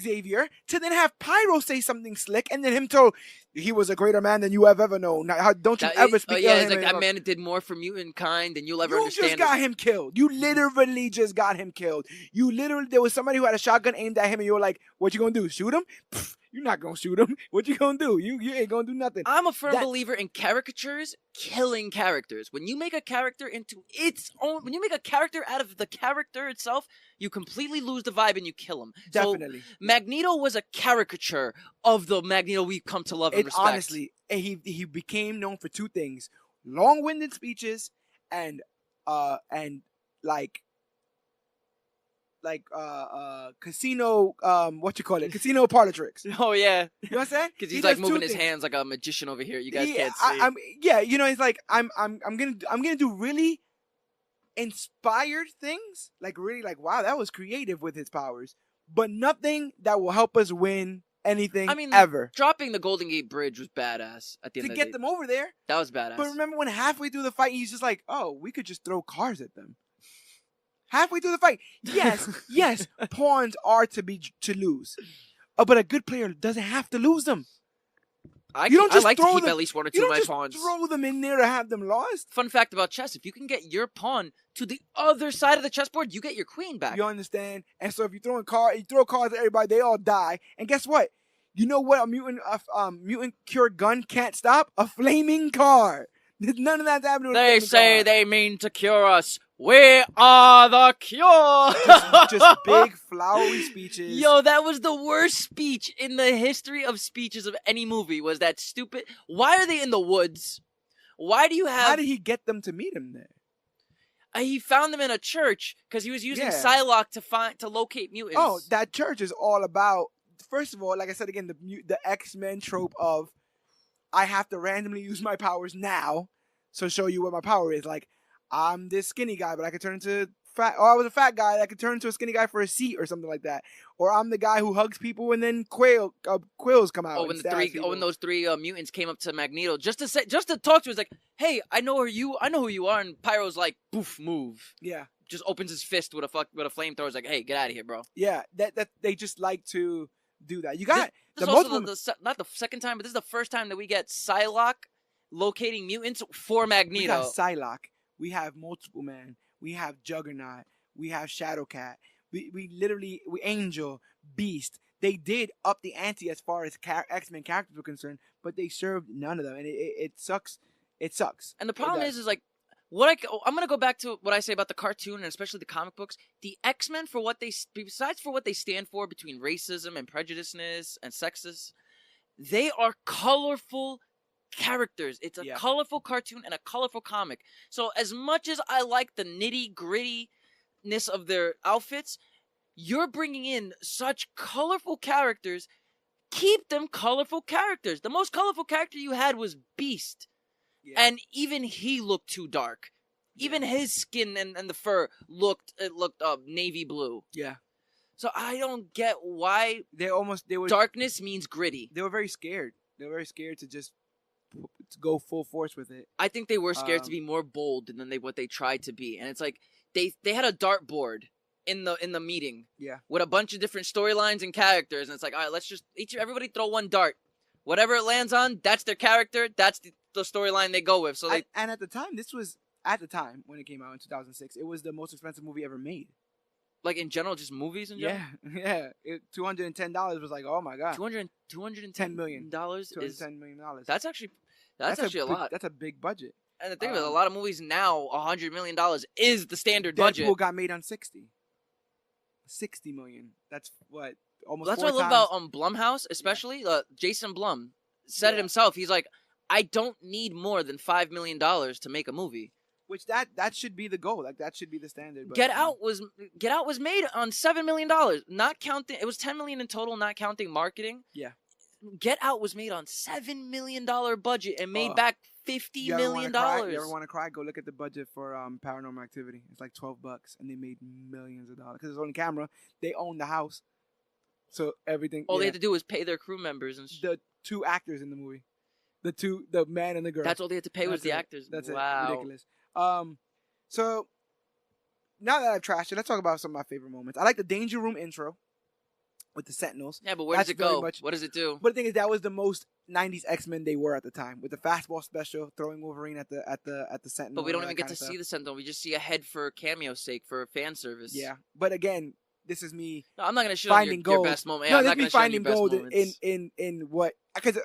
Xavier to then have Pyro say something slick, and then him tell he was a greater man than you have ever known. How don't you ever speak? Yeah, it's like that man did more for mutant kind than you'll ever understand. You just got him killed. You literally just got him killed. There was somebody who had a shotgun aimed at him, and you were like, "What you gonna do? Shoot him?" Pfft, you're not gonna shoot him. What you gonna do? You ain't gonna do nothing. I'm a firm believer in caricatures killing characters. When you make a character into its own, when you make a character out of the character itself, you completely lose the vibe and you kill him. Definitely. So, Magneto was a caricature of the Magneto we've come to love and respect. Honestly, he became known for 2 things: long-winded speeches and casino casino parlor tricks. Oh yeah, you know what I'm saying? Because he's like moving his hands like a magician over here. You guys can't see. He's like I'm gonna do really inspired things, like really like wow, that was creative with his powers, but nothing that will help us win anything. Ever. Dropping the Golden Gate Bridge was badass at the end of the day. To get them over there. That was badass. But remember when halfway through the fight, he's just like, oh, we could just throw cars at them. Halfway through the fight, yes, pawns are to lose, but a good player doesn't have to lose them. I like to keep at least 1 or 2 of my pawns. Throw them in there to have them lost. Fun fact about chess: if you can get your pawn to the other side of the chessboard, you get your queen back. You understand? And so if you throw cards at everybody, they all die. And guess what? You know what a mutant cure gun can't stop? A flaming car. None of that's happening. They say they mean to cure us. We are the cure. just big flowery speeches. Yo, that was the worst speech in the history of speeches of any movie. Was that stupid? Why are they in the woods? Why do you have? How did he get them to meet him there? He found them in a church because he was using Psylocke to locate mutants. Oh, that church is all about. First of all, like I said again, the X-Men trope of I have to randomly use my powers now, so show you what my power is. Like I'm this skinny guy, but I could turn into fat. Or I was a fat guy, I could turn into a skinny guy for a seat or something like that. Or I'm the guy who hugs people and then quills come out. Oh, when those three mutants came up to Magneto just to talk to him, like, hey, I know who you are, and Pyro's like, poof, move. Yeah. Just opens his fist with a flamethrower. Is like, hey, get out of here, bro. Yeah, that they just like to do that. You got this also not the second time, but this is the first time that we get Psylocke locating mutants for Magneto. We got Psylocke. We have Multiple Man. We have Juggernaut. We have Shadowcat. We literally Angel, Beast. They did up the ante as far as X-Men characters were concerned, but they served none of them, and it sucks. It sucks. And the problem is like. I'm gonna go back to what I say about the cartoon and especially the comic books. The X-Men, besides for what they stand for between racism and prejudiceness and sexist, they are colorful characters. It's a colorful cartoon and a colorful comic. So as much as I like the nitty grittiness of their outfits, you're bringing in such colorful characters. Keep them colorful characters. The most colorful character you had was Beast. Yeah. And even he looked too dark. Even his skin and the fur looked navy blue. Yeah. So I don't get why they were darkness means gritty. They were very scared. They were very scared to just go full force with it. I think they were scared to be more bold than what they tried to be. And it's like they had a dartboard in the meeting. Yeah. With a bunch of different storylines and characters, and it's like, all right, let's just everybody throw one dart. Whatever it lands on, that's their character. That's the storyline they go with. So and at the time when it came out in 2006, it was the most expensive movie ever made. Like in general, just movies in general. Yeah. $210 was like, oh my god. $210 million $210 million. That's actually a lot. That's a big budget. And the thing is, a lot of movies now, $100 million is the standard Deadpool budget. Deadpool got made on 60 million. That's what. Almost that's what I love about Blumhouse, especially Jason Blum said it himself. He's like, I don't need more than $5 million to make a movie. Which that should be the goal. Like that should be the standard. But, Get Out was made on $7 million, not counting. It was $10 million in total, not counting marketing. Yeah. Get Out was made on $7 million budget and made back $50 million. You ever want to cry? Go look at the budget for Paranormal Activity. It's like $12, and they made millions of dollars because it's on camera. They own the house. So everything. All they had to do was pay their crew members and the two actors in the movie, the man and the girl. That's all they had to pay was the actors. That's ridiculous. So now that I've trashed it, let's talk about some of my favorite moments. I like the Danger Room intro with the Sentinels. Yeah, but where does it go? What does it do? But the thing is, that was the most '90s X-Men they were at the time, with the fastball special, throwing Wolverine at the Sentinel. But we don't even get to see the Sentinel. We just see a head for cameo's sake, for fan service. Yeah, but again. This is me. No, I'm not gonna show you your best moment. Yeah, no, this is me finding gold in what because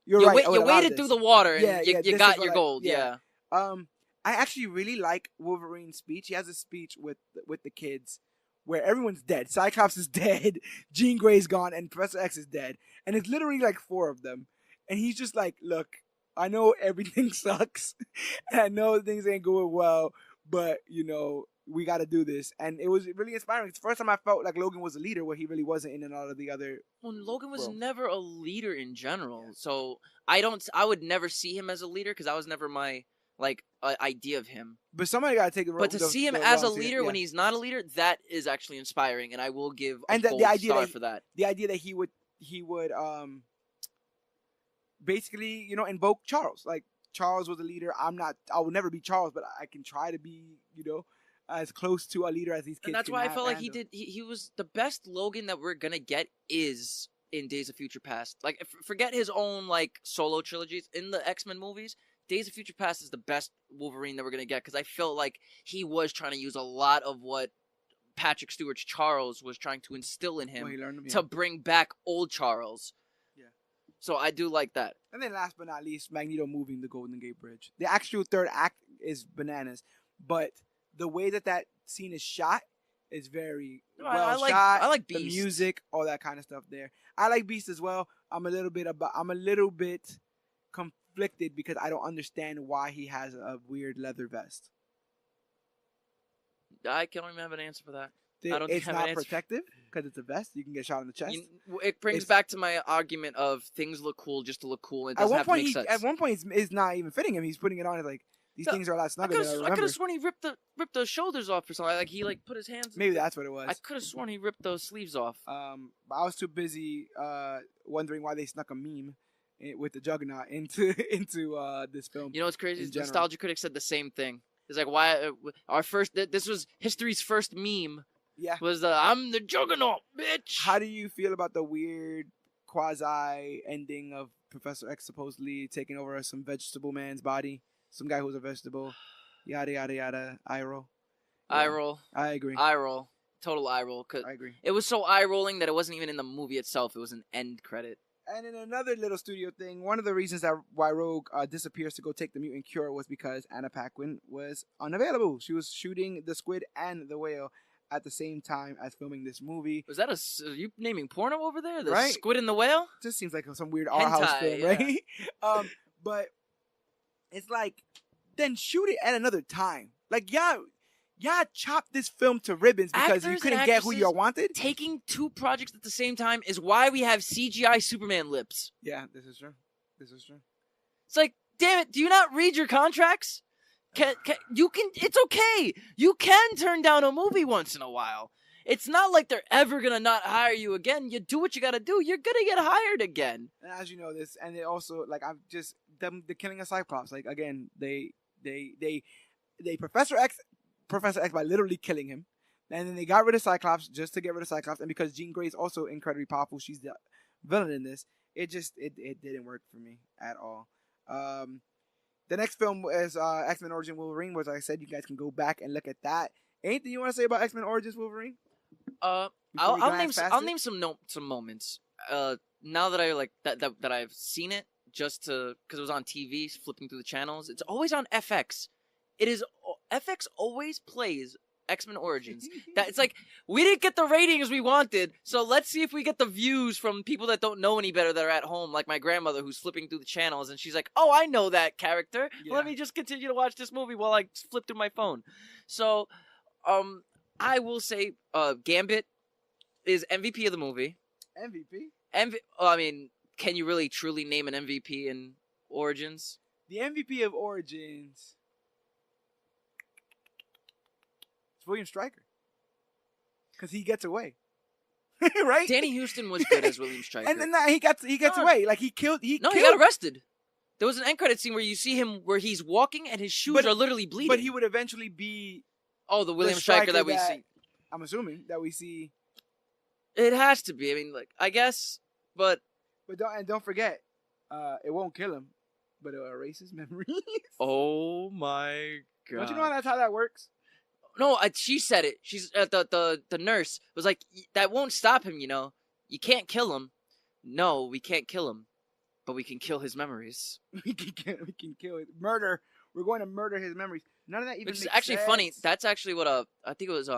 you're right. You waded through the water and you got your gold. Yeah. I actually really like Wolverine's speech. He has a speech with the kids where everyone's dead. Cyclops is dead. Jean Grey's gone, and Professor X is dead. And it's literally like 4 of them. And he's just like, look, I know everything sucks, and I know things ain't going well, but we got to do this. And it was really inspiring. It's the first time I felt like Logan was a leader where he really wasn't in a lot of the other. Well, Logan was never a leader in general. So I would never see him as a leader because that was never my idea of him. But somebody got to take the role. But to see him as a leader when he's not a leader, that is actually inspiring. And I will give a gold star for that. The idea that he would basically, invoke Charles. Like Charles was a leader. I will never be Charles, but I can try to be, as close to a leader as these kids. And that's why I felt like he was the best Logan that we're gonna get is in Days of Future Past. Like, forget his own solo trilogies in the X-Men movies. Days of Future Past is the best Wolverine that we're gonna get because I felt like he was trying to use a lot of what Patrick Stewart's Charles was trying to instill in him to bring back old Charles. Yeah. So I do like that. And then last but not least, Magneto moving the Golden Gate Bridge. The actual third act is bananas, but the way that scene is shot is very well shot. I like Beast. The music, all that kind of stuff there. I like Beast as well. I'm a little bit conflicted because I don't understand why he has a weird leather vest. I don't even have an answer for that. It's not protective because it's a vest. You can get shot in the chest. It brings back to my argument of things look cool just to look cool. And it doesn't have to make sense. At one point, it's not even fitting him. He's putting it on as like these things are a lot snugger than I remember. I could have sworn he ripped the shoulders off or something. Like he put his hands. Maybe that's what it was. I could have sworn he ripped those sleeves off. But I was too busy wondering why they snuck a meme with the Juggernaut into this film. You know what's crazy? Nostalgia Critic said the same thing. It's like why this was history's first meme. Yeah. Was I'm the Juggernaut, bitch. How do you feel about the weird quasi ending of Professor X supposedly taking over some vegetable man's body? Some guy who's a vegetable. Yada yada yada. Eye roll. Yeah. Eye roll. I agree. Eye roll. Total eye roll. I agree. It was so eye rolling that it wasn't even in the movie itself. It was an end credit. And in another little studio thing, one of the reasons why Rogue disappears to go take the mutant cure was because Anna Paquin was unavailable. She was shooting the Squid and the Whale at the same time as filming this movie. Was that are you naming porno over there? The right? Squid and the Whale? Just seems like some weird art house film, right? But it's like, then shoot it at another time. Like, y'all chopped this film to ribbons because you couldn't get who y'all wanted. Taking two projects at the same time is why we have CGI Superman lips. Yeah, this is true. It's like, damn it, do you not read your contracts? It's okay. You can turn down a movie once in a while. It's not like they're ever gonna not hire you again. You do what you gotta do. You're gonna get hired again. And as you know this, and it also like I'm just the killing of Cyclops. Like again, they Professor X by literally killing him, and then they got rid of Cyclops just to get rid of Cyclops. And because Jean Grey is also incredibly powerful, she's the villain in this. It didn't work for me at all. The next film is X-Men Origins Wolverine, which like I said, you guys can go back and look at that. Anything you want to say about X-Men Origins Wolverine? I'll name some moments. Now that I like that I've seen it just because it was on TV, flipping through the channels. It's always on FX. FX always plays X-Men Origins. That it's like we didn't get the ratings we wanted, so let's see if we get the views from people that don't know any better that are at home, like my grandmother who's flipping through the channels and she's like, "Oh, I know that character. Yeah. Let me just continue to watch this movie while I flip through my phone." So, I will say, Gambit is MVP of the movie. MVP? I mean, can you really truly name an MVP in Origins? The MVP of Origins. William Stryker, because he gets away, right? Danny Houston was good as William Stryker, and then he gets away. Like he got arrested. There was an end credit scene where you see him where he's walking and his shoes are literally bleeding. But he would eventually be the William Stryker that we see. I'm assuming that we see. It has to be. I mean, like I guess, but don't forget, it won't kill him, but it'll erase his memories. Oh my god! Don't you know that's how that works? No, she said it. She's the nurse was like, that won't stop him. You know, you can't kill him. No, we can't kill him, but we can kill his memories. we can kill it. Murder. We're going to murder his memories. None of that even. Which is actually funny. That's actually what I think it was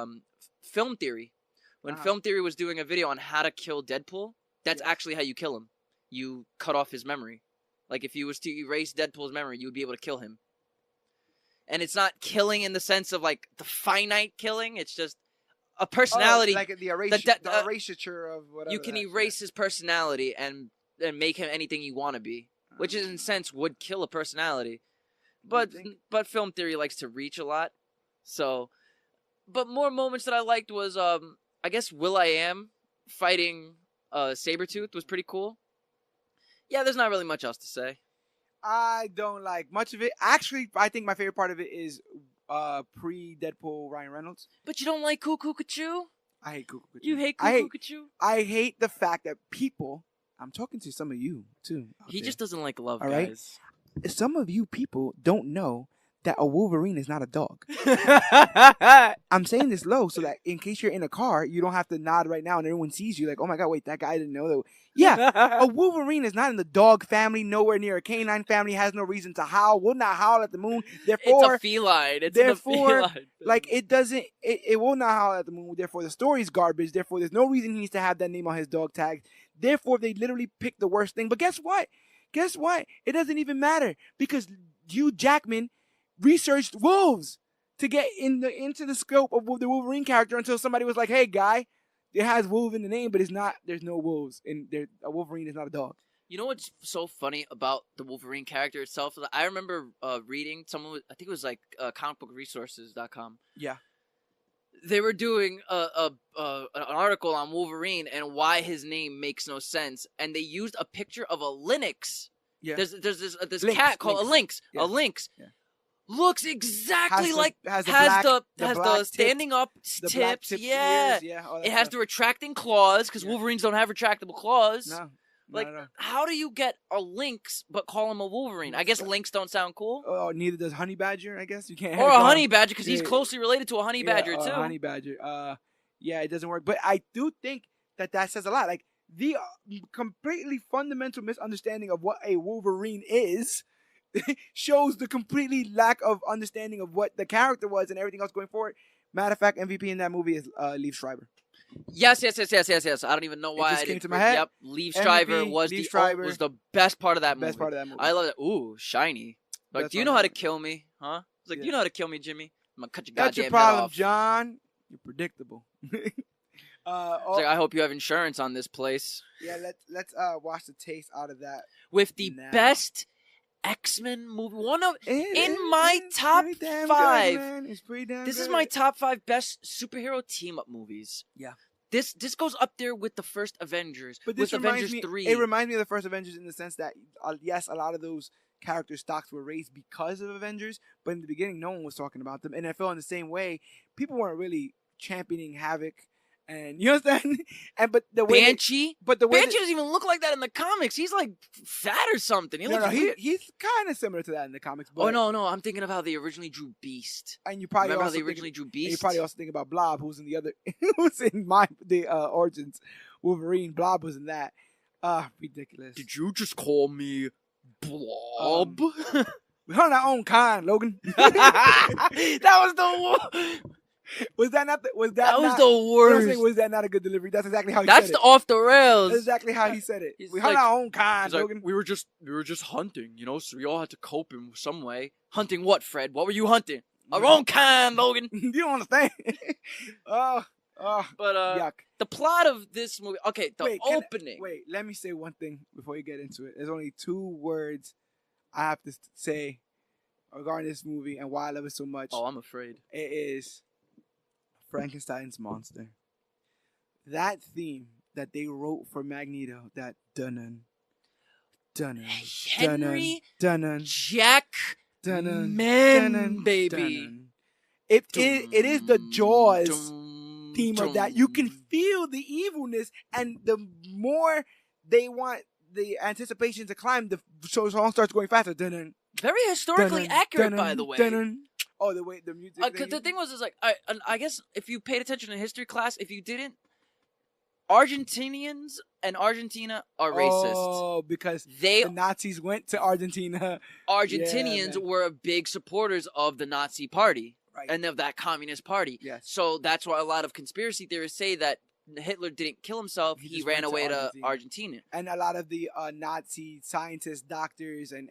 Film Theory. When Film Theory was doing a video on how to kill Deadpool, that's actually how you kill him. You cut off his memory. Like if you was to erase Deadpool's memory, you would be able to kill him. And it's not killing in the sense of like the finite killing. It's just a personality. Like the erasure of whatever. You can erase his personality and make him anything you want to be, which in a sense would kill a personality. But Film Theory likes to reach a lot. So, but more moments that I liked was I guess Will.i.am fighting Sabretooth was pretty cool. Yeah, there's not really much else to say. I don't like much of it. Actually, I think my favorite part of it is pre-Deadpool Ryan Reynolds. But you don't like Cuckoo Cuckoo? I hate Cuckoo Cuckoo. You hate Cuckoo Cuckoo? I hate the fact that people... I'm talking to some of you, too. He just doesn't like love, all guys. Right? Some of you people don't know that a Wolverine is not a dog. I'm saying this low so that in case you're in a car, you don't have to nod right now and everyone sees you like, oh my God, wait, that guy didn't know that. Yeah, a Wolverine is not in the dog family, nowhere near a canine family, has no reason to howl, will not howl at the moon. Therefore, it's a feline. Like it will not howl at the moon. Therefore, the story's garbage. Therefore, there's no reason he needs to have that name on his dog tag. Therefore, they literally picked the worst thing. But guess what? It doesn't even matter because Hugh Jackman researched wolves to get into the scope of the Wolverine character until somebody was like, "Hey, guy, it has wolf in the name, but it's not. There's no wolves, and a Wolverine is not a dog." You know what's so funny about the Wolverine character itself? I remember reading I think it was like ComicBookResources.com. Yeah. They were doing an article on Wolverine and why his name makes no sense, and they used a picture of a lynx. Yeah. There's this cat called a lynx. Yeah. A lynx. Yeah. Looks exactly has the standing up tips. Yeah. It has the retracting claws because Wolverines don't have retractable claws. No. Like, how do you get a lynx but call him a Wolverine? I guess lynx don't sound cool. Oh, neither does honey badger. I guess you can't. Or a honey badger because he's closely related to a honey badger too. Honey badger. Yeah, it doesn't work. But I do think that says a lot. Like the completely fundamental misunderstanding of what a Wolverine is shows the completely lack of understanding of what the character was and everything else going forward. Matter of fact, MVP in that movie is Liev Schreiber. Yes. I don't even know why. It just came to my head. Yep, Liev Schreiber was the best part of that movie. Best part of that movie. I love it. Ooh, shiny. Like, do you know how to kill me? Huh? It's like, do you know how to kill me, Jimmy? I'm gonna cut your goddamn head off. That's your problem, John. You're predictable. Like, I hope you have insurance on this place. Yeah, let's wash the taste out of that. With the best X-Men movie, my top 5. It's pretty damn this good. is my top 5 best superhero team-up movies. Yeah. This goes up there with the first Avengers. But this with Avengers 3. It reminds me of the first Avengers in the sense that yes, a lot of those character stocks were raised because of Avengers, but in the beginning, no one was talking about them, and I feel in the same way, people weren't really championing Havoc. And you understand? But the way Banshee doesn't even look like that in the comics. He's like fat or something. He's kind of similar to that in the comics. But, no, I'm thinking of how they originally drew Beast. And you probably remember also how they originally drew Beast. And you probably also think about Blob, who's in the other, who's in the Origins Wolverine. Blob was in that. Ridiculous. Did you just call me Blob? We hunt our own kind, Logan. That was the one. Was that not? Was the worst? Was that not a good delivery? That's exactly how he said it. That's off the rails. That's exactly how he said it. We hunt our own kind, Logan. Like, we were just hunting, so we all had to cope in some way. Hunting what, Fred? What were you hunting? Our own kind, Logan. You don't understand. But yuck. The plot of this movie. Okay, opening. Let me say one thing before you get into it. There's only 2 words I have to say regarding this movie and why I love it so much. Oh, I'm afraid. It is Frankenstein's monster. That theme that they wrote for Magneto, that dun-dun, Henry dun-dun, Jack Man, baby. It is the Jaws theme of that. You can feel the evilness, and the more they want the anticipation to climb, the song starts going faster. Dun-dun, very historically accurate, by the way. Dun-dun. Oh, the way the music. Because the thing was, I guess if you paid attention in history class, if you didn't, Argentinians and Argentina are racist. Oh, because the Nazis went to Argentina. Argentinians were big supporters of the Nazi party. Right. And of that communist party. Yes. So that's why a lot of conspiracy theorists say that Hitler didn't kill himself. He ran away to Argentina. And a lot of the Nazi scientists, doctors, and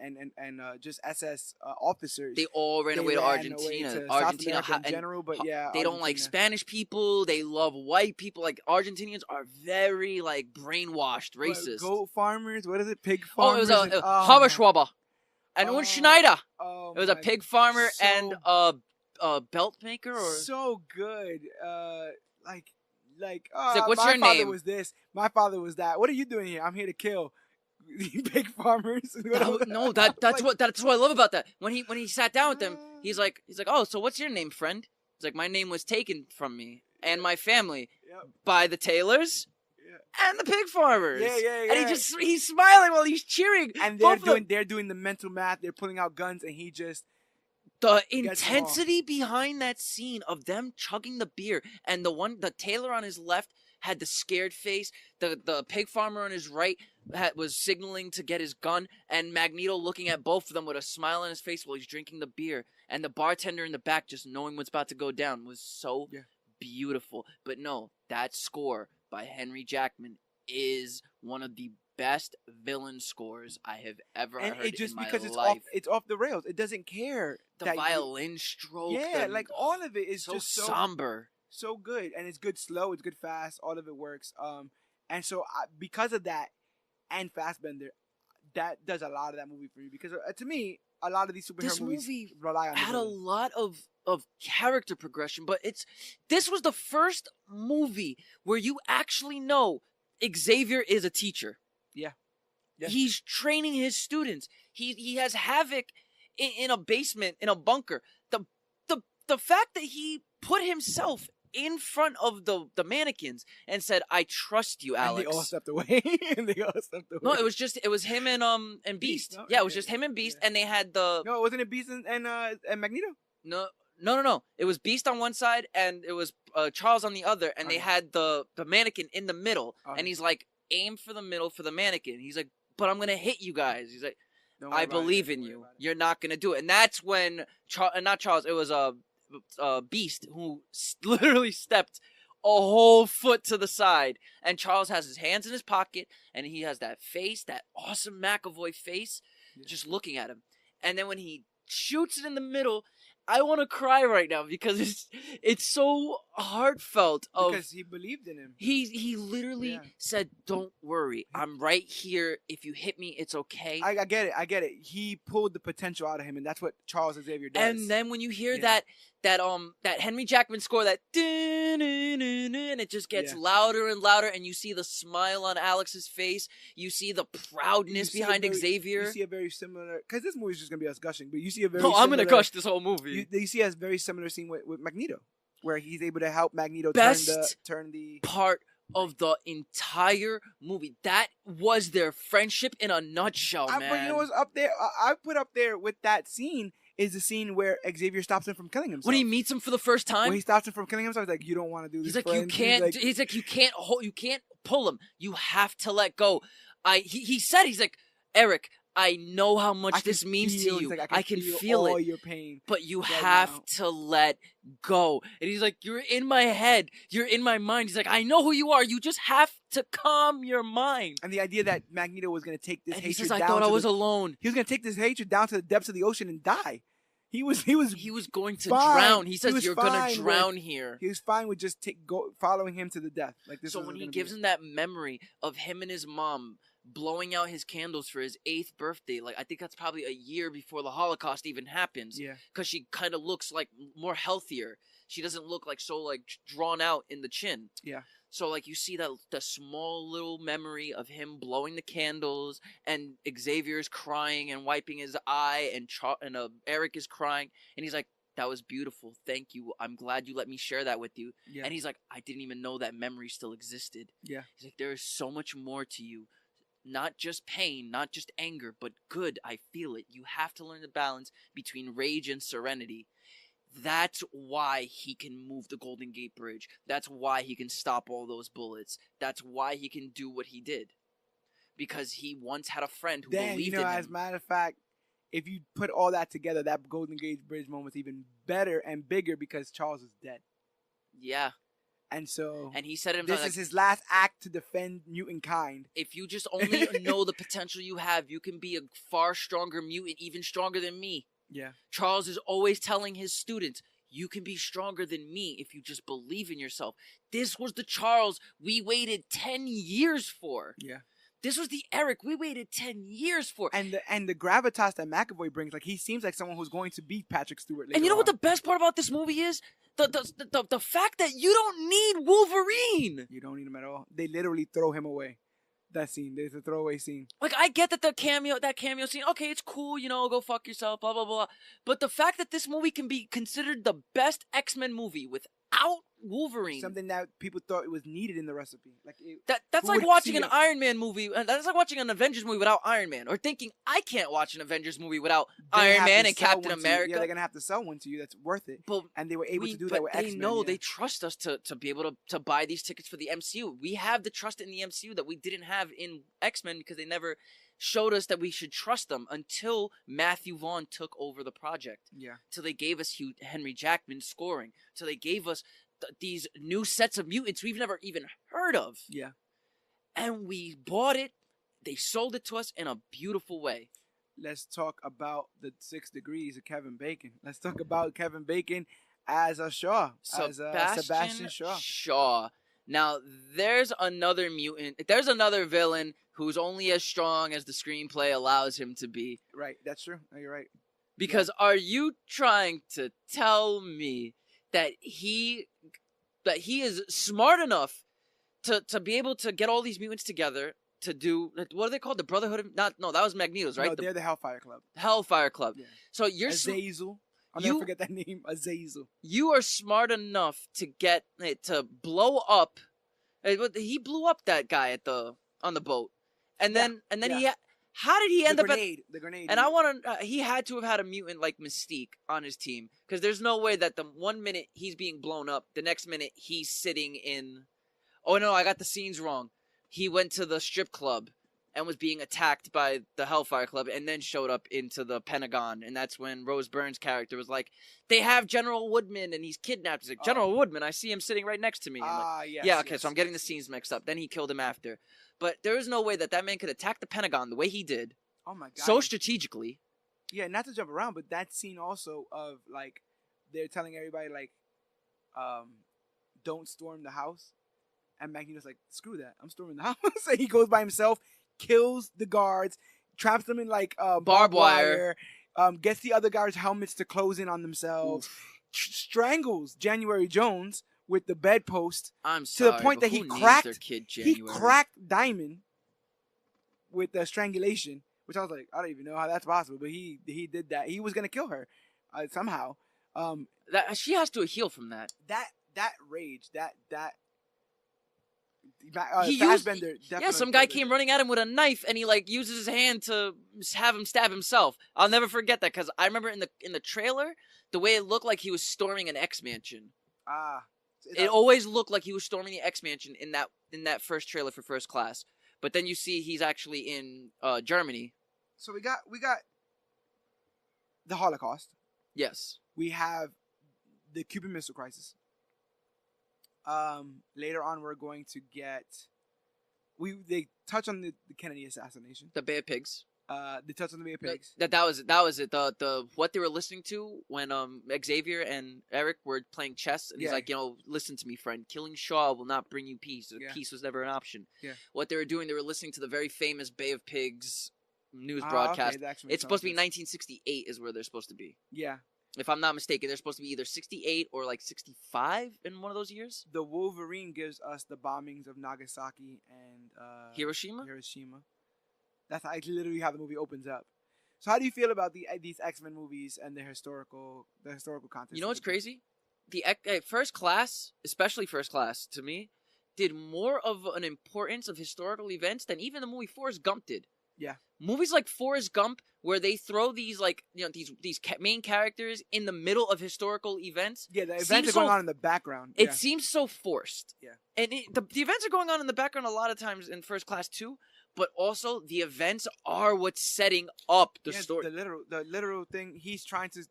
just SS officers. They all ran away to Argentina. Argentina in general, but they don't like Spanish people. They love white people. Like, Argentinians are very like brainwashed, racist. Goat farmers. What is it? Pig farmers. Oh, it was Haberschwaber and Schneider. It was a pig farmer and a belt maker. Or so good. What's your name? My father was this. My father was that. What are you doing here? I'm here to kill pig farmers. No, that's what I love about that. When he sat down with them, he's like, oh, so what's your name, friend? He's like, my name was taken from me and my family by the tailors and the pig farmers. Yeah. And he's smiling while he's cheering. And they're doing the mental math. They're pulling out guns, and he just The intensity behind that scene of them chugging the beer, and the tailor on his left had the scared face, the pig farmer on his right was signaling to get his gun, and Magneto looking at both of them with a smile on his face while he's drinking the beer, and the bartender in the back just knowing what's about to go down was so beautiful. But no, that score by Henry Jackman is one of the best villain scores I have ever heard in my life. It's off the rails. It doesn't care. The violin stroke. Yeah, like all of it is so just so somber. So good, and it's good slow, it's good fast, all of it works. And so because of that, and Fassbender, that does a lot of that movie for me. Because to me, a lot of these superhero movies rely on had a lot of character progression, but this was the first movie where you actually know Xavier is a teacher. Yeah. He's training his students. He has Havoc in a basement, in a bunker. The fact that he put himself in front of the mannequins and said, "I trust you, Alex." And they all stepped away. No, it was him and Beast. No? Yeah, it was just him and Beast, and they had the. No, wasn't it Beast and Magneto? No. It was Beast on one side, and it was Charles on the other, and they had the mannequin in the middle, and he's like, "Aim for the middle for the mannequin." He's like, "But I'm gonna hit you guys." He's like, "I believe in you. You're not gonna do it." And that's when not Charles. It was Beast who literally stepped a whole foot to the side, and Charles has his hands in his pocket, and he has that face, that awesome McAvoy face, just looking at him. And then when he shoots it in the middle, I want to cry right now because it's so heartfelt. Because he believed in him. He literally said, "Don't worry, I'm right here. If you hit me, it's okay." I get it. He pulled the potential out of him, and that's what Charles Xavier does. And then when you hear that Henry Jackman score, that and it just gets louder and louder, and you see the smile on Alex's face, you see the proudness behind Xavier. You see a very similar, because this movie is just gonna be us gushing, but you see a very. I'm gonna gush this whole movie. You see a very similar scene with Magneto, where he's able to help Magneto turn the part of the entire movie. That was their friendship in a nutshell, man. But you know what's up there? I put up there with that scene is the scene where Xavier stops him from killing himself. When he meets him for the first time? When he stops him from killing himself, he's like, "You don't want to do this." He's like, "You can't." You can't pull him. You have to let go. He said, he's like, "Eric, I know how much this means to you. Like, I can feel all it. Your pain, but you have to let go." And he's like, "You're in my head. You're in my mind." He's like, "I know who you are. You just have to calm your mind." And the idea that Magneto was going to take this hatred down. I thought I was alone. He was going to take this hatred down to the depths of the ocean and die. He was going to drown. He says, "You're going to drown here." He was fine with just following him to the death. Like this. So when he gives him that memory of him and his mom blowing out his candles for his 8th birthday, like I think that's probably a year before the Holocaust even happens. Yeah. Because she kind of looks like more healthier. She doesn't look like so like drawn out in the chin. Yeah. So like you see the small little memory of him blowing the candles, and Xavier's crying and wiping his eye, and Eric is crying, and he's like, "That was beautiful. Thank you. I'm glad you let me share that with you." Yeah. And he's like, "I didn't even know that memory still existed." Yeah. He's like, "There is so much more to you. Not just pain, not just anger, but good. I feel it. You have to learn the balance between rage and serenity." That's why he can move the Golden Gate Bridge. That's why he can stop all those bullets. That's why he can do what he did. Because he once had a friend who believed in him. As a matter of fact, if you put all that together, that Golden Gate Bridge moment is even better and bigger because Charles is dead. Yeah. And so, and he said this is his last act to defend mutant kind. If you just only know the potential you have, you can be a far stronger mutant, even stronger than me. Yeah. Charles is always telling his students, "You can be stronger than me if you just believe in yourself." This was the Charles we waited 10 years for. Yeah. This was the Eric we waited 10 years for. And the gravitas that McAvoy brings, like he seems like someone who's going to beat Patrick Stewart later. And you know what the best part about this movie is? The fact that you don't need Wolverine. You don't need him at all. They literally throw him away. That scene, there's a throwaway scene. Like, I get that that cameo scene, okay, it's cool, go fuck yourself, blah, blah, blah. But the fact that this movie can be considered the best X-Men movie without without Wolverine. Something that people thought it was needed in the recipe. Like that's like watching an Iron Man movie. That's like watching an Avengers movie without Iron Man, or thinking I can't watch an Avengers movie without Iron Man and Captain America. Yeah, they're gonna have to sell one to you that's worth it. But and they were able to do that with X-Men. They know they trust us to be able to buy these tickets for the MCU. We have the trust in the MCU that we didn't have in X-Men because they never showed us that we should trust them until Matthew Vaughn took over the project. Yeah. Till they gave us Henry Jackman scoring. Till they gave us these new sets of mutants we've never even heard of. Yeah. And we bought it. They sold it to us in a beautiful way. Let's talk about the 6 degrees of Kevin Bacon. Let's talk about Kevin Bacon as a Shaw. Sebastian Shaw. Shaw. Now, there's another mutant. There's another villain who's only as strong as the screenplay allows him to be. Right, that's true. No, you're right. Because are you trying to tell me that he is smart enough to be able to get all these mutants together to do, what are they called? The Brotherhood of... that was Magneto's, right? No, they're the Hellfire Club. Hellfire Club. Yeah. So you're... Azazel. I'll never forget that name, Azazel. You are smart enough to get to blow up. He blew up that guy on the boat, and then how did he end up the grenade? And I want to. He had to have had a mutant like Mystique on his team, because there's no way that the 1 minute he's being blown up, the next minute he's sitting in. Oh no, I got the scenes wrong. He went to the strip club and was being attacked by the Hellfire Club, and then showed up into the Pentagon. And that's when Rose Byrne's character was like, they have General Woodman, and he's kidnapped. He's like, General Woodman, I see him sitting right next to me. Yes. Yeah, okay, so I'm getting the scenes mixed up. Then he killed him after. But there is no way that man could attack the Pentagon the way he did. Oh my God. So strategically. Yeah, not to jump around, but that scene also of, like, they're telling everybody, like, don't storm the house. And Magneto's like, screw that, I'm storming the house. And he goes by himself, kills the guards, traps them in like barbed wire, gets the other guards' helmets to close in on themselves, strangles January Jones with the bedpost. I'm sorry, to the point that he cracked Diamond with the strangulation, which I was like, I don't even know how that's possible, but he did that. He was gonna kill her somehow. She has to heal from that. That rage, that. Some guy came running at him with a knife, and he like uses his hand to have him stab himself. I'll never forget that, because I remember in the trailer, the way it looked like he was storming an X Mansion. It always looked like he was storming the X Mansion in that first trailer for First Class. But then you see he's actually in Germany. So we got the Holocaust. Yes. We have the Cuban Missile Crisis. Later on, we're going to get. They touch on the Kennedy assassination. The Bay of Pigs. They touch on the Bay of Pigs. That was it. The what they were listening to when Xavier and Eric were playing chess, and he's like, listen to me, friend. Killing Shaw will not bring you peace. Peace was never an option. Yeah. What they were doing, they were listening to the very famous Bay of Pigs news broadcast. Okay, it's supposed to be 1968 is where they're supposed to be. Yeah. If I'm not mistaken, they're supposed to be either 68 or like 65 in one of those years. The Wolverine gives us the bombings of Nagasaki and Hiroshima. That's literally how the movie opens up. So how do you feel about these X-Men movies and the historical content? You know what's crazy? The First Class, especially First Class, to me, did more of an importance of historical events than even the movie Forrest Gump did. Yeah. Movies like Forrest Gump, where they throw these these main characters in the middle of historical events. Yeah, the events are going on in the background. It seems so forced. Yeah. And the events are going on in the background a lot of times in First Class too, but also the events are what's setting up the story. The literal thing he's trying to.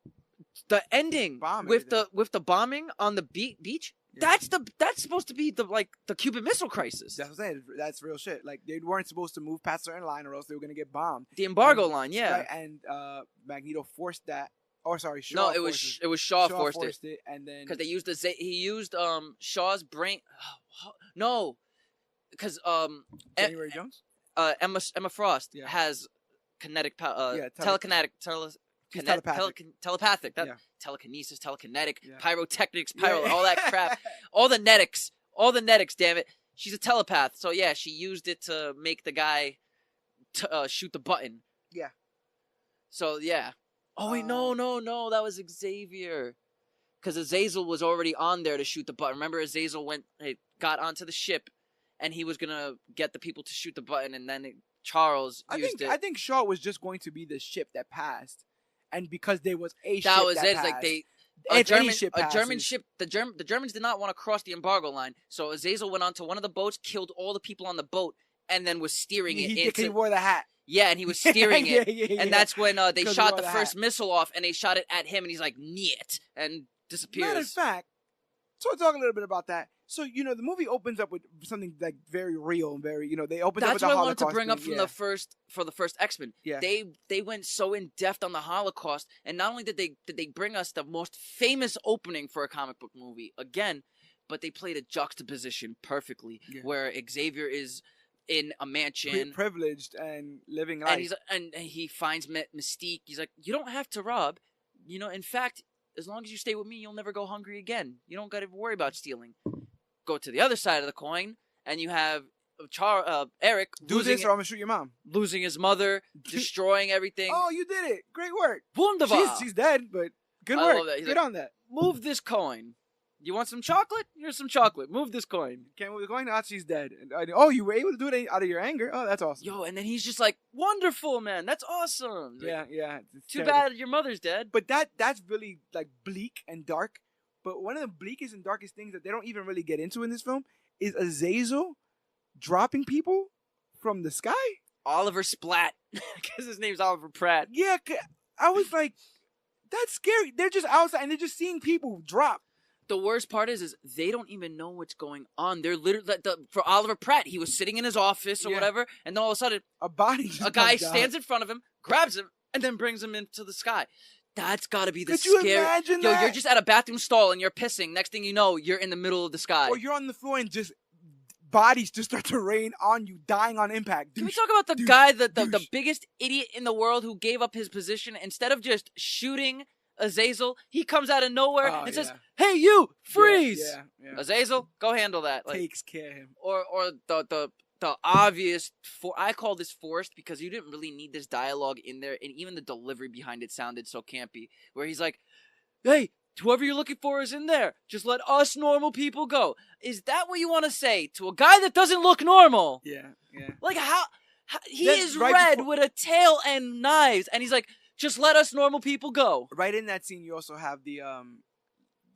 The ending with the bombing on the beach. Yeah. That's supposed to be the Cuban Missile Crisis. That's what I'm saying. That's real shit. Like, they weren't supposed to move past a certain line, or else they were gonna get bombed. The embargo line, yeah. Right, and Magneto forced that. Oh, sorry, Shaw. No, it was Shaw forced it, and then because he used Shaw's brain. No, because January Jones. Emma Frost has kinetic power. Telepathic, telekinesis, telekinetic, pyrotechnics, all that crap, all the netics, damn it. She's a telepath, so yeah, she used it to make the guy shoot the button. Yeah. So yeah. Oh wait, no, that was Xavier, because Azazel was already on there to shoot the button. Remember, Azazel got onto the ship, and he was gonna get the people to shoot the button, and then Charles used it. I think Shaw was just going to be the ship that passed, and because there was a ship that was that it. passed, Like a German ship. The Germans did not want to cross the embargo line, so Azazel went onto one of the boats, killed all the people on the boat, and then was steering it. He wore the hat. Yeah, and he was steering it, and that's when they shot the first hat. missile off, and they shot it at him, and he's like, "Niet," and disappears. Matter of fact, so we'll talk a little bit about that. So the movie opens up with something like very real and very they open up with the Holocaust. That's what I wanted to bring up thing, from the first X-Men. Yeah. They went so in depth on the Holocaust, and not only did they bring us the most famous opening for a comic book movie again, but they played a juxtaposition perfectly, where Xavier is in a mansion, privileged and living life, and he finds Mystique. He's like, "You don't have to rob, in fact, as long as you stay with me, you'll never go hungry again. You don't got to worry about stealing." Go to the other side of the coin, and you have Eric do this or I'm gonna shoot your mom, losing his mother, destroying everything. Oh, you did it! Great work. Wunderbar. She's dead, but good work. Get on that. Move this coin. You want some chocolate? Here's some chocolate. Move this coin. Can't move the coin? Ah, she's dead. Oh, you were able to do it out of your anger? Oh, that's awesome. Yo, and then he's just like, wonderful, man. That's awesome. Yeah. Too bad your mother's dead. But that's really like bleak and dark. But one of the bleakest and darkest things that they don't even really get into in this film is Azazel dropping people from the sky. Oliver Splat, because his name's Oliver Pratt. Yeah, I was like, that's scary. They're just outside and they're just seeing people drop. The worst part is they don't even know what's going on. They're literally for Oliver Pratt. He was sitting in his office or whatever, and then all of a sudden, a guy stands in front of him, grabs him, and then brings him into the sky. That's got to be the Could scary. you imagine that? You're just at a bathroom stall and you're pissing. Next thing you know, you're in the middle of the sky. Or you're on the floor and just bodies just start to rain on you, dying on impact. Can we talk about the guy, the biggest idiot in the world who gave up his position? Instead of just shooting Azazel, he comes out of nowhere and says, "Hey, you, freeze!" Yeah. Azazel, go handle that. Takes care of him. Or the obvious, I call this forced because you didn't really need this dialogue in there, and even the delivery behind it sounded so campy, where he's like, "Hey, whoever you're looking for is in there. Just let us normal people go." Is that what you want to say to a guy that doesn't look normal? Yeah. Like how he is red with a tail and knives, and he's like, "Just let us normal people go." Right in that scene, you also have the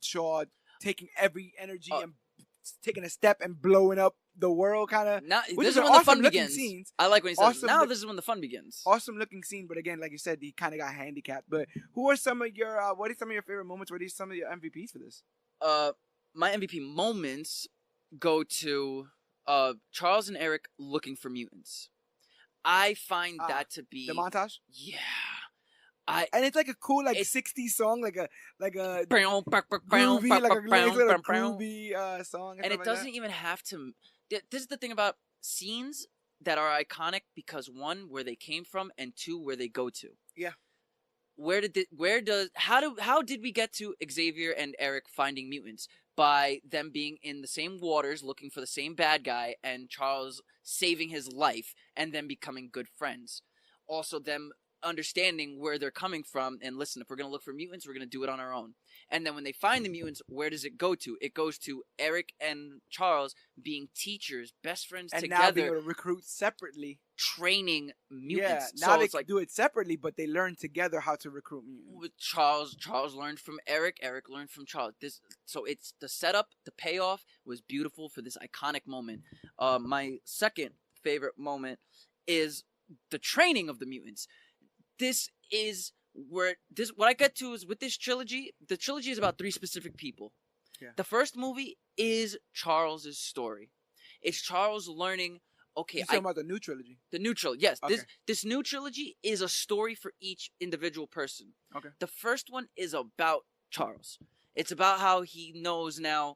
Shaw taking every energy and taking a step and blowing up the world, kind of. Now this is when the fun begins. Scenes. I like when he says, "Now this is when the fun begins." Awesome looking scene, but again, like you said, he kind of got handicapped. But who are some of your what are some of your favorite moments? What are some of your MVPs for this? My MVP moments go to Charles and Eric looking for mutants. I find that to be the montage. Yeah. And it's like a cool 60s song, like a groovy, groovy song. And it doesn't even have to. This is the thing about scenes that are iconic because one, where they came from, and two, where they go to. Yeah. How did we get to Xavier and Eric finding mutants? By them being in the same waters looking for the same bad guy, and Charles saving his life and them becoming good friends. Also them understanding where they're coming from, and listen, if we're going to look for mutants, we're going to do it on our own. And then when they find the mutants, where does it go to? It goes to Eric and Charles being teachers, best friends and together. And now being able to recruit separately. Training mutants. Yeah, now they can do it separately, but they learn together how to recruit mutants. With Charles learned from Eric learned from Charles. So it's the setup, the payoff was beautiful for this iconic moment. My second favorite moment is the training of the mutants. This is what I get to is with this trilogy. The trilogy is about three specific people. Yeah. The first movie is Charles's story. It's Charles learning. Okay, you're talking about the new trilogy. The new trilogy, yes. Okay. This new trilogy is a story for each individual person. Okay. The first one is about Charles. It's about how he knows now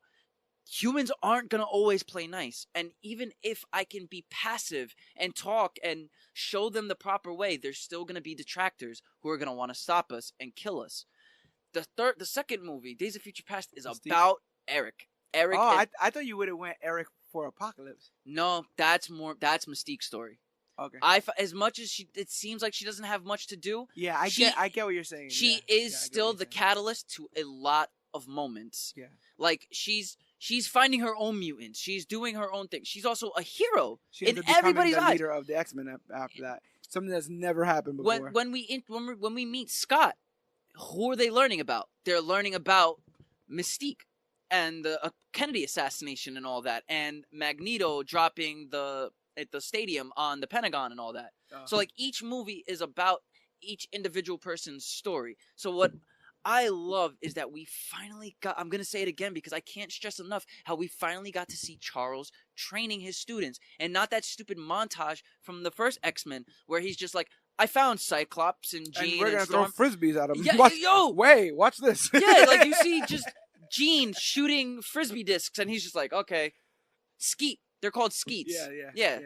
humans aren't going to always play nice. And even if I can be passive and talk and show them the proper way, there's still going to be detractors who are going to want to stop us and kill us. The second movie, Days of Future Past, is about Eric. I thought you would have went Eric for Apocalypse. No, that's Mystique's story. Okay. As much as it seems like she doesn't have much to do. Yeah, I get what you're saying. She is still the catalyst to a lot of moments. Yeah. Like she's finding her own mutants. She's doing her own thing. She's also a hero She in ends up becoming everybody's the eyes. leader of the X-Men after that. Something that's never happened before. When we meet Scott, who are they learning about? They're learning about Mystique and the Kennedy assassination and all that, and Magneto dropping at the stadium on the Pentagon and all that. So like each movie is about each individual person's story. So what I love is that we finally got, I'm going to say it again because I can't stress enough how we finally got to see Charles training his students, and not that stupid montage from the first X-Men where he's just like, I found Cyclops and Jean and we're gonna Storm. throw frisbees at him. Yeah, watch this. Yeah, like you see just Jean shooting frisbee discs, and he's just like, okay, skeet. They're called skeets. Yeah.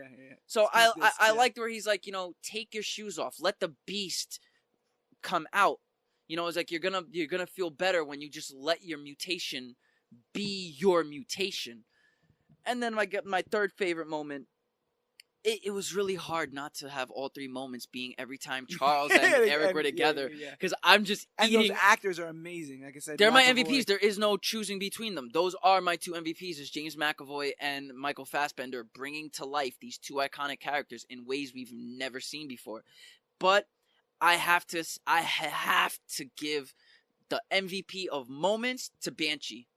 So Skeet discs, I liked where he's like, take your shoes off, let the beast come out. It's like you're gonna feel better when you just let your mutation be your mutation. And then my third favorite moment. It was really hard not to have all three moments being every time Charles and Eric were together, because I'm just eating. Those actors are amazing. Like I said, they're my MVPs. There is no choosing between them. Those are my two MVPs: is James McAvoy and Michael Fassbender, bringing to life these two iconic characters in ways we've never seen before. But I have to give the MVP of moments to Banshee.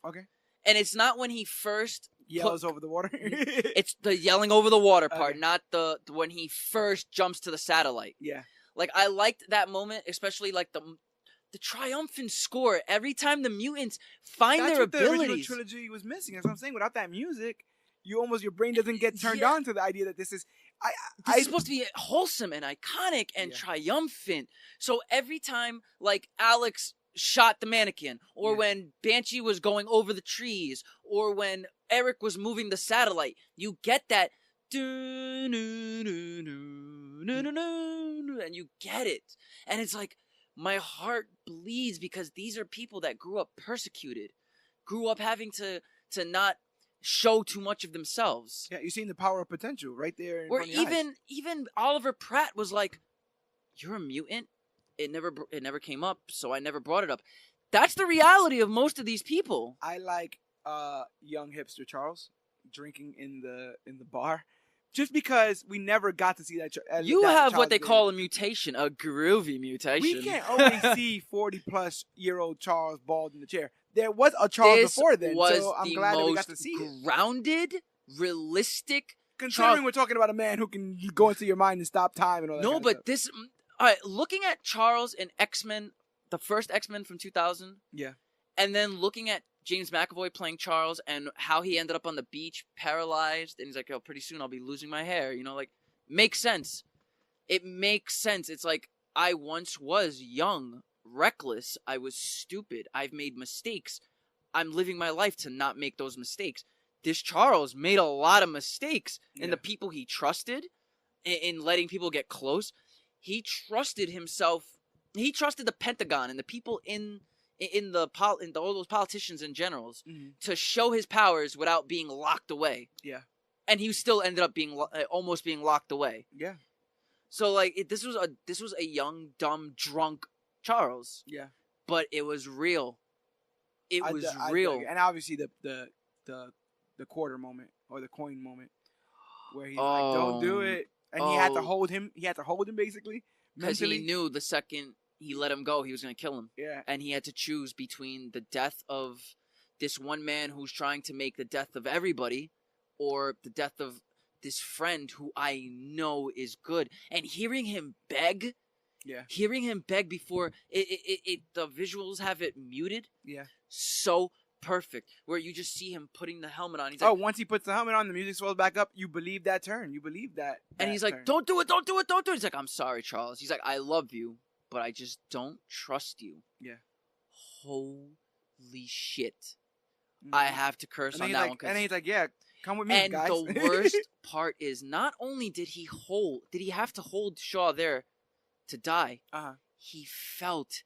Okay. And it's not when he first yells over the water. It's the yelling over the water part, not the when he first jumps to the satellite. Yeah. Like I liked that moment, especially like the triumphant score every time the mutants find their abilities. The original trilogy was missing. That's what I'm saying. Without that music, your brain doesn't get turned on to the idea that this is this is supposed to be wholesome and iconic and triumphant. So every time like Alex shot the mannequin, or when Banshee was going over the trees, or when Eric was moving the satellite, you get that and you get it. And it's like my heart bleeds because these are people that grew up persecuted, grew up having to not show too much of themselves. Yeah, you're seeing the power of potential right there. Where even Oliver Pratt was like, "You're a mutant." It never came up, so I never brought it up. That's the reality of most of these people. I like young hipster Charles drinking in the bar, just because we never got to see that. You have what they call a mutation, a groovy mutation. We can't always see 40-plus-year-old Charles bald in the chair. There was a Charles before then, so I'm glad that we got to see it. Grounded, realistic. Considering we're talking about a man who can go into your mind and stop time and all that. No, but this. All right, looking at Charles in X-Men, the first X-Men from 2000. Yeah. And then looking at James McAvoy playing Charles and how he ended up on the beach paralyzed, and he's like, "Oh, pretty soon I'll be losing my hair." Like, makes sense. It makes sense. It's like, I once was young, reckless. I was stupid. I've made mistakes. I'm living my life to not make those mistakes. This Charles made a lot of mistakes in the people he trusted, in letting people get close. He trusted himself. He trusted the Pentagon and the people in all those politicians and generals to show his powers without being locked away. Yeah. And he still ended up being almost being locked away. Yeah. So like this was a young, dumb, drunk Charles. Yeah. But it was real. It was real. And obviously the quarter moment or the coin moment where he's like, "Don't do it." And he had to hold him. He had to hold him basically because he knew the second he let him go, he was going to kill him. Yeah. And he had to choose between the death of this one man who's trying to make the death of everybody, or the death of this friend who I know is good. And hearing him beg, before the visuals have it muted. Yeah. So perfect, where you just see him putting the helmet on. He's like, once he puts the helmet on, the music swells back up. You believe that turn. You believe that. And he's like, "Don't do it, don't do it, don't do it." He's like, "I'm sorry, Charles." He's like, "I love you, but I just don't trust you." Yeah. Holy shit. I have to curse on that one. And he's like, "Yeah, come with me, and guys." And the worst part is, not only did he have to hold Shaw there to die, he felt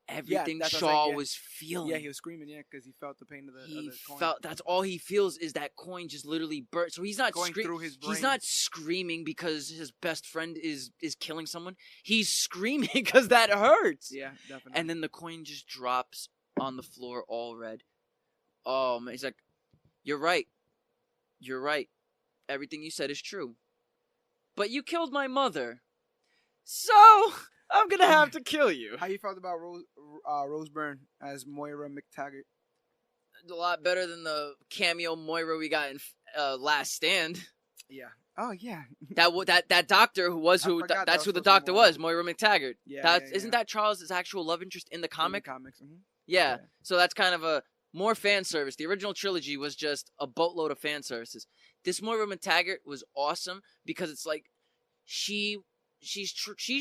everything Shaw was feeling. Yeah, he was screaming, because he felt the pain of the coin. That's all he feels, is that coin just literally burnt. So he's not going through his brain. He's not screaming because his best friend is killing someone. He's screaming because that hurts. Yeah, definitely. And then the coin just drops on the floor, all red. Oh man, he's like, "You're right. You're right. Everything you said is true. But you killed my mother, so I'm gonna have to kill you." How you felt about Rose Byrne as Moira McTaggart? A lot better than the cameo Moira we got in Last Stand. Yeah. Oh yeah. that doctor that's who the doctor was, Moira McTaggart. Yeah, Isn't that Charles' actual love interest in the comic? In the comics. Mm-hmm. Yeah. So that's kind of a more fan service. The original trilogy was just a boatload of fan services. This Moira McTaggart was awesome because it's like she's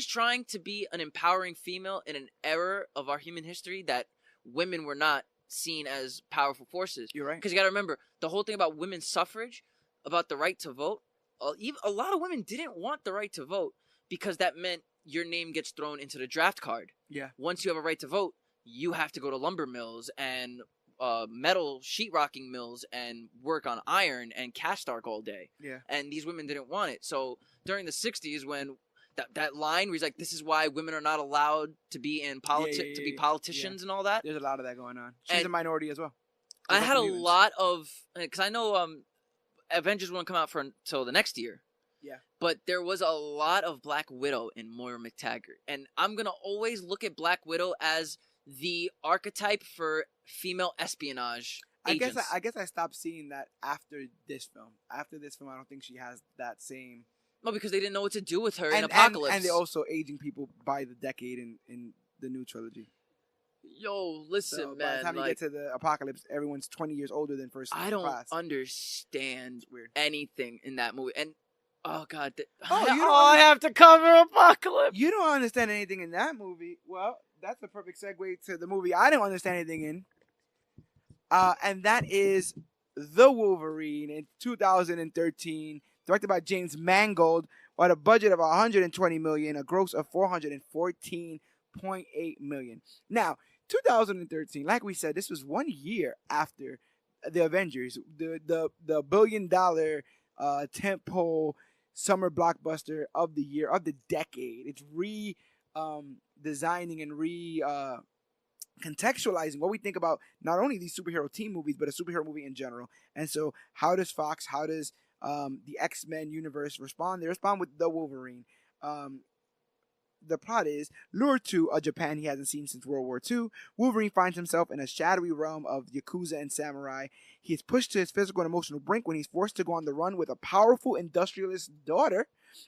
trying to be an empowering female in an era of our human history that women were not seen as powerful forces. You're right. Because you got to remember the whole thing about women's suffrage, about the right to vote. A lot of women didn't want the right to vote because that meant your name gets thrown into the draft card. Yeah. Once you have a right to vote, you have to go to lumber mills and metal sheetrocking mills and work on iron and cast arc all day. Yeah. And these women didn't want it. So during the 60s, when that line where he's like, "This is why women are not allowed to be in politics, to be politicians and all that." There's a lot of that going on. She's a minority as well. I had a lot of, because I know Avengers won't come out until the next year. Yeah. But there was a lot of Black Widow in Moira McTaggart. And I'm going to always look at Black Widow as the archetype for female espionage agents. I guess I stopped seeing that after this film. After this film, I don't think she has that same... No, because they didn't know what to do with her in Apocalypse. And they're also aging people by the decade in the new trilogy. Yo, listen, man. By the time you get to the Apocalypse, everyone's 20 years older than first class. I don't understand anything in that movie. And, oh, God. I have to cover Apocalypse. You don't understand anything in that movie. Well, that's the perfect segue to the movie I don't understand anything in. And that is The Wolverine in 2013, directed by James Mangold, with a budget of $120 million, a gross of $414.8 million. Now, 2013, like we said, this was 1 year after the Avengers, the $1 billion tentpole summer blockbuster of the year, of the decade. It's designing and contextualizing what we think about not only these superhero team movies, but a superhero movie in general. And so how does Fox, how does the X-Men universe respond? They respond with The Wolverine. The plot is, lured to a Japan he hasn't seen since World War II, Wolverine finds himself in a shadowy realm of Yakuza and samurai. He is pushed to his physical and emotional brink when he's forced to go on the run with a powerful industrialist daughter,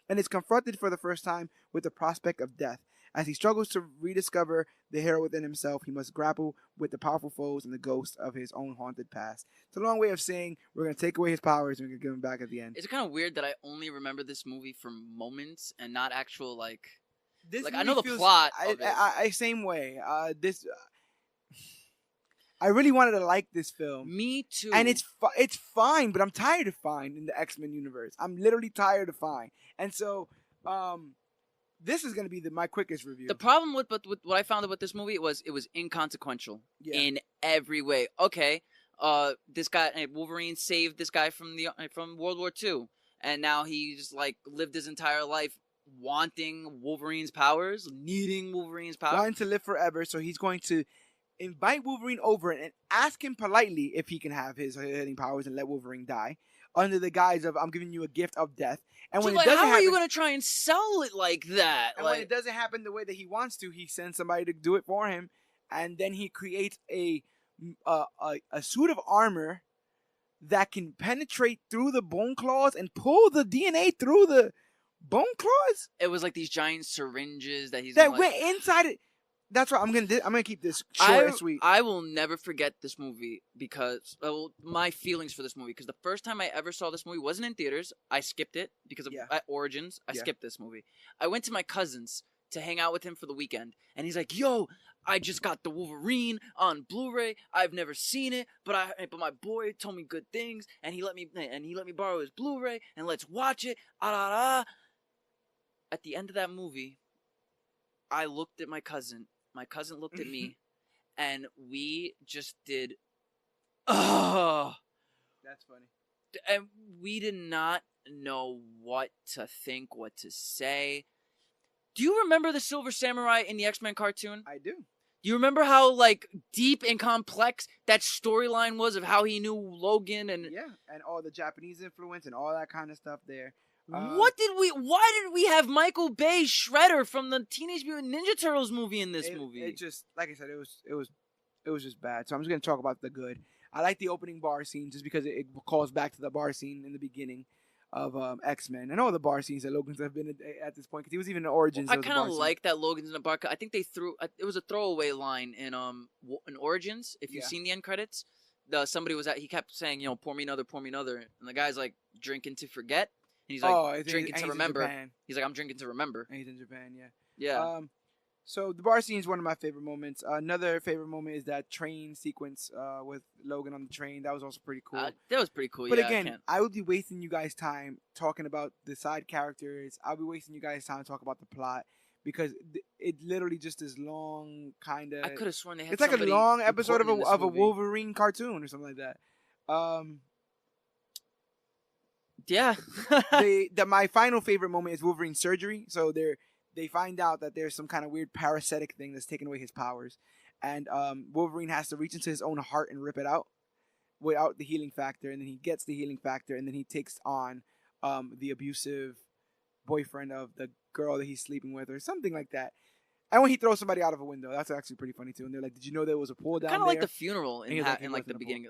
and is confronted for the first time with the prospect of death. As he struggles to rediscover the hero within himself, he must grapple with the powerful foes and the ghosts of his own haunted past. It's a long way of saying we're going to take away his powers and we're going to give him back at the end. It's kind of weird that I only remember this movie from moments and not actual, like... This I know the plot of it. I same way. I really wanted to like this film. Me too. And it's fine, but I'm tired of fine in the X-Men universe. I'm literally tired of fine. And so, this is going to be my quickest review. The problem with what I found about this movie was it was inconsequential in every way. Okay, this guy Wolverine saved this guy from World War II, and now he's like lived his entire life wanting Wolverine's powers, needing Wolverine's powers, wanting to live forever. So he's going to invite Wolverine over and ask him politely if he can have his healing powers and let Wolverine die, under the guise of I'm giving you a gift of death. And when it doesn't how are you going to try and sell it like that? And when it doesn't happen the way that he wants to, he sends somebody to do it for him, and then he creates a suit of armor that can penetrate through the bone claws and pull the DNA through the bone claws. It was like these giant syringes that went inside it. That's right. I'm gonna keep this short and sweet. I will never forget this movie because my feelings for this movie. Because the first time I ever saw this movie wasn't in theaters. I skipped it because of Origins. I skipped this movie. I went to my cousin's to hang out with him for the weekend, and he's like, "Yo, I just got the Wolverine on Blu-ray. I've never seen it, but my boy told me good things, and he let me borrow his Blu-ray, and let's watch it." At the end of that movie, I looked at my cousin. My cousin looked at me, and we just did, That's funny. And we did not know what to think, what to say. Do you remember the Silver Samurai in the X-Men cartoon? I do. You remember how like deep and complex that storyline was of how he knew Logan and Yeah, and all the Japanese influence and all that kind of stuff there. Why did we have Michael Bay Shredder from the Teenage Mutant Ninja Turtles movie in this movie? It just, like I said, it was just bad. So I'm just gonna talk about the good. I like the opening bar scene just because it calls back to the bar scene in the beginning of X-Men and all the bar scenes that Logan's have been at this point, because he was even in Origins. I kind of like that Logan's in a bar. I think they threw it was a throwaway line in Origins. If you've seen the end credits, somebody was he kept saying, pour me another, and the guy's like drinking to forget. And he's like drinking to remember. He's like, I'm drinking to remember. And he's in Japan, yeah. Yeah. So the bar scene is one of my favorite moments. Another favorite moment is that train sequence with Logan on the train. That was also pretty cool. That was pretty cool. But again, I would be wasting you guys' time talking about the side characters. I'll be wasting you guys' time to talk about the plot, because it literally just is long, kind of. I could have sworn they had. It's like a long episode of a Wolverine cartoon or something like that. Yeah. My final favorite moment is Wolverine's surgery. So they find out that there's some kind of weird parasitic thing that's taking away his powers, and Wolverine has to reach into his own heart and rip it out without the healing factor, and then he gets the healing factor, and then he takes on the abusive boyfriend of the girl that he's sleeping with, or something like that. And when he throws somebody out of a window, that's actually pretty funny too. And they're like, "Did you know there was a pool down there?" Kind of like the funeral in the beginning,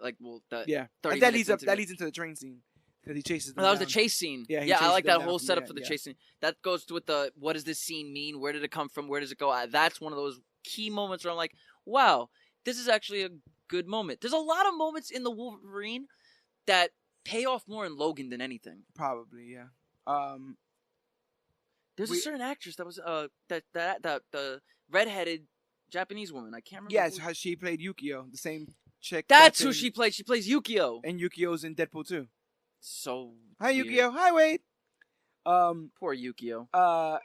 yeah. And that leads into the train scene. Because he chases them that was down. the chase scene. Yeah, I like that whole setup for the chase scene. That goes with the, what does this scene mean? Where did it come from? Where does it go? That's one of those key moments where I'm like, wow, this is actually a good moment. There's a lot of moments in the Wolverine that pay off more in Logan than anything. Probably, yeah. There's a certain actress that was the redheaded Japanese woman. I can't remember. Yes, how she played Yukio, the same chick. That's who she played. She plays Yukio. And Yukio's in Deadpool 2. So hi weird. Yukio, hi Wade. Poor Yukio.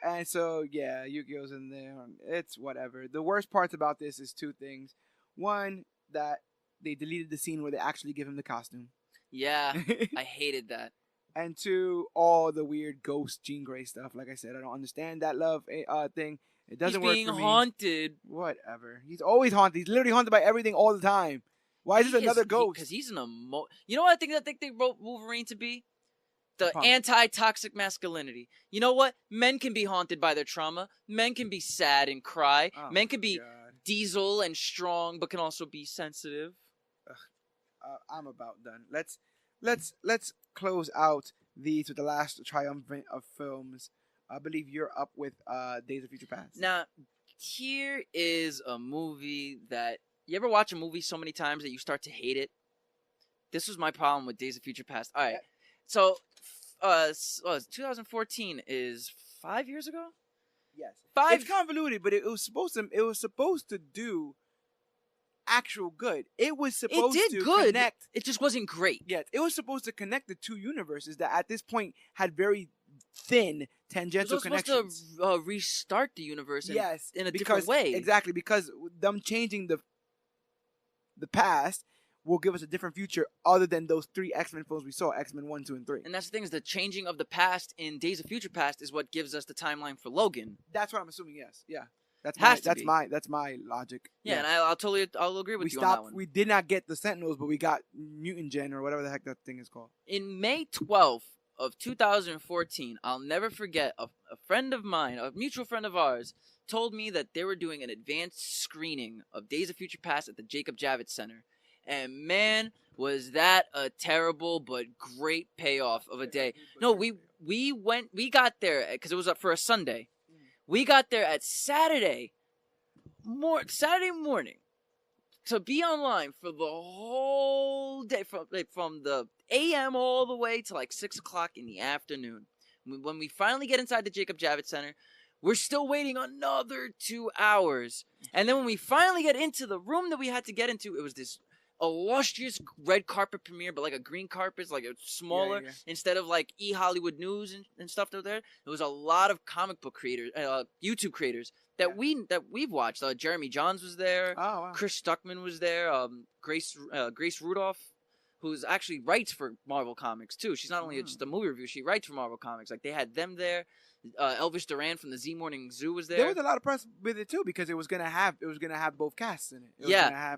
And so yeah, Yukio's in there. It's whatever. The worst parts about this is two things. One, that they deleted the scene where they actually give him the costume. Yeah, I hated that. And two, all the weird ghost Jean Grey stuff. Like I said, I don't understand that love thing. It doesn't work for me. He's being haunted. Whatever. He's always haunted. He's literally haunted by everything all the time. Why is this another ghost? Because he's an You know what I think they wrote Wolverine to be? The anti-toxic masculinity. You know what? Men can be haunted by their trauma. Men can be sad and cry. Men can be diesel and strong, but can also be sensitive. I'm about done. Let's close out these with the last triumvirate of films. I believe you're up with Days of Future Past. Now, here is a movie that... You ever watch a movie so many times that you start to hate it? This was my problem with Days of Future Past. All right. So, 2014 is 5 years ago? Yes. It's convoluted, but it was supposed to do actual good. It was supposed to connect. It just wasn't great. Yes. It was supposed to connect the two universes that at this point had very thin tangential connections. It was supposed to restart the universe in a different way. Exactly, because them changing the past will give us a different future other than those three X-Men films we saw, X-Men 1, 2, and 3. And that's the thing, is the changing of the past in Days of Future Past is what gives us the timeline for Logan. That's what I'm assuming, yes. Yeah. That's my logic. Yeah, and I'll agree with you on that one. We did not get the Sentinels, but we got Mutant Gen or whatever the heck that thing is called. In May 12th of 2014, I'll never forget, a friend of mine, a mutual friend of ours, told me that they were doing an advanced screening of Days of Future Past at the Jacob Javits Center. And man, was that a terrible but great payoff of a day. No, we got there because it was up for a Sunday. We got there at Saturday morning to be online for the whole day, from the a.m. all the way to like 6 o'clock in the afternoon. When we finally get inside the Jacob Javits Center, we're still waiting another 2 hours. And then when we finally get into the room that we had to get into, it was this illustrious red carpet premiere, but like a green carpet, like a smaller, instead of like Hollywood News and stuff that were there. There was a lot of comic book creators, YouTube creators that we've watched. Jeremy Johns was there. Oh, wow. Chris Stuckman was there. Grace Rudolph, who's actually writes for Marvel Comics too. She's not only just a movie review; she writes for Marvel Comics. Like they had them there. Elvis Duran from the Z Morning Zoo was there. There was a lot of press with it too because it was gonna have both casts in it.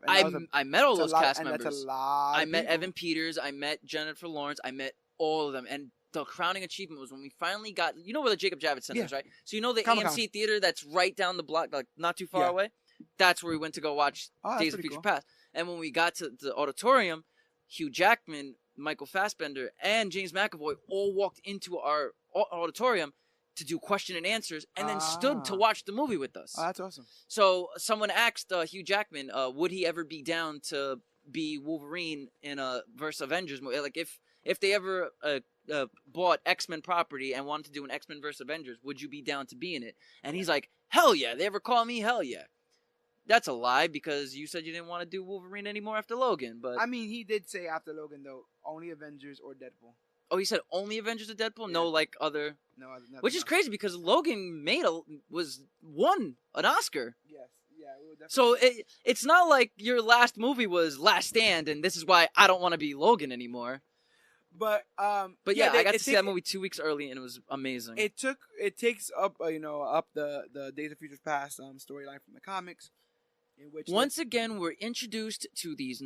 I met all those cast members. That's a lot. I met Evan Peters. I met Jennifer Lawrence. I met all of them. And the crowning achievement was when we finally got. You know where the Jacob Javits Center is, right? So you know the Comic-Con. AMC theater that's right down the block, like not too far away. That's where we went to go watch Days of Future Past. And when we got to the auditorium, Hugh Jackman, Michael Fassbender, and James McAvoy all walked into our auditorium to do question and answers, and then stood to watch the movie with us. Oh, that's awesome. So someone asked Hugh Jackman, would he ever be down to be Wolverine in a versus Avengers movie? Like if they ever bought X-Men property and wanted to do an X-Men versus Avengers, would you be down to be in it? And he's like, hell yeah. They ever call me? Hell yeah. That's a lie because you said you didn't want to do Wolverine anymore after Logan. But I mean, he did say after Logan though, only Avengers or Deadpool. Oh, he said only Avengers or Deadpool? Yeah. No, like other. No, which is crazy because Logan won an Oscar. Yes, yeah. So it's not like your last movie was Last Stand, and this is why I don't want to be Logan anymore. But yeah, I got to see that movie 2 weeks early, and it was amazing. It takes up up the Days of Future Past storyline from the comics, in which once again we're introduced to these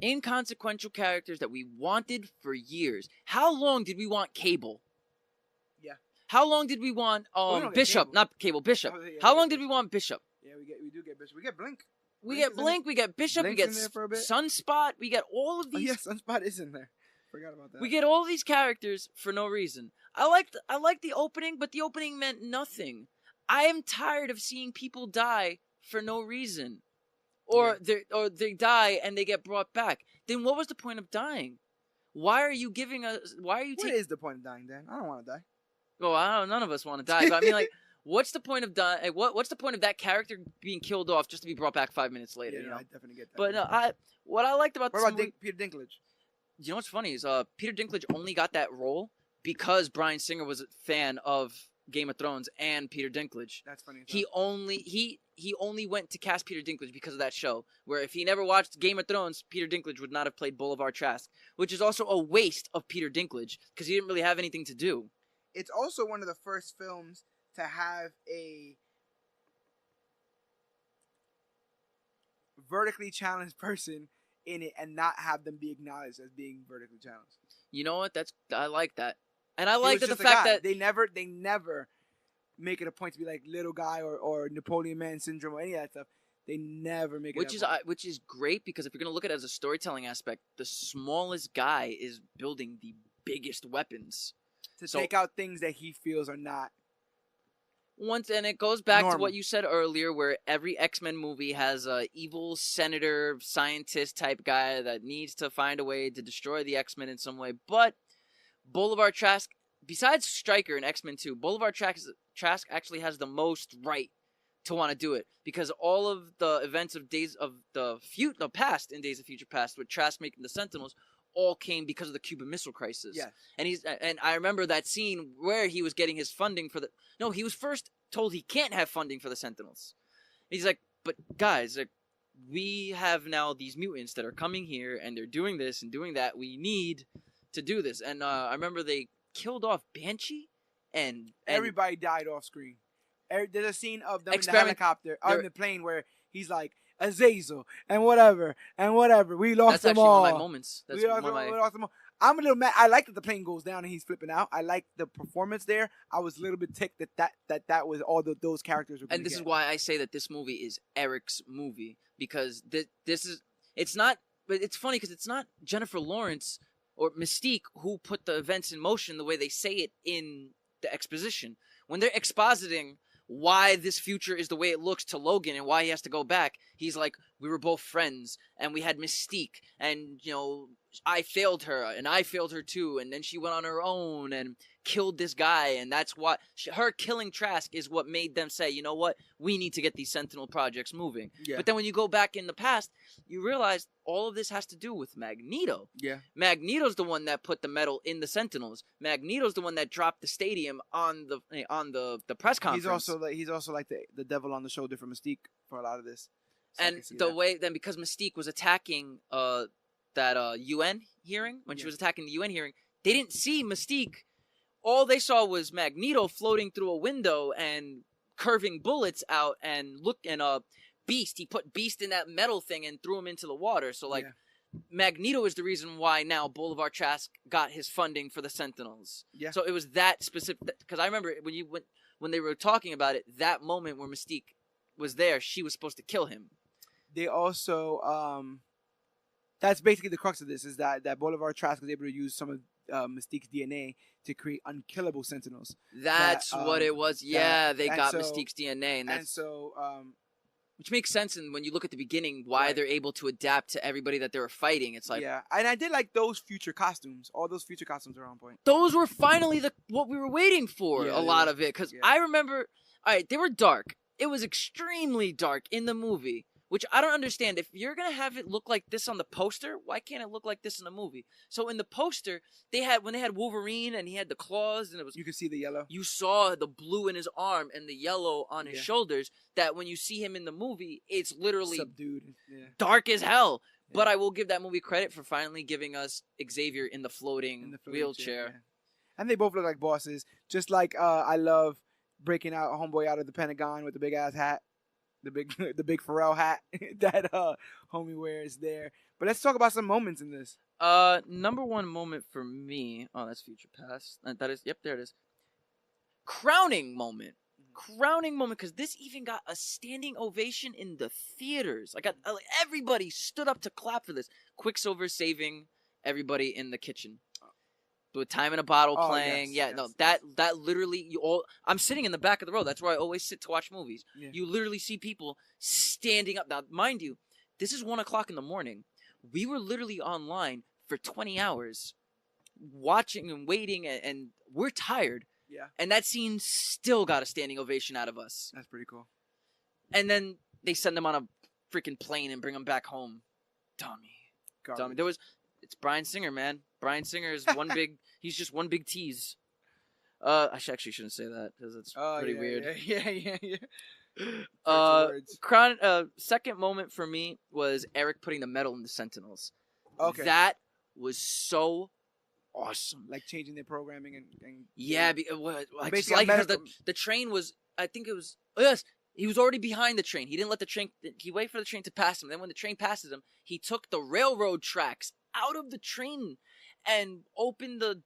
inconsequential characters that we wanted for years. How long did we want Cable? Yeah. How long did we want Bishop? Not Cable, Bishop. Oh, yeah, How long did we want Bishop? Yeah, we do get Bishop. We get Blink. We get Blink. We get Bishop. Blink's we get in there for a bit. Sunspot. We get all of these. Oh, yeah, Sunspot is in there. Forgot about that. We get all these characters for no reason. I like the opening, but the opening meant nothing. I am tired of seeing people die for no reason. Or they die and they get brought back. Then what was the point of dying? Why are you giving us? Why are you? What is the point of dying, Dan? I don't want to die. Well, none of us want to die. But I mean, like, what's the point of dying? What's the point of that character being killed off just to be brought back 5 minutes later? Yeah, you know? I definitely get that. But what I liked about Peter Dinklage? You know what's funny is Peter Dinklage only got that role because Bryan Singer was a fan of Game of Thrones and Peter Dinklage. That's funny. He only went to cast Peter Dinklage because of that show. Where if he never watched Game of Thrones, Peter Dinklage would not have played Boulevard Trask, which is also a waste of Peter Dinklage because he didn't really have anything to do. It's also one of the first films to have a vertically challenged person in it and not have them be acknowledged as being vertically challenged. You know what? I like that. And I like that the fact that they never make it a point to be like little guy or Napoleon Man syndrome or any of that stuff. They never make it. Which is great because if you're gonna look at it as a storytelling aspect, the smallest guy is building the biggest weapons to take out things that he feels are not. And it goes back to what you said earlier, where every X-Men movie has a evil senator, scientist type guy that needs to find a way to destroy the X-Men in some way, but Boulevard Trask, besides Stryker in X-Men 2, Boulevard Trask actually has the most right to want to do it because all of the events of the past in Days of Future Past with Trask making the Sentinels all came because of the Cuban Missile Crisis. Yeah. And I remember that scene where he was getting his funding for he was first told he can't have funding for the Sentinels. He's like, but guys, like, we have now these mutants that are coming here and they're doing this and doing that. We need to do this. And I remember they killed off Banshee and everybody died off screen. There's a scene of them in the helicopter, or in the plane, where he's like, Azazel, and whatever. We lost them all. That's actually one of my moments. We lost them all. I'm a little mad. I like that the plane goes down and he's flipping out. I like the performance there. I was a little bit ticked that was all those characters were. And this is why I say that this movie is Eric's movie, because it's not. But it's funny because it's not Jennifer Lawrence or Mystique who put the events in motion the way they say it in the exposition. When they're expositing why this future is the way it looks to Logan and why he has to go back, he's like, we were both friends and we had Mystique and, I failed her and I failed her too, and then she went on her own and killed this guy, and that's what her killing Trask is what made them say, you know what, we need to get these Sentinel projects moving. Yeah. But then when you go back in the past, you realize all of this has to do with Magneto. Yeah. Magneto's the one that put the metal in the Sentinels. Magneto's the one that dropped the stadium on the press conference. He's also like the devil on the shoulder for Mystique for a lot of this. So and because Mystique was attacking that UN hearing, when she was attacking the UN hearing, they didn't see Mystique. All they saw was Magneto floating through a window and curving bullets out, and Beast. He put Beast in that metal thing and threw him into the water. So Magneto is the reason why now Bolivar Trask got his funding for the Sentinels. Yeah. So it was that specific, because I remember when they were talking about it, that moment where Mystique was there, she was supposed to kill him. They also that's basically the crux of this, is that Bolivar Trask was able to use some of Mystique's DNA to create unkillable Sentinels. That's what it was. Yeah, they got Mystique's DNA, which makes sense. And when you look at the beginning, why they're able to adapt to everybody that they were fighting, it's like, yeah. And I did like those future costumes. All those future costumes are on point. Those were finally what we were waiting for. A lot of it, because I remember, all right, they were dark. It was extremely dark in the movie. Which I don't understand. If you're going to have it look like this on the poster, why can't it look like this in the movie? So in the poster, when they had Wolverine and he had the claws, and you could see the yellow. You saw the blue in his arm and the yellow on his shoulders, that when you see him in the movie, it's literally subdued. Dark as hell. Yeah. But I will give that movie credit for finally giving us Xavier in the floating wheelchair. Yeah. And they both look like bosses. Just like I love breaking out a homeboy out of the Pentagon with the big ass hat. The big Pharrell hat that homie wears there. But let's talk about some moments in this. Number one moment for me. Oh, that's Future Past. That is. Yep, there it is. Crowning moment, because this even got a standing ovation in the theaters. Everybody stood up to clap for this. Quicksilver saving everybody in the kitchen. With Time in a Bottle playing. That literally, I'm sitting in the back of the row. That's where I always sit to watch movies. Yeah. You literally see people standing up. Now, mind you, this is 1:00 in the morning. We were literally online for 20 hours watching and waiting, and we're tired. Yeah. And that scene still got a standing ovation out of us. That's pretty cool. And then they send them on a freaking plane and bring them back home. Dummy. It's Bryan Singer, man. Bryan Singer is he's just one big tease. I actually shouldn't say that, because it's pretty weird. Yeah. Second moment for me was Eric putting the metal in the Sentinels. Okay. That was so awesome. Like changing their programming and yeah, because the train was, I think it was, he was already behind the train. He didn't let the train, he waited for the train to pass him. Then when the train passes him, he took the railroad tracks out of the train and opened the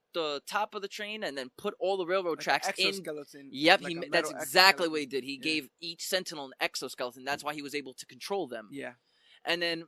top of the train and then put all the railroad tracks exoskeleton. Yep, that's exactly what he did. He gave each Sentinel an exoskeleton. That's why he was able to control them. Yeah. And then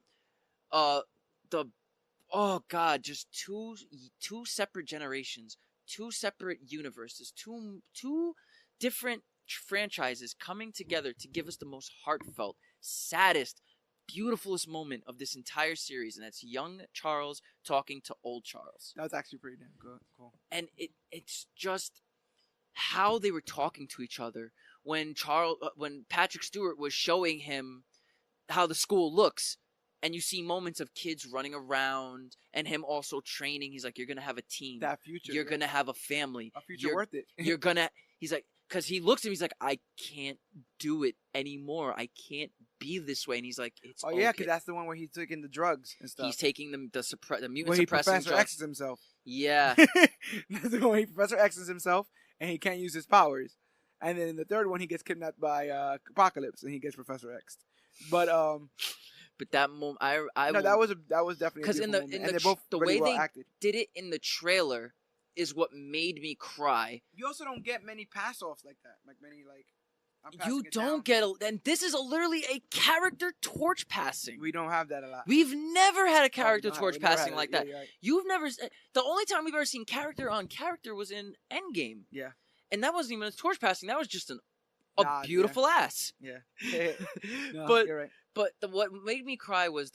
just two separate generations, two separate universes, two different franchises coming together to give us the most heartfelt, saddest, beautifulest moment of this entire series, and that's young Charles talking to old Charles. That was actually pretty damn good. Cool. And it's just how they were talking to each other when Patrick Stewart was showing him how the school looks, and you see moments of kids running around and him also training. He's like, you're gonna have a team. That future. You're gonna have a family. A future worth it. He's like, because he looks at him, he's like, I can't do it anymore. I can't be this way. And he's like, it's okay. Yeah, because that's the one where he's taking the drugs and stuff. He's taking the mutant suppressing drugs. He Professor X's himself. Yeah. That's the one where he Professor X's himself and he can't use his powers. And then in the third one, he gets kidnapped by Apocalypse and he gets Professor X. But that moment, that was definitely, because the way they did it in the trailer is what made me cry. You also don't get many pass-offs like that. You don't get and this is literally a character torch passing. We don't have that a lot. We've never had a character torch passing like that. Yeah, right. You've never. The only time we've ever seen character on character was in Endgame. Yeah. And that wasn't even a torch passing. That was just a beautiful ass. Yeah. No, but you're right. But what made me cry was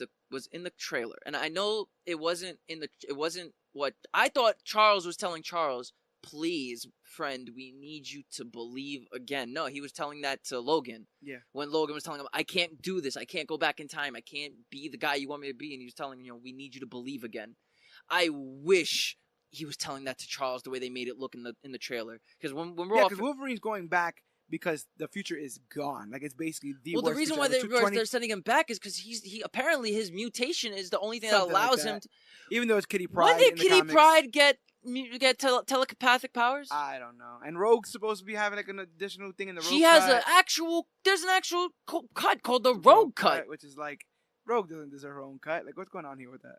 in the trailer, and I know it wasn't what I thought Charles was telling Charles. Please, friend, we need you to believe again. No, he was telling that to Logan. Yeah. When Logan was telling him, I can't do this. I can't go back in time. I can't be the guy you want me to be. And he was telling him, we need you to believe again. I wish he was telling that to Charles the way they made it look in the trailer. Because when we're because Wolverine's going back because the future is gone. Like it's basically the Well, the worst reason future why ever. they're sending him back is because he apparently his mutation is the only thing that Something like allows that. him to. Even though it's Kitty Pryde. When did in the Kitty comics, Pryde get telepathic powers? I don't know. And Rogue's supposed to be having like an additional thing in the Rogue She has cut. there's an actual cut called the Rogue cut. Which is like, Rogue doesn't deserve her own cut. Like, what's going on here with that?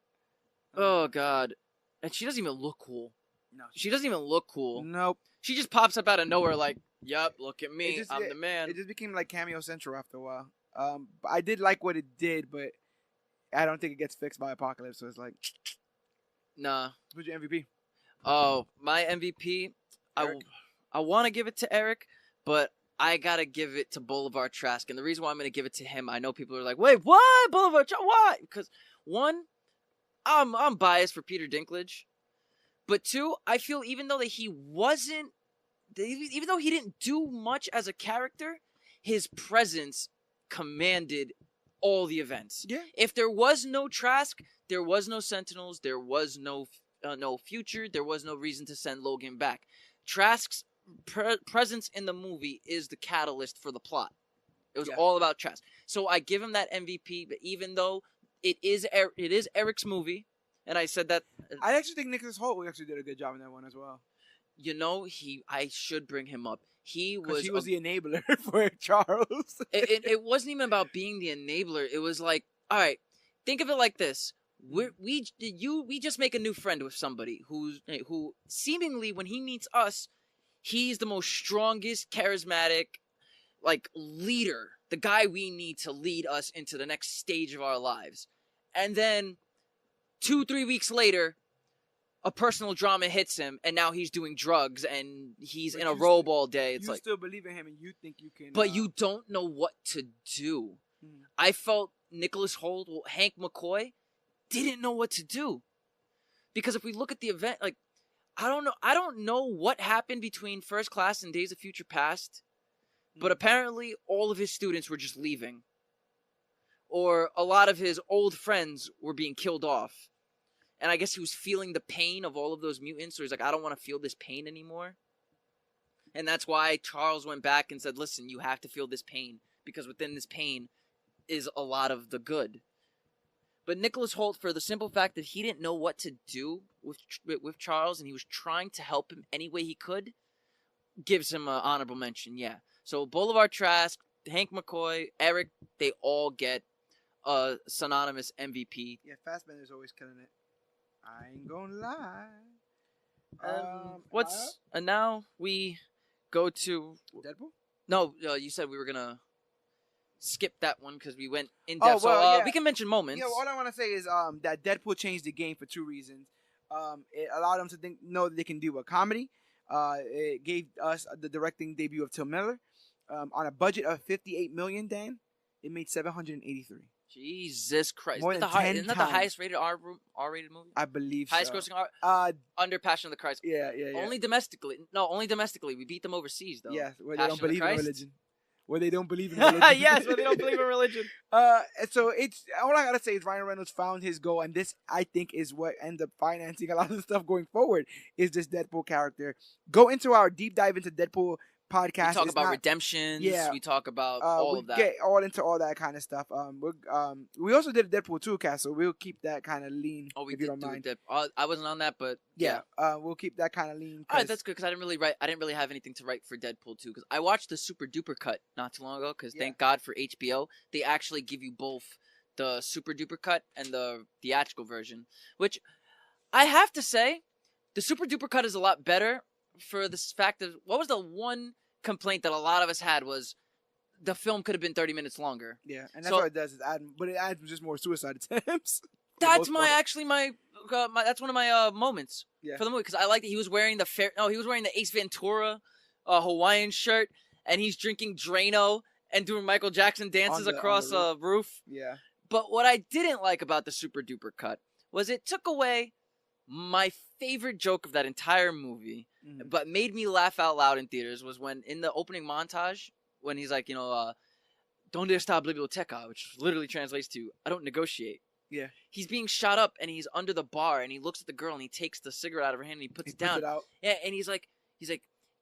Oh, God. And she doesn't even look cool. No. She doesn't even look cool. Nope. She just pops up out of nowhere like, yep, look at me. I'm the man. It just became like Cameo Central after a while. I did like what it did, but I don't think it gets fixed by Apocalypse, so it's like... Nah. Who's your MVP? Oh, my MVP, I want to give it to Eric, but I got to give it to Boulevard Trask. And the reason why I'm going to give it to him, I know people are like, wait, what? Boulevard Trask? Why? Because, one, I'm biased for Peter Dinklage. But two, I feel even though that even though he didn't do much as a character, his presence commanded all the events. Yeah. If there was no Trask, there was no Sentinels, there was no future, there was no reason to send Logan back. Trask's presence in the movie is the catalyst for the plot. It was all about Trask. So I give him that MVP, but even though it is Eric's movie, and I said that... I actually think Nicholas Hoult actually did a good job in that one as well. You know, I should bring him up. He was the enabler for Charles. it wasn't even about being the enabler. It was like, all right, think of it like this. We just make a new friend with somebody who seemingly when he meets us, he's the most strongest, charismatic, like leader, the guy we need to lead us into the next stage of our lives. And then 2-3 weeks later, a personal drama hits him, and now he's doing drugs, and he's in a robe all day. It's you like still believe in him, and you think you can. But you don't know what to do. I felt Nicholas Hoult, Hank McCoy, didn't know what to do. Because if we look at the event, like, I don't know what happened between First Class and Days of Future Past, but apparently all of his students were just leaving. Or a lot of his old friends were being killed off. And I guess he was feeling the pain of all of those mutants, so he's like, I don't want to feel this pain anymore. And that's why Charles went back and said, listen, you have to feel this pain, because within this pain is a lot of the good. But Nicholas Hoult, for the simple fact that he didn't know what to do with Charles, and he was trying to help him any way he could, gives him an honorable mention, yeah. So Boulevard Trask, Hank McCoy, Eric, they all get a synonymous MVP. Yeah, Fassbender's always killing it. I ain't gonna lie. And now we go to Deadpool? No, you said we were gonna skip that one because we went in depth. We can mention moments. Yeah, all I want to say is that Deadpool changed the game for two reasons. It allowed them to know that they can do a comedy. It gave us the directing debut of Tim Miller. On a budget of $58 million, Dan, it made $783. Jesus Christ! More than 10 isn't that the highest rated R-rated movie? I believe highest so. grossing R. Under Passion of the Christ. Yeah. Only domestically. No, only domestically. We beat them overseas though. Yes, where they Passion don't believe in religion. Where they don't believe in religion. Yes, where they don't believe in religion. So it's all I gotta say is Ryan Reynolds found his goal, and this I think is what ends up financing a lot of the stuff going forward. Is this Deadpool character? Go into our deep dive into Deadpool podcast. We talk about redemptions. Yeah, we talk about all of that. We get all into all that kind of stuff. We also did a Deadpool 2 cast, so we'll keep that kind of lean. Oh, we if did you don't mind. I wasn't on that, but yeah. We'll keep that kind of lean. All right, that's good because I didn't really have anything to write for Deadpool 2 because I watched the Super Duper cut not too long ago because thank God for HBO, they actually give you both the Super Duper cut and the theatrical version, which I have to say, the Super Duper cut is a lot better for the fact that what was the one complaint that a lot of us had was the film could have been 30 minutes longer. Yeah, and that's what it does. It adds just more suicide attempts. That's that's one of my moments for the movie because I like that he was wearing the Ace Ventura Hawaiian shirt and he's drinking Drano and doing Michael Jackson dances across a roof. Yeah. But what I didn't like about the Super Duper cut was it took away my favorite joke of that entire movie, but made me laugh out loud in theaters was when in the opening montage, when he's like, donde está biblioteca, which literally translates to, I don't negotiate. Yeah. He's being shot up and he's under the bar and he looks at the girl and he takes the cigarette out of her hand and he puts it down. Puts it out. Yeah, and he's like,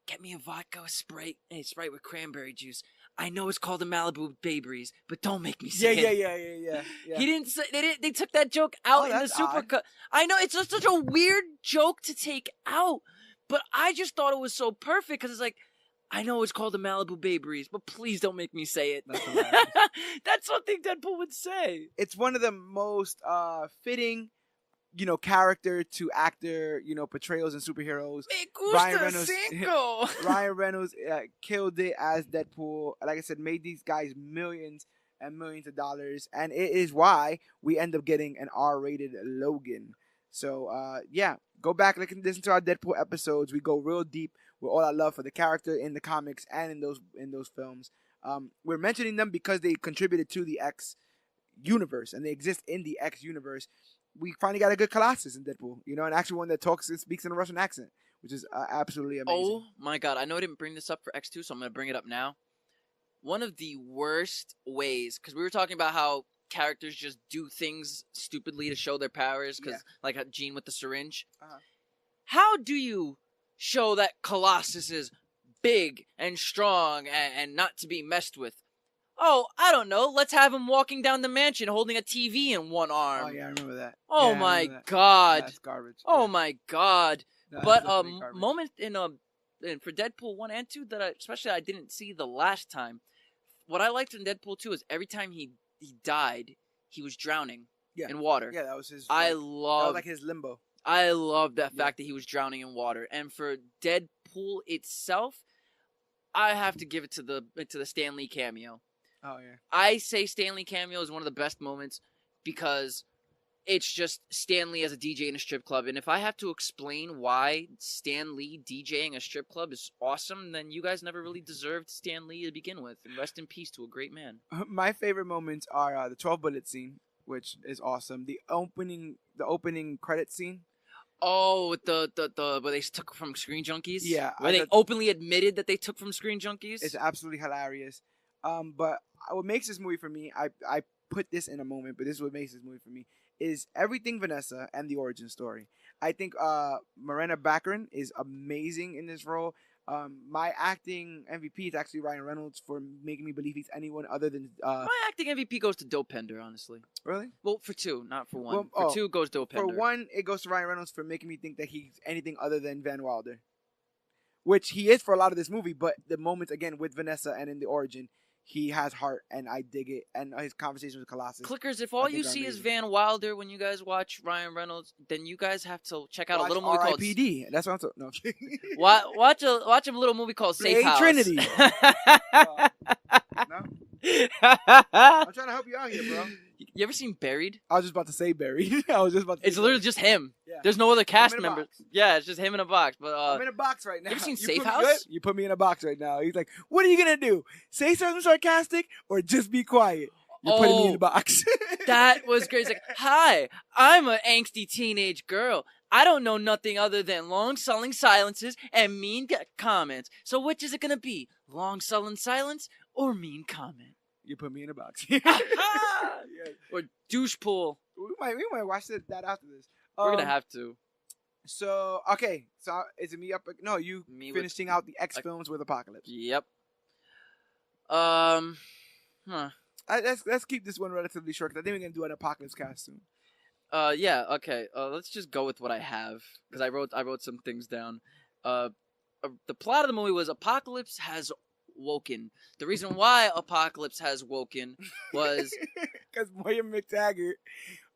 get me a vodka with Sprite, Sprite with cranberry juice. I know it's called a Malibu Bay Breeze, but don't make me say it. Yeah. He didn't say they took that joke out in the supercut. I know it's just such a weird joke to take out, but I just thought it was so perfect because it's like, I know it's called a Malibu Bay Breeze, but please don't make me say it. That's something Deadpool would say. It's one of the most fitting, character to actor, portrayals in superheroes. Ryan Reynolds killed it as Deadpool. Like I said, made these guys millions and millions of dollars, and it is why we end up getting an R-rated Logan. So, go back and listen to our Deadpool episodes. We go real deep with all our love for the character in the comics and in those films. We're mentioning them because they contributed to the X universe, and they exist in the X universe. We finally got a good Colossus in Deadpool, and actually one that talks and speaks in a Russian accent, which is absolutely amazing. Oh my god, I know I didn't bring this up for X2, so I'm going to bring it up now. One of the worst ways, because we were talking about how characters just do things stupidly to show their powers, because like Jean with the syringe. How do you show that Colossus is big and strong and not to be messed with? Oh, I don't know. Let's have him walking down the mansion holding a TV in one arm. Oh, yeah, I remember that. Oh, my God. That's garbage. Oh, my God. But moment for Deadpool 1 and 2 that I didn't see the last time. What I liked in Deadpool 2 is every time he died, he was drowning in water. Yeah, that was his... that was like his limbo. I love that fact that he was drowning in water. And for Deadpool itself, I have to give it to the Stan Lee cameo. Oh, yeah. I say Stan Lee cameo is one of the best moments because it's just Stan Lee as a DJ in a strip club. And if I have to explain why Stan Lee DJing a strip club is awesome, then you guys never really deserved Stan Lee to begin with. And rest in peace to a great man. My favorite moments are the 12 bullet scene, which is awesome. The opening credit scene. Oh, the where they took from Screen Junkies? Yeah. Where they openly admitted that they took from Screen Junkies? It's absolutely hilarious. But what makes this movie for me, I put this in a moment, but this is what makes this movie for me, is everything Vanessa and the origin story. I think Morena Baccarin is amazing in this role. My acting MVP is actually Ryan Reynolds for making me believe he's anyone other than... My acting MVP goes to Dopender, honestly. Really? Well, for 2, not for 1. For 2 goes Dopender. For 1, it goes to Ryan Reynolds for making me think that he's anything other than Van Wilder. Which he is for a lot of this movie, but the moments, again, with Vanessa and in the origin... He has heart, and I dig it. And his conversation with Colossus. Clickers, if all you see is Van Wilder when you guys watch Ryan Reynolds, then you guys have to check out a little movie called R.I.P.D. That's what I'm talking. No. Watch a little movie called Safe House. Trinity. No. I'm trying to help you out here, bro. You ever seen Buried? I was just about to say Buried. It's literally just him. Yeah. There's no other cast members. Yeah, it's just him in a box. But I'm in a box right now. You ever seen Safe House? You put me in a box right now. He's like, "What are you gonna do? Say something sarcastic or just be quiet?" You're putting me in a box. That was great. He's like, "Hi, I'm an angsty teenage girl. I don't know nothing other than long sullen silences and mean comments. So which is it gonna be? Long sullen silence or mean comment?" You put me in a box. Or douche pool. We might watch that after this. We're gonna have to. So okay, so is it me up? No, you finishing out the X films with Apocalypse. Yep. Let's keep this one relatively short because I think we're gonna do an Apocalypse cast soon. Yeah. Okay. Let's just go with what I have because I wrote some things down. The plot of the movie was Apocalypse has woken. The reason why Apocalypse has woken was because William McTaggart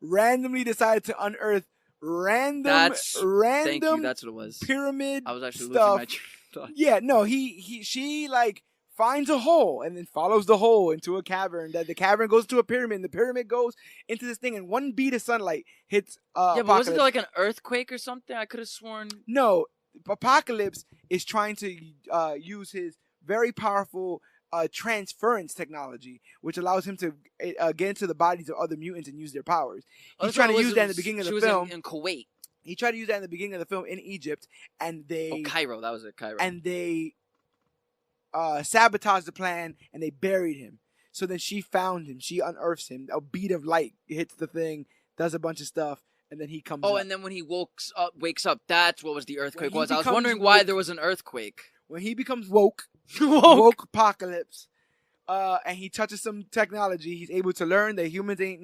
randomly decided to unearth random thank you, that's what it was. Pyramid I was actually stuff. losing my train of thought. Yeah, no, she like finds a hole and then follows the hole into a cavern. That the cavern goes to a pyramid. And the pyramid goes into this thing, and one beat of sunlight hits. Yeah, but wasn't there like an earthquake or something? I could have sworn. No, Apocalypse is trying to use his very powerful transference technology, which allows him to get into the bodies of other mutants and use their powers. He's trying to use that in the beginning of the film. In Kuwait. He tried to use that in the beginning of the film in Egypt, and they... Cairo. That was it, Cairo. And they sabotaged the plan, and they buried him. So then she found him. She unearths him. A beat of light hits the thing, does a bunch of stuff, and then he comes up. And then when he wakes up, that's what was the earthquake was. I was wondering why there was an earthquake. when he becomes woke apocalypse, and he touches some technology, he's able to learn that humans ain't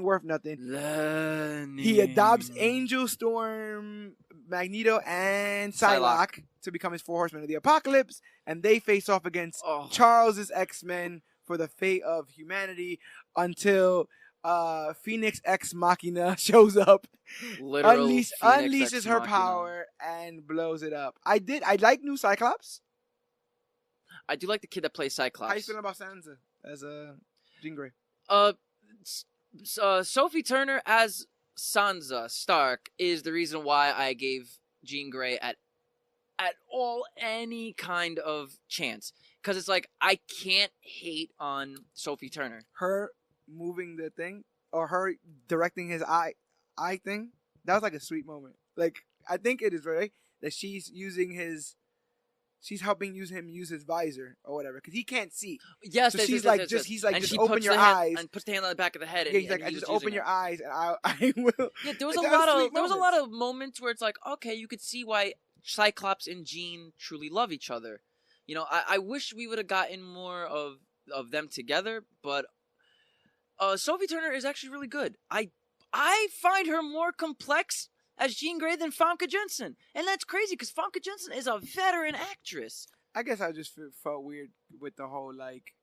worth nothing. Learning. He adopts Angel, Storm, Magneto, and Psylocke to become his 4 horsemen of the apocalypse, and they face off against Charles's X-Men for the fate of humanity until Phoenix X Machina shows up, unleashes her power, and blows it up. I like new Cyclops. I do like the kid that plays Cyclops. How you feeling about Sansa as Jean Grey? Sophie Turner as Sansa Stark is the reason why I gave Jean Grey at all any kind of chance. Because it's like, I can't hate on Sophie Turner. Her moving the thing, or her directing his eye thing, that was like a sweet moment. Like, I think it is right that she's helping him use his visor or whatever, because he can't see. Yes, so she's like, just open your eyes, and puts the hand on the back of the head. Yeah, he's like, just open your eyes, and I will. Yeah, there was a lot of moments where it's like, okay, you could see why Cyclops and Jean truly love each other. You know, I wish we would have gotten more of them together, but Sophie Turner is actually really good. I find her more complex as Jean Grey than Famke Janssen. And that's crazy, because Famke Janssen is a veteran actress. I guess I just felt weird with the whole, like,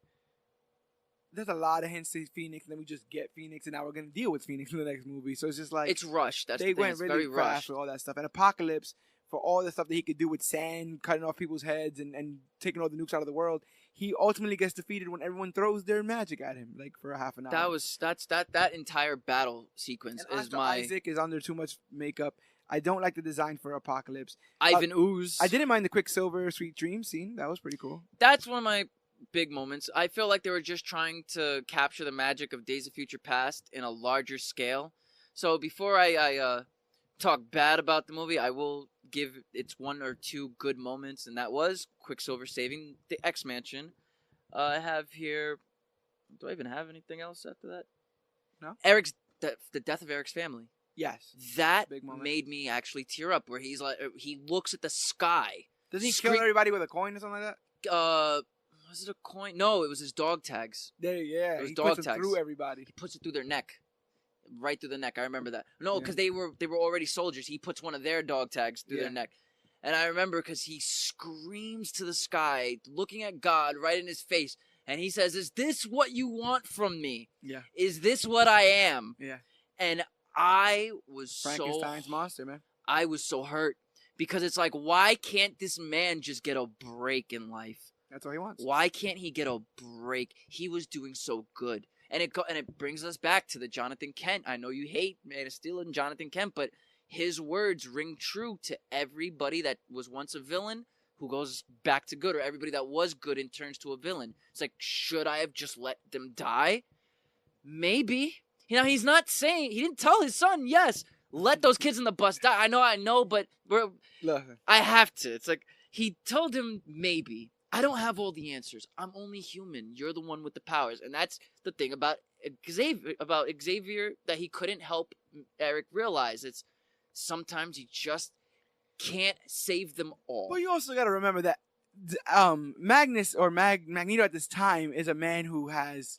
there's a lot of hints to Phoenix, and then we just get Phoenix, and now we're going to deal with Phoenix in the next movie. So it's just like... It's rushed. That's they the thing. went It's really very fast rushed. with all that stuff. And Apocalypse, for all the stuff that he could do with sand, cutting off people's heads, and taking all the nukes out of the world, he ultimately gets defeated when everyone throws their magic at him, like, for a half an hour. That entire battle sequence and is my... Isaac is under too much makeup. I don't like the design for Apocalypse. Ivan Ooze. I didn't mind the Quicksilver Sweet Dream scene. That was pretty cool. That's one of my big moments. I feel like they were just trying to capture the magic of Days of Future Past in a larger scale. So before I talk bad about the movie, I will give its 1 or 2 good moments, and that was Quicksilver saving the X-Mansion. I have here... Do I even have anything else after that? No. The death of Eric's family. Yes. That made me actually tear up, where he's like, he looks at the sky. Doesn't he kill everybody with a coin or something like that? Was it a coin? No, it was his dog tags. Yeah, he puts it through everybody. He puts it through their neck. Right through the neck. I remember that. No, because they were already soldiers. He puts one of their dog tags through their neck. And I remember because he screams to the sky, looking at God right in his face. And he says, "Is this what you want from me? Yeah. Is this what I am?" Yeah. And I was Frankenstein's monster, man. I was so hurt. Because it's like, why can't this man just get a break in life? That's all he wants. Why can't he get a break? He was doing so good. And it brings us back to the Jonathan Kent. I know you hate Man of Steel and Jonathan Kent, but his words ring true to everybody that was once a villain who goes back to good, or everybody that was good and turns to a villain. It's like, should I have just let them die? Maybe. You know, he's not saying, he didn't tell his son, yes, let those kids in the bus die. I know, but I have to. It's like, he told him maybe. I don't have all the answers. I'm only human. You're the one with the powers. And that's the thing about Xavier that he couldn't help Eric realize. It's sometimes you just can't save them all. Well, you also got to remember that Magnus or Magneto at this time is a man who has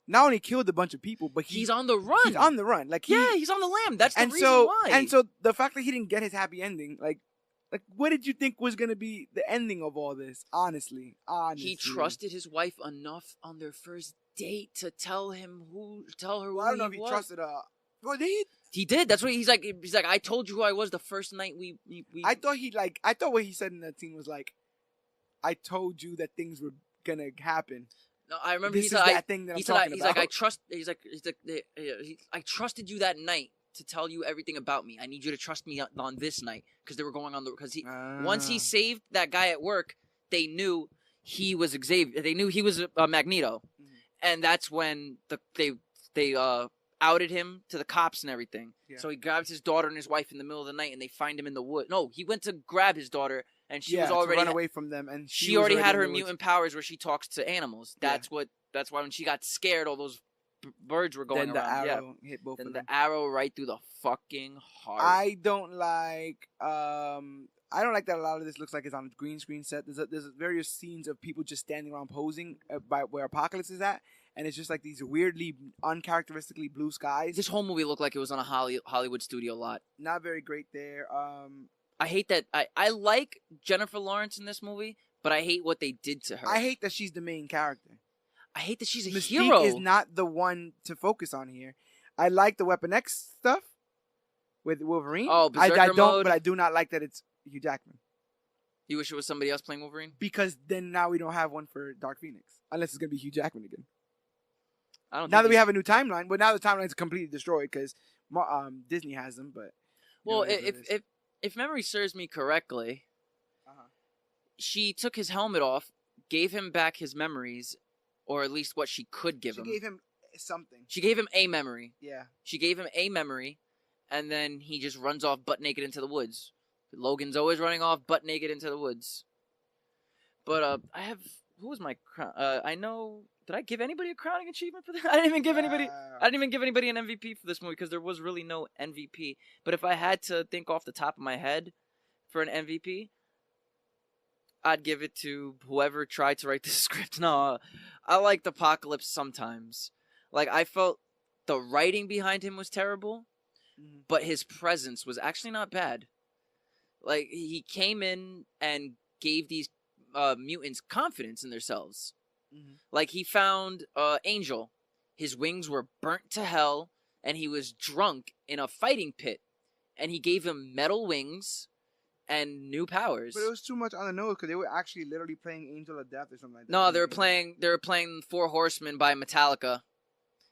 not only killed a bunch of people, but he's on the run. He's on the run. Like he's on the lam. That's the reason why. And so the fact that he didn't get his happy ending, like, what did you think was going to be the ending of all this? Honestly. He trusted his wife enough on their first date to tell her who I don't know if he trusted her. Well, he did. That's what he's like. He's like, I told you who I was the first night we I thought what he said in that scene was like, I told you that things were going to happen. No, I remember he's like, I trusted you that night to tell you everything about me. I need you to trust me on this night, because they were going on once he saved that guy at work, they knew he was Xavier. They knew he was Magneto, and that's when they outed him to the cops and everything. Yeah. So he grabs his daughter and his wife in the middle of the night, and they find him in the woods. No, he went to grab his daughter, and she was already to run away from them, and she already had her mutant powers where she talks to animals. That's why when she got scared, all those birds were going Then the around. arrow hit both Then of the them. arrow right through the fucking heart. I don't like that a lot of this looks like it's on a green screen set. There's various scenes of people just standing around posing by where Apocalypse is at, and it's just like these weirdly uncharacteristically blue skies. This whole movie looked like it was on a Hollywood studio lot. Not very great there. I hate that. I like Jennifer Lawrence in this movie, but I hate what they did to her. I hate that she's the main character. I hate that she's a Mystique hero. is not the one to focus on here. I like the Weapon X stuff with Wolverine. Oh, Berserker I don't, mode? but I do not like that it's Hugh Jackman. You wish it was somebody else playing Wolverine? Because then now we don't have one for Dark Phoenix. Unless it's going to be Hugh Jackman again. I don't. Now that we have a new timeline, but now the timeline's completely destroyed because Disney has them. But well, if memory serves me correctly, she took his helmet off, gave him back his memories, or at least what she could give him. She gave him something. She gave him a memory. Yeah. She gave him a memory, and then he just runs off butt naked into the woods. Logan's always running off butt naked into the woods. But who was my crown? I know. Did I give anybody a crowning achievement for that? I didn't even give anybody. I didn't even give anybody an MVP for this movie because there was really no MVP. But if I had to think off the top of my head for an MVP, I'd give it to whoever tried to write the script. No, I liked Apocalypse sometimes. Like, I felt the writing behind him was terrible, but his presence was actually not bad. Like, he came in and gave these mutants confidence in themselves. Like, he found Angel. His wings were burnt to hell, and he was drunk in a fighting pit. And he gave him metal wings and new powers. But it was too much on the nose because they were actually literally playing Angel of Death or something like that. No, they were playing Four Horsemen by Metallica.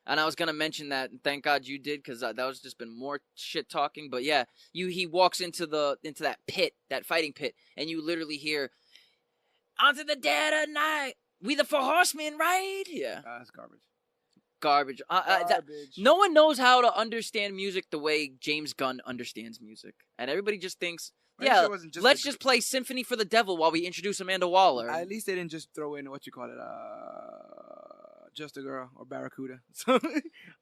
And I was gonna mention that, and thank God you did, because that was just been more shit talking. But yeah, he walks into that pit, that fighting pit, and you literally hear, "Onto the dead of night, we the Four Horsemen, right?" Yeah, that's garbage. Garbage. No one knows how to understand music the way James Gunn understands music, and everybody just thinks, yeah, let's just play Symphony for the Devil while we introduce Amanda Waller. At least they didn't just throw in Just a Girl or Barracuda.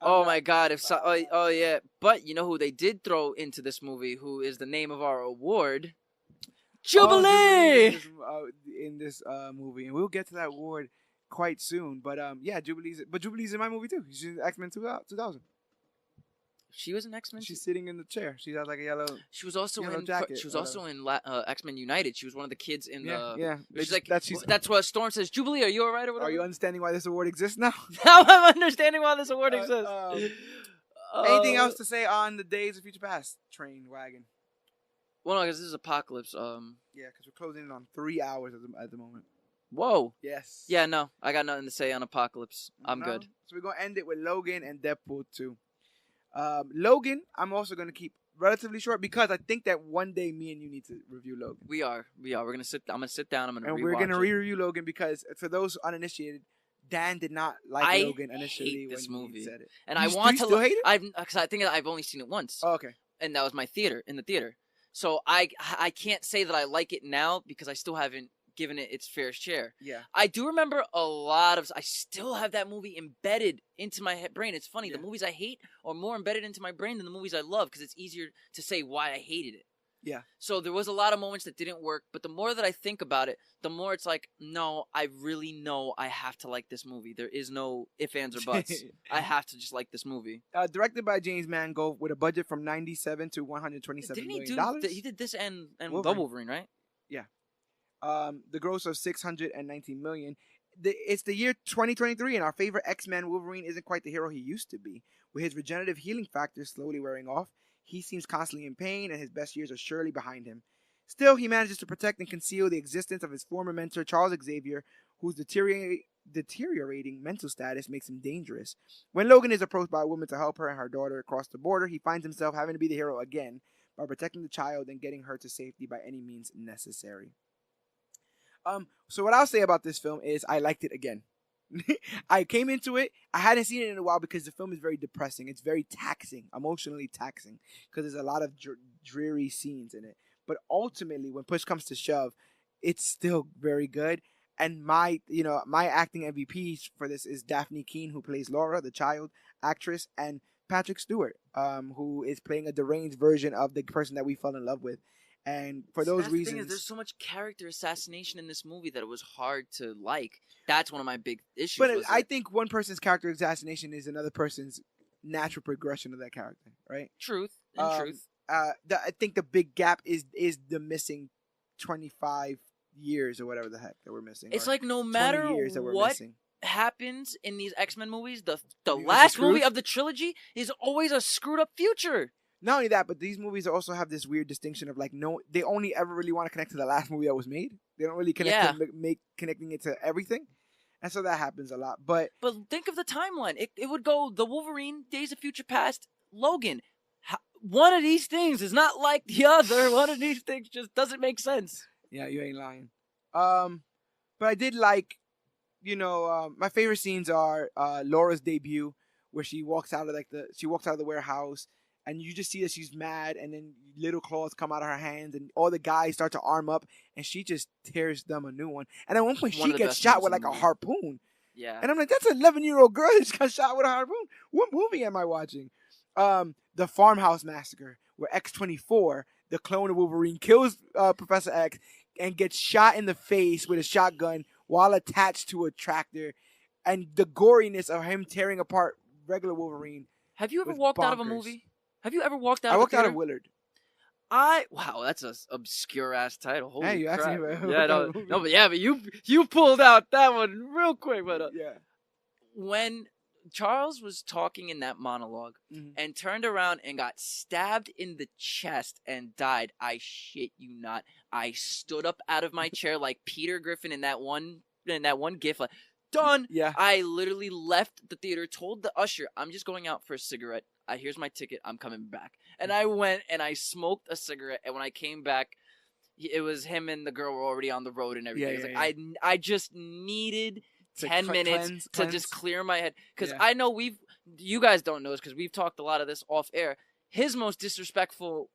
Oh my God! Oh yeah, but you know who they did throw into this movie? Who is the name of our award? Jubilee. In this movie, and we'll get to that award quite soon. But yeah, Jubilee's in my movie too. She's in X-Men 2000. She was in X-Men. She's sitting in the chair. She has like a yellow. She was also in jacket. She was also in X-Men United. She was one of the kids in the. Yeah. She's like that's what Storm says. Jubilee, are you alright or whatever? Are you understanding why this award exists now? Now I'm understanding why this award exists. Anything else to say on the Days of Future Past train wagon? Well, no, because this is Apocalypse. Yeah, because we're closing in on 3 hours at the moment. Whoa. Yes. Yeah, no, I got nothing to say on Apocalypse. I'm good. So we're gonna end it with Logan and Deadpool 2. Logan, I'm also going to keep relatively short because I think that one day me and you need to review Logan. We are. We're going to I'm going to sit down. I'm going to rewatch it. And we're going to re-review Logan because for those uninitiated, Dan did not like Logan initially when he said it. And I want to hate it? Because I think I've only seen it once. Oh, okay. And that was in the theater. So I can't say that I like it now because I still haven't given it its fair share. Yeah. I do remember I still have that movie embedded into my brain. It's funny. Yeah. The movies I hate are more embedded into my brain than the movies I love because it's easier to say why I hated it. Yeah. So there was a lot of moments that didn't work, but the more that I think about it, the more it's like, no, I really know I have to like this movie. There is no ifs, ands, or buts. I have to just like this movie. Directed by James Mangold with a budget from $97 to $127 million. He did this and Wolverine, right? Yeah. The gross of $619 million. It's the year 2023, and our favorite X-Men Wolverine isn't quite the hero he used to be. With his regenerative healing factor slowly wearing off, he seems constantly in pain, and his best years are surely behind him. Still, he manages to protect and conceal the existence of his former mentor, Charles Xavier, whose deteriorating mental status makes him dangerous. When Logan is approached by a woman to help her and her daughter across the border, he finds himself having to be the hero again by protecting the child and getting her to safety by any means necessary. So what I'll say about this film is I liked it again. I came into it. I hadn't seen it in a while because the film is very depressing. It's very taxing, emotionally taxing, because there's a lot of dreary scenes in it. But ultimately, when push comes to shove, it's still very good. And my acting MVP for this is Daphne Keane, who plays Laura, the child actress, and Patrick Stewart, who is playing a deranged version of the person that we fell in love with. And for those that's reasons, the thing is, there's so much character assassination in this movie that it was hard to like. That's one of my big issues. But I think one person's character assassination is another person's natural progression of that character, right? Truth. I think the big gap is the missing 25 years or whatever the heck that we're missing. It's like no matter what missing. happens in these X-Men movies, the last movie of the trilogy is always a screwed up future. Not only that, but these movies also have this weird distinction of like they only ever really want to connect to the last movie that was made. They don't really connect to connecting it to everything. And so that happens a lot. But think of the timeline. It would go the Wolverine, Days of Future Past, Logan. One of these things is not like the other. One of these things just doesn't make sense. Yeah, you ain't lying. But I did like, my favorite scenes are Laura's debut, where she walks out of the warehouse, and you just see that she's mad, and then little claws come out of her hands, and all the guys start to arm up, and she just tears them a new one. And at one point, she gets shot with like a harpoon. Yeah. And I'm like, that's an 11-year-old girl that just got shot with a harpoon. What movie am I watching? The Farmhouse Massacre, where X-24, the clone of Wolverine, kills Professor X and gets shot in the face with a shotgun while attached to a tractor. And the goriness of him tearing apart regular Wolverine. Have you ever walked out of a movie? Have you ever walked out of a theater? I walked out of Willard. Wow, that's an obscure ass title. Holy hey, you crap. asked me about but you pulled out that one real quick. But yeah. When Charles was talking in that monologue and turned around and got stabbed in the chest and died, I shit you not, I stood up out of my chair like Peter Griffin in that one gif, like, done. Yeah. I literally left the theater, told the usher, I'm just going out for a cigarette. Here's my ticket. I'm coming back. And I went and I smoked a cigarette. And when I came back, it was him and the girl were already on the road and everything. I just needed 10 minutes to just clear my head. Because I know you guys don't know this because we've talked a lot of this off air. His most disrespectful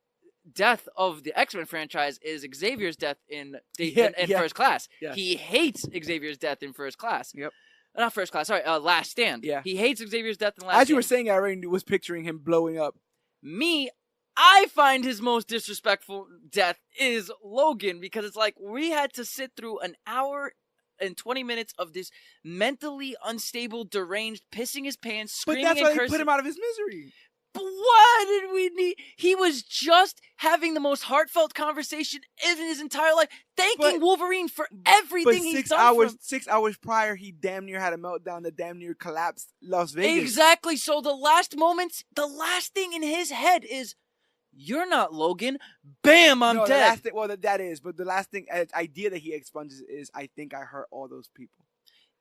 death of the X-Men franchise is Xavier's death in First Class. Yeah. He hates Xavier's death in First Class. Yep. Not First Class, sorry, Last Stand. Yeah. He hates Xavier's death in Last Stand. As you were saying, I already was picturing him blowing up. I find his most disrespectful death is Logan, because it's like we had to sit through an hour and 20 minutes of this mentally unstable, deranged, pissing his pants, screaming and cursing. But that's why they put him out of his misery. But why did we need... He was just having the most heartfelt conversation in his entire life, thanking Wolverine for everything he's done. 6 hours prior, he damn near had a meltdown that damn near collapsed Las Vegas. Exactly. So the last thing in his head is, you're not Logan. Bam, I'm dead. But the last thing, idea that he expunges is, I think I hurt all those people.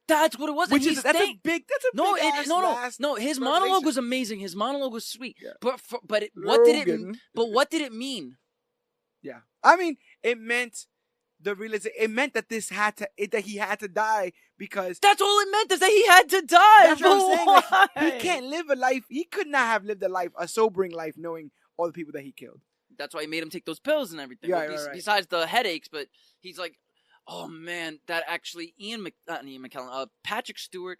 That's what it was. That's a big No. His monologue was amazing. His monologue was sweet. Yeah. What did it mean? Yeah, I mean, it meant It meant that that he had to die because that's all it meant, is that he had to die. That's what I'm saying. Like, he can't live a life. He could not have lived a sobering life, knowing all the people that he killed. That's why he made him take those pills and everything. Yeah, right. Besides the headaches, but he's like, oh man, that actually Patrick Stewart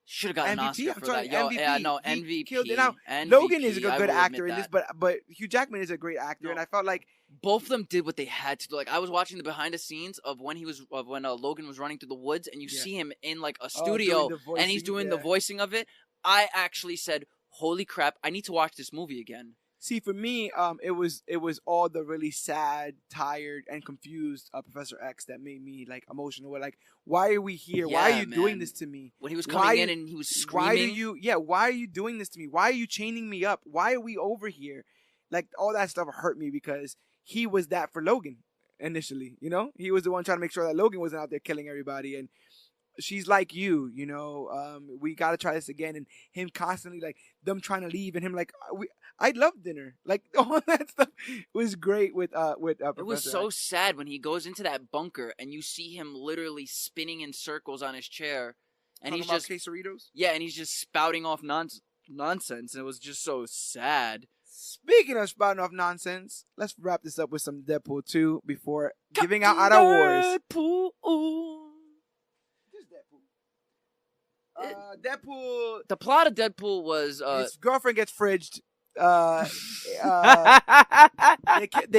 should have gotten an Oscar for that. MVP. Killed it out. MVP, Logan is a good actor in this, but Hugh Jackman is a great actor, and I felt like both of them did what they had to do. Like, I was watching the behind the scenes of when Logan was running through the woods, and you see him in like a studio, and he's doing the voicing of it. I actually said, "Holy crap! I need to watch this movie again." See, for me, it was all the really sad, tired, and confused Professor X that made me like emotional. Like, why are we here? Yeah, why are you doing this to me? When he was coming in and he was screaming. Why are you doing this to me? Why are you chaining me up? Why are we over here? Like, all that stuff hurt me because he was that for Logan initially. You know, he was the one trying to make sure that Logan wasn't out there killing everybody. And she's like you, we got to try this again. And him constantly, like, them trying to leave and him like, I love dinner. Like, all that stuff was great with It was so sad when he goes into that bunker and you see him literally spinning in circles on his chair. And he's just quesadillas? Yeah, and he's just spouting off nonsense. And it was just so sad. Speaking of spouting off nonsense, let's wrap this up with some Deadpool 2 before giving out our awards. Deadpool. Deadpool. The plot of Deadpool was His girlfriend gets fridged. They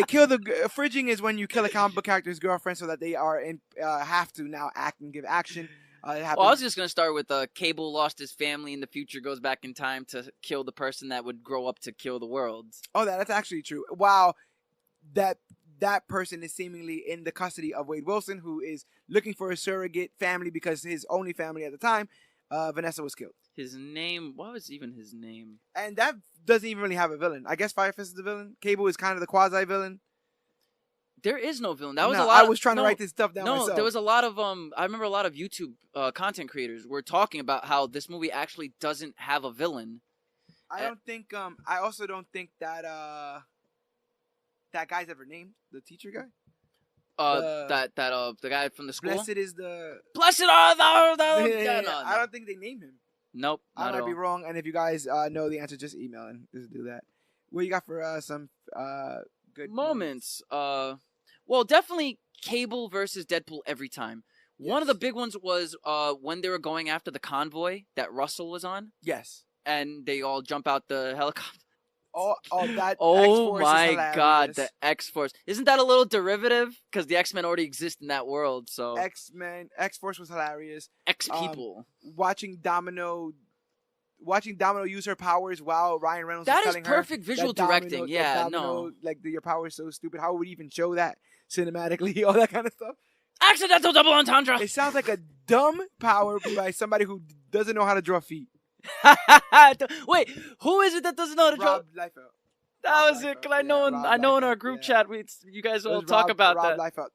kill the fridging is when you kill a comic book character's girlfriend so that they are have to now act and give action. Well, I was just gonna start with Cable lost his family in the future, goes back in time to kill the person that would grow up to kill the world. Oh, that's actually true. Wow, that person is seemingly in the custody of Wade Wilson, who is looking for a surrogate family because his only family at the time, Vanessa, was killed. His name, what was even his name? And that doesn't even really have a villain. I guess Fire Fist is the villain. Cable is kind of the quasi-villain. There is no villain. That was a lot. I was trying to write this stuff down myself. There was a lot of I remember a lot of YouTube content creators were talking about how this movie actually doesn't have a villain. I don't think. I also don't think that that guy's ever named, the teacher guy. The guy from the school. Blessed is the. Blessed are thou. No. I don't think they name him. Nope. I might be wrong, and if you guys know the answer, just email and just do that. What you got for some good moments? Well, definitely Cable versus Deadpool every time. Yes. One of the big ones was when they were going after the convoy that Russell was on. Yes. And they all jump out the helicopter. That oh X-Force my God, the X-Force. Isn't that a little derivative? Because the X-Men already exist in that world, so... X-Force was hilarious. X-People. Watching Domino use her powers while Ryan Reynolds was telling her... That is perfect visual directing, your power is so stupid. How would we even show that cinematically? All that kind of stuff. Accidental double entendre! It sounds like a dumb power by somebody who doesn't know how to draw feet. Wait, who is it that doesn't know how to draw? Rob Liefeld. That was it. Cause I know in our group chat, you guys all talk about Rob that. Liefeld.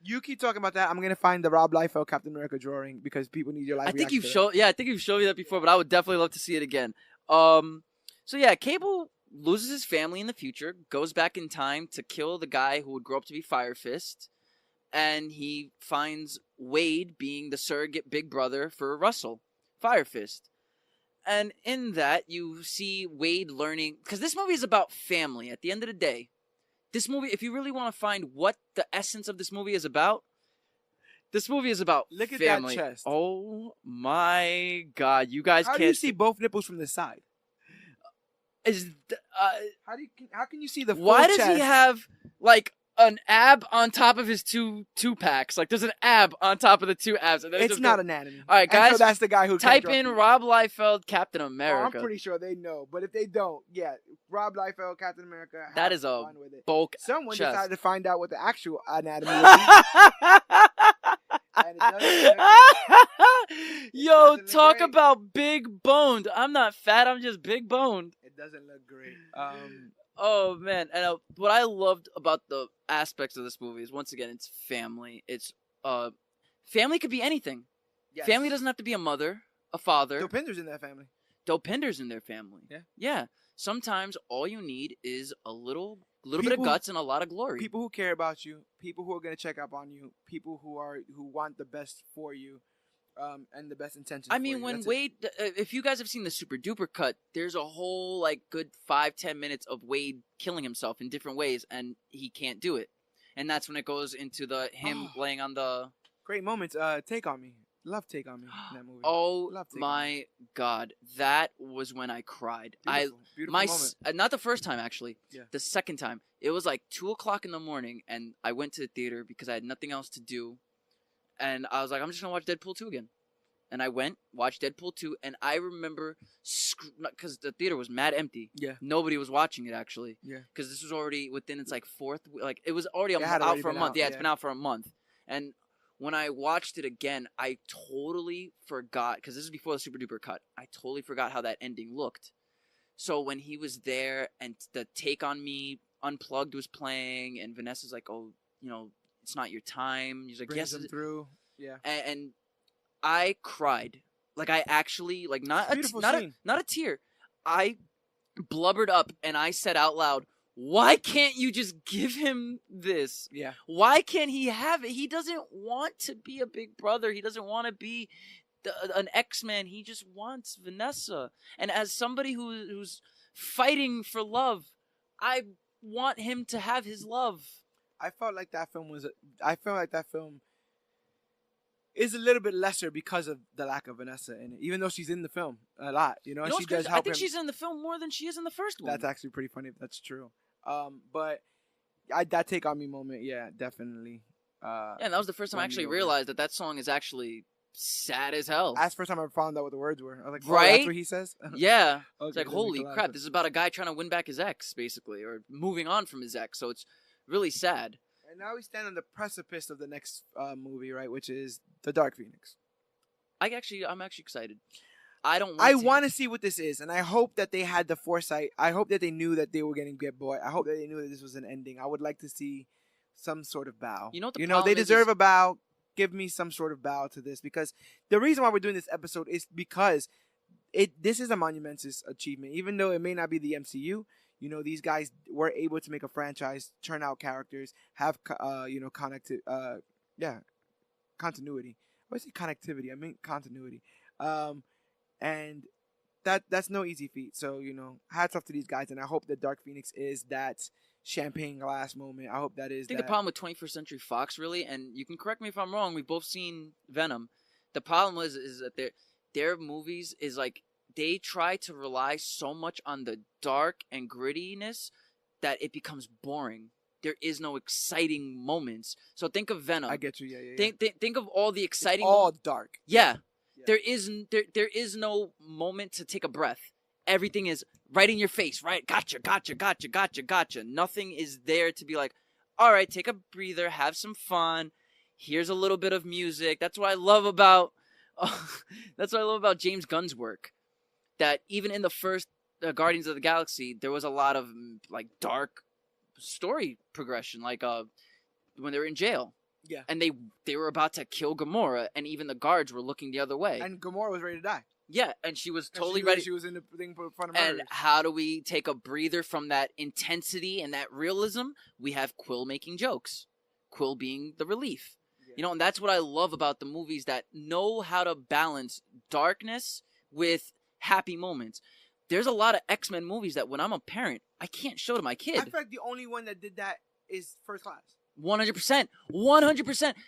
You keep talking about that. I'm gonna find the Rob Liefeld Captain America drawing because people need your live. I think you've shown me that before, but I would definitely love to see it again. So yeah, Cable loses his family in the future, goes back in time to kill the guy who would grow up to be Fire Fist, and he finds Wade being the surrogate big brother for Russell, Fire Fist. And in that, you see Wade learning... Because this movie is about family at the end of the day. This movie, if you really want to find what the essence of this movie is about, this movie is about family. Look at that chest. Oh my God. You guys can't... How do you see both nipples from the side? How can you see the full Why chest? does he have, like... an ab on top of his two packs. Like, there's an ab on top of the two abs. And it's not anatomy. All right, guys. So that's the guy who type in Rob Liefeld Captain America. I'm pretty sure they know, but if they don't, yeah, Rob Liefeld Captain America. That is a bulk. Someone chest. decided to find out what the actual anatomy is. And it Yo, talk about big boned. I'm not fat. I'm just big boned. It doesn't look great. Oh man, and what I loved about the aspects of this movie is once again it's family. It's family could be anything. Yes. Family doesn't have to be a mother, a father. Dopinder's in that family. Dopinder's in their family. Yeah. Sometimes all you need is a little bit of guts and a lot of glory. People who care about you, people who are gonna check up on you, people who want the best for you. And the best intentions. I mean, when Wade, if you guys have seen the Super Duper cut, there's a whole good 5-10 minutes of Wade killing himself in different ways, and he can't do it. And that's when it goes into him laying on the great moments. Take on Me, love Take on Me in that movie. Oh my God, that was when I cried. Beautiful moment. Not the first time actually. Yeah. The second time, it was like 2:00 in the morning, and I went to the theater because I had nothing else to do. And I was like, I'm just going to watch Deadpool 2 again. And I went, watched Deadpool 2, and I remember, because the theater was mad empty. Yeah. Nobody was watching it, actually. Yeah. Because this was already within its, fourth, it was already out for a month. Yeah, it's been out for a month. And when I watched it again, I totally forgot, because this is before the Super Duper cut, I totally forgot how that ending looked. So when he was there, and the Take on Me Unplugged was playing, and Vanessa's like, oh, it's not your time. He's like, brings yes. Through. Yeah. And I cried. I actually, not a tear. I blubbered up and I said out loud, why can't you just give him this? Yeah. Why can't he have it? He doesn't want to be a big brother. He doesn't want to be an X-Man. He just wants Vanessa. And as somebody who's fighting for love, I want him to have his love. I felt like that film is a little bit lesser because of the lack of Vanessa in it, even though she's in the film a lot, You and know she what's does crazy? I help think him. she's in the film more than she is in the first one. That's actually pretty funny if that's true. But that Take On Me moment, yeah, definitely. Yeah, and that was the first time I won me actually over. realized that song is actually sad as hell. That's the first time I found out what the words were. I was like, oh, Right? that's what he says? Yeah. Okay, It's like, that makes holy a lot of crap, sense. this is about a guy trying to win back his ex, basically, or moving on from his ex. So it's really sad. And now we stand on the precipice of the next movie, right, which is The Dark Phoenix. I'm actually excited. I want to see what this is, and I hope that they had the foresight. I hope that they knew that they were getting Get Boy. I hope that they knew that this was an ending. I would like to see some sort of bow. You know what the they problem deserve is? a bow. Give me some sort of bow to this, because the reason why we're doing this episode is because this is a monumentous achievement. Even though it may not be the MCU, these guys were able to make a franchise, churn out characters, have continuity. I say connectivity. I mean continuity. And that's no easy feat. So, hats off to these guys, and I hope that Dark Phoenix is that champagne glass moment. I hope that is. I think the problem with 21st Century Fox, really, and you can correct me if I'm wrong, we've both seen Venom. The problem is that their movies is like they try to rely so much on the dark and grittiness that it becomes boring. There is no exciting moments. So think of Venom. I get you. Yeah. Think of all the exciting. It's all dark. Yeah. There is no moment to take a breath. Everything is right in your face, right? Gotcha. Nothing is there to be like, all right, take a breather, have some fun. Here's a little bit of music. That's what I love about James Gunn's work. That even in the first Guardians of the Galaxy, there was a lot of like dark story progression, like when they were in jail. Yeah. And they were about to kill Gamora, and even the guards were looking the other way. And Gamora was ready to die. Yeah, and she was totally ready. She was in the thing in front of And murderers. how do we take a breather from that intensity and that realism? We have Quill making jokes. Quill being the relief. Yeah. And that's what I love about the movies that know how to balance darkness with happy moments. There's a lot of X-Men movies that when I'm a parent, I can't show to my kid. I feel like the only one that did that is First Class. 100%.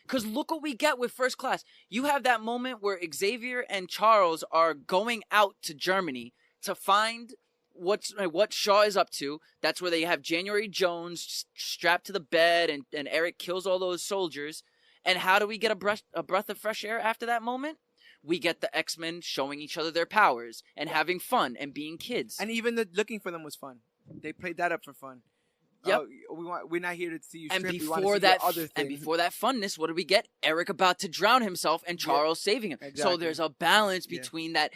Because look what we get with First Class. You have that moment where Xavier and Charles are going out to Germany to find what Shaw is up to. That's where they have January Jones strapped to the bed, and Eric kills all those soldiers. And how do we get a breath of fresh air after that moment? We get the X-Men showing each other their powers and having fun and being kids. And even the looking for them was fun. They played that up for fun. Yep. We're not here to see you strip. And We want to see the other thing. and before that funness, what do we get? Eric about to drown himself and Charles saving him. Exactly. So there's a balance between that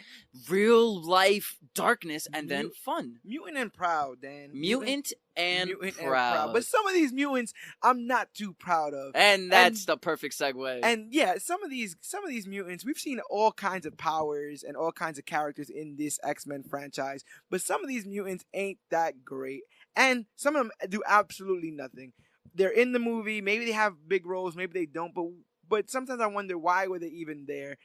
real life darkness and then fun. Mutant and proud, Dan. Mutant and proud. But some of these mutants I'm not too proud of. And that's the perfect segue. And yeah, some of these mutants, we've seen all kinds of powers and all kinds of characters in this X-Men franchise, but some of these mutants ain't that great. And some of them do absolutely nothing. They're in the movie, maybe they have big roles, maybe they don't, but sometimes I wonder why were they even there.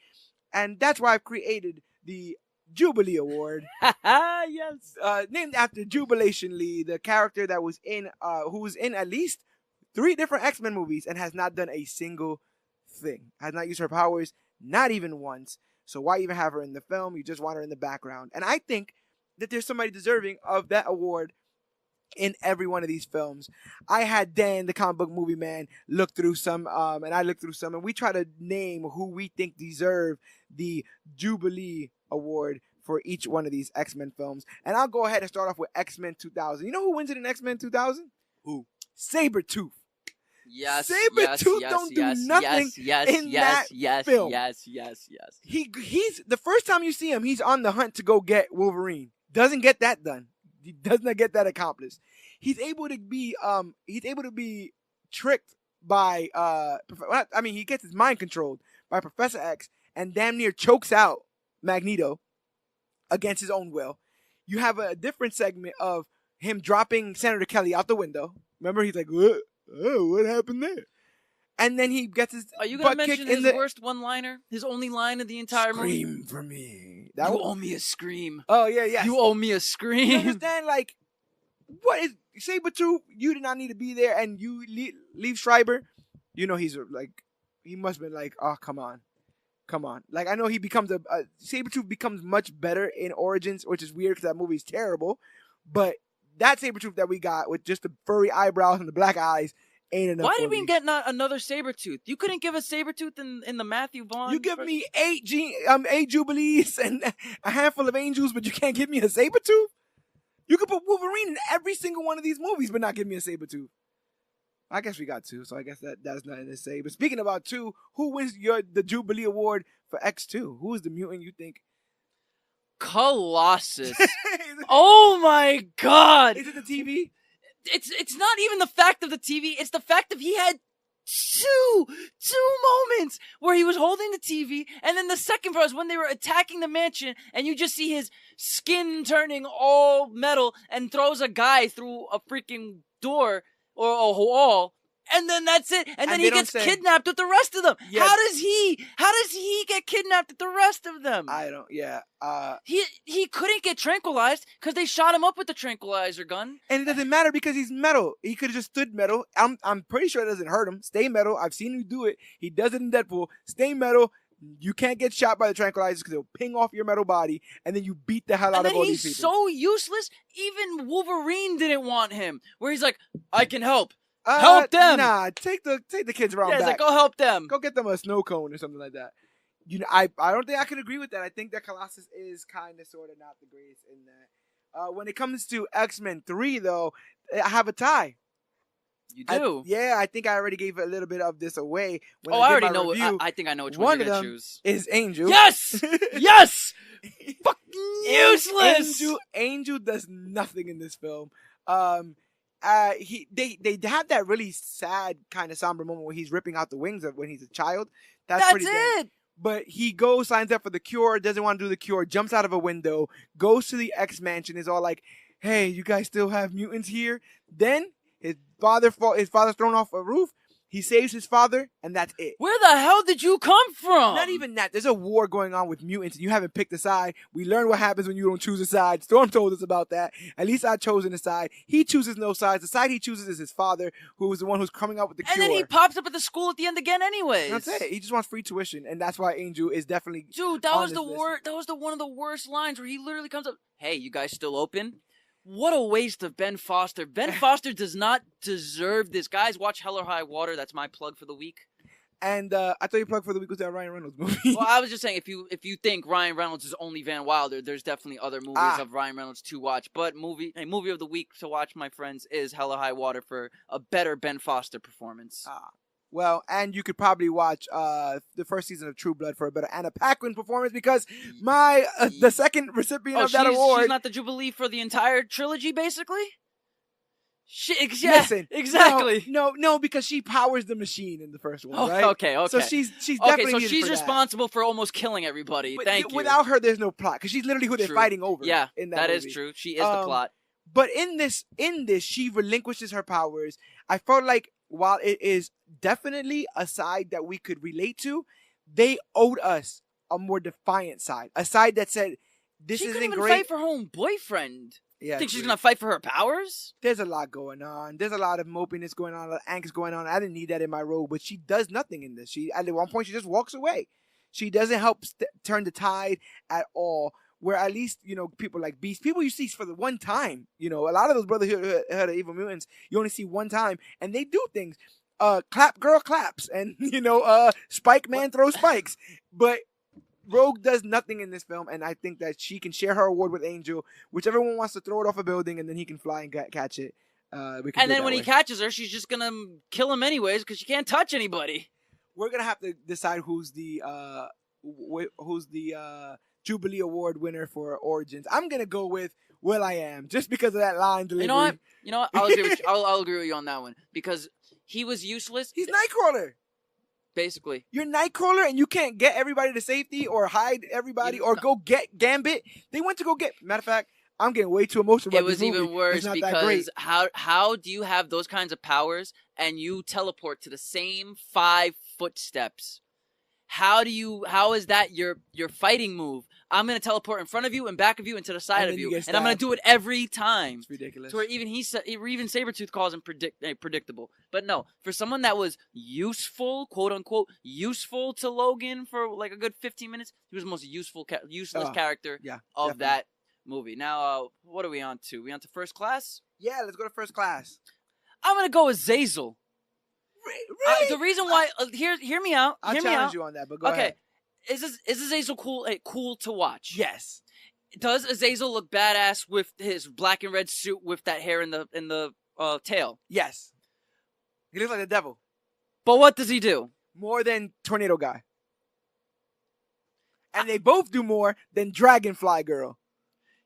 And that's why I've created the Jubilee Award. Yes. Named after Jubilation Lee, the character that was in who was in at least 3 different X-Men movies and has not done a single thing. Has not used her powers, not even once. So why even have her in the film? You just want her in the background. And I think that there's somebody deserving of that award in every one of these films. I had Dan, the comic book movie man, look through some, and I looked through some, and we try to name who we think deserve the Jubilee Award for each one of these X-Men films. And I'll go ahead and start off with X-Men 2000. You know who wins it in X-Men 2000? Who? Sabretooth. Yes. Sabretooth don't do nothing in that film. Yes. He's the first time you see him, he's on the hunt to go get Wolverine. Doesn't get that done. He does not get that accomplished. He's able to be tricked by he gets his mind controlled by Professor X and damn near chokes out Magneto against his own will. You have a different segment of him dropping Senator Kelly out the window. Remember, he's like, what happened there? And then he gets his Are you going to butt mention kicked his worst one-liner? His only line of the entire movie? Scream for me. You owe me a scream. Oh, yeah. You owe me a scream. You understand? Like, what is Sabretooth? You did not need to be there, and you leave Schreiber. You know, he must have been like, oh, come on. Come on. Like, I know he becomes Sabretooth becomes much better in Origins, which is weird because that movie's terrible. But that Sabretooth that we got with just the furry eyebrows and the black eyes ain't enough. Why did we get not another Sabretooth? You couldn't give a Sabretooth in the Matthew Vaughn. You give me 8 Jubilees and a handful of angels, but you can't give me a Sabretooth? You could put Wolverine in every single one of these movies, but not give me a Sabretooth. I guess we got 2, so I guess that's nothing to say. But speaking about 2, who wins the Jubilee Award for X2? Who is the mutant you think? Colossus. Oh my God! Is it the TV? It's not even the fact of the TV. It's the fact that he had two moments where he was holding the TV, and then the second part was when they were attacking the mansion, and you just see his skin turning all metal and throws a guy through a freaking door or a wall, and then that's it. And then he gets kidnapped with the rest of them. Yeah. How does he get kidnapped with the rest of them? I don't. Yeah. He couldn't get tranquilized because they shot him up with the tranquilizer gun. And it doesn't matter because he's metal. He could have just stood metal. I'm pretty sure it doesn't hurt him. Stay metal. I've seen him do it. He does it in Deadpool. Stay metal. You can't get shot by the tranquilizers because they'll ping off your metal body, and then you beat the hell out of all these people. He's so useless. Even Wolverine didn't want him. Where he's like, I can help. Help them. Nah, take the kids around back. He's like, go help them. Go get them a snow cone or something like that. You know, I don't think I can agree with that. I think that Colossus is kind of sort of not the greatest in that. When it comes to X-Men 3, though, I have a tie. You do? I think I already gave a little bit of this away. When I already know. I think I know which one you're going to choose. Is Angel. Yes! Yes! Fucking useless! Angel does nothing in this film. They have that really sad kind of somber moment where he's ripping out the wings of when he's a child. That's pretty it. But he goes, signs up for the cure, doesn't want to do the cure, jumps out of a window, goes to the X Mansion, is all like, "Hey, you guys still have mutants here?" Then his father's thrown off a roof. He saves his father, and that's it. Where the hell did you come from? Not even that. There's a war going on with mutants, and you haven't picked a side. We learned what happens when you don't choose a side. Storm told us about that. At least I've chosen a side. He chooses no sides. The side he chooses is his father, who is the one who's coming up with the cure. And then he pops up at the school at the end again anyways. That's it. He just wants free tuition, and that's why Angel is definitely Dude, that was one of the worst lines where he literally comes up, "Hey, you guys still open?" What a waste of Ben Foster. Ben Foster does not deserve this. Guys, watch Hell or High Water. That's my plug for the week. And I thought your plug for the week was that Ryan Reynolds movie. Well, I was just saying, if you think Ryan Reynolds is only Van Wilder, there's definitely other movies of Ryan Reynolds to watch. But movie of the week to watch, my friends, is Hell or High Water for a better Ben Foster performance. Well, and you could probably watch the first season of True Blood for a better Anna Paquin performance because the second recipient of that award. She's not the Jubilee for the entire trilogy, basically? Listen, exactly. No, because she powers the machine in the first one, right? Okay. So she's definitely so she's responsible for almost killing everybody. Thank you. Without her, there's no plot because she's literally who they're fighting over. Yeah, in that movie. is true. She is the plot. But in this, she relinquishes her powers. I felt like while it is definitely a side that we could relate to, they owed us a more defiant side, a side that said, "This isn't great." She couldn't even fight for her own boyfriend. Yeah, think she's gonna fight for her powers? There's a lot going on. There's a lot of mopiness going on, a lot of angst going on. I didn't need that in my role, but she does nothing in this. At one point, she just walks away. She doesn't help turn the tide at all. Where at least, people like Beast, people you see for the one time, a lot of those Brotherhood of Evil Mutants, you only see one time, and they do things. Clap girl claps, and, Spike man throws spikes. But Rogue does nothing in this film, and I think that she can share her award with Angel. Whichever one wants to throw it off a building, and then he can fly and catch it. And then when he catches her, she's just going to kill him anyways, because she can't touch anybody. We're going to have to decide who's the Jubilee Award winner for Origins. I'm gonna go with Will I Am just because of that line delivery. You know what? I'll agree with you. I'll agree with you on that one because he was useless. He's Nightcrawler. Basically, you're Nightcrawler and you can't get everybody to safety or hide everybody or go get Gambit. They went to go get. Matter of fact, I'm getting way too emotional. It was even worse because how do you have those kinds of powers and you teleport to the same 5 footsteps? How is that your fighting move? I'm gonna teleport in front of you and back of you and to the side of you, and I'm gonna stabbed. do it every time. It's ridiculous. To where even Sabretooth calls him predictable. But no, for someone that was useful, quote unquote, useful to Logan for like a good 15 minutes, he was the most useless character of that movie. Now, what are we on to? We on to First Class? Yeah, let's go to First Class. I'm gonna go with Zazel. Really? The reason why, hear me out. I'll challenge you on that, but go ahead. Is Azazel cool to watch? Yes. Does Azazel look badass with his black and red suit with that hair in the tail? Yes. He looks like the devil. But what does he do? More than Tornado Guy. And they both do more than Dragonfly Girl.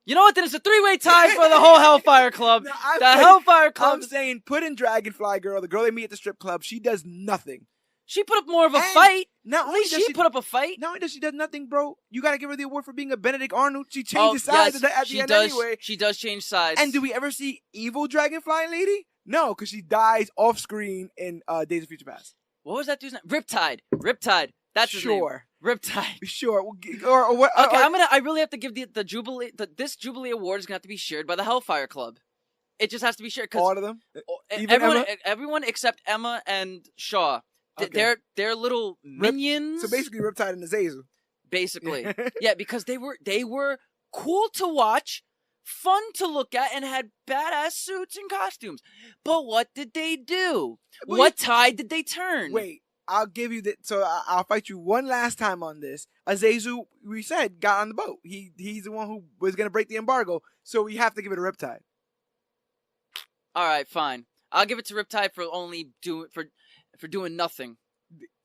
You know what? Then it's a 3-way tie for the whole Hellfire Club. Hellfire Club. I'm saying put in Dragonfly Girl, the girl they meet at the strip club. She does nothing. She put up more of a fight. Not At least she put up a fight. Not only does she do nothing, bro. You got to give her the award for being a Benedict Arnold. She changes sides at the end anyway. She does change sides. And do we ever see evil Dragonfly Lady? No, because she dies off screen in Days of Future Past. What was that dude's name? Riptide. That's his name. Riptide. Sure. Or what? Okay, I really have to give the Jubilee. This Jubilee award is gonna have to be shared by the Hellfire Club. It just has to be shared. All of them. Everyone except Emma and Shaw. Okay. They're little minions. So basically, Riptide and Azazel. Basically, yeah, because they were cool to watch, fun to look at, and had badass suits and costumes. But what did they do? What tide did they turn? Wait. I'll give you that. So I'll fight you one last time on this. Azazel, we said, got on the boat. He's the one who was going to break the embargo. So we have to give it a Riptide. All right, fine. I'll give it to Riptide for doing nothing.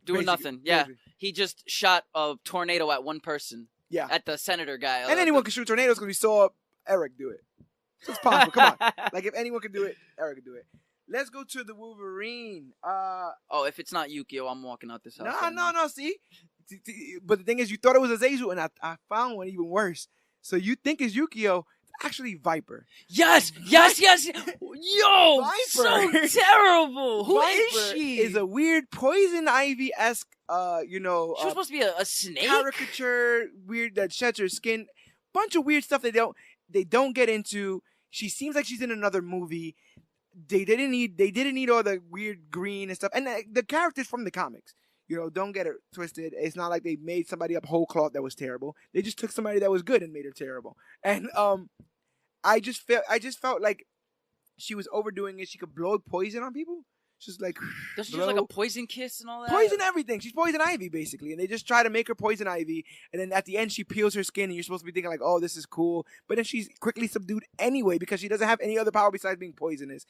Nothing. Yeah. Basically. He just shot a tornado at one person. Yeah. At the senator guy. And anyone can shoot tornadoes because we saw Eric do it. So it's possible. Come on. Like, if anyone can do it, Eric can do it. Let's go to the Wolverine. If it's not Yukio, I'm walking out this house. No. See? But the thing is, you thought it was Azazel, and I found one even worse. So you think it's Yukio. It's actually Viper. Yes. Yo! Viper. So terrible! Who is she? Is a weird Poison Ivy-esque, She was supposed to be a snake? Caricature, weird, that sheds her skin. Bunch of weird stuff they don't get into. She seems like she's in another movie. They didn't need all the weird green and stuff. And the characters from the comics, don't get it twisted. It's not like they made somebody up whole cloth that was terrible. They just took somebody that was good and made her terrible. And I just felt like she was overdoing it. She could blow poison on people. Just like does she use like a poison kiss and all that? Poison everything. She's Poison Ivy basically, and they just try to make her Poison Ivy, and then at the end she peels her skin, and you're supposed to be thinking like, oh, this is cool, but then she's quickly subdued anyway because she doesn't have any other power besides being poisonous.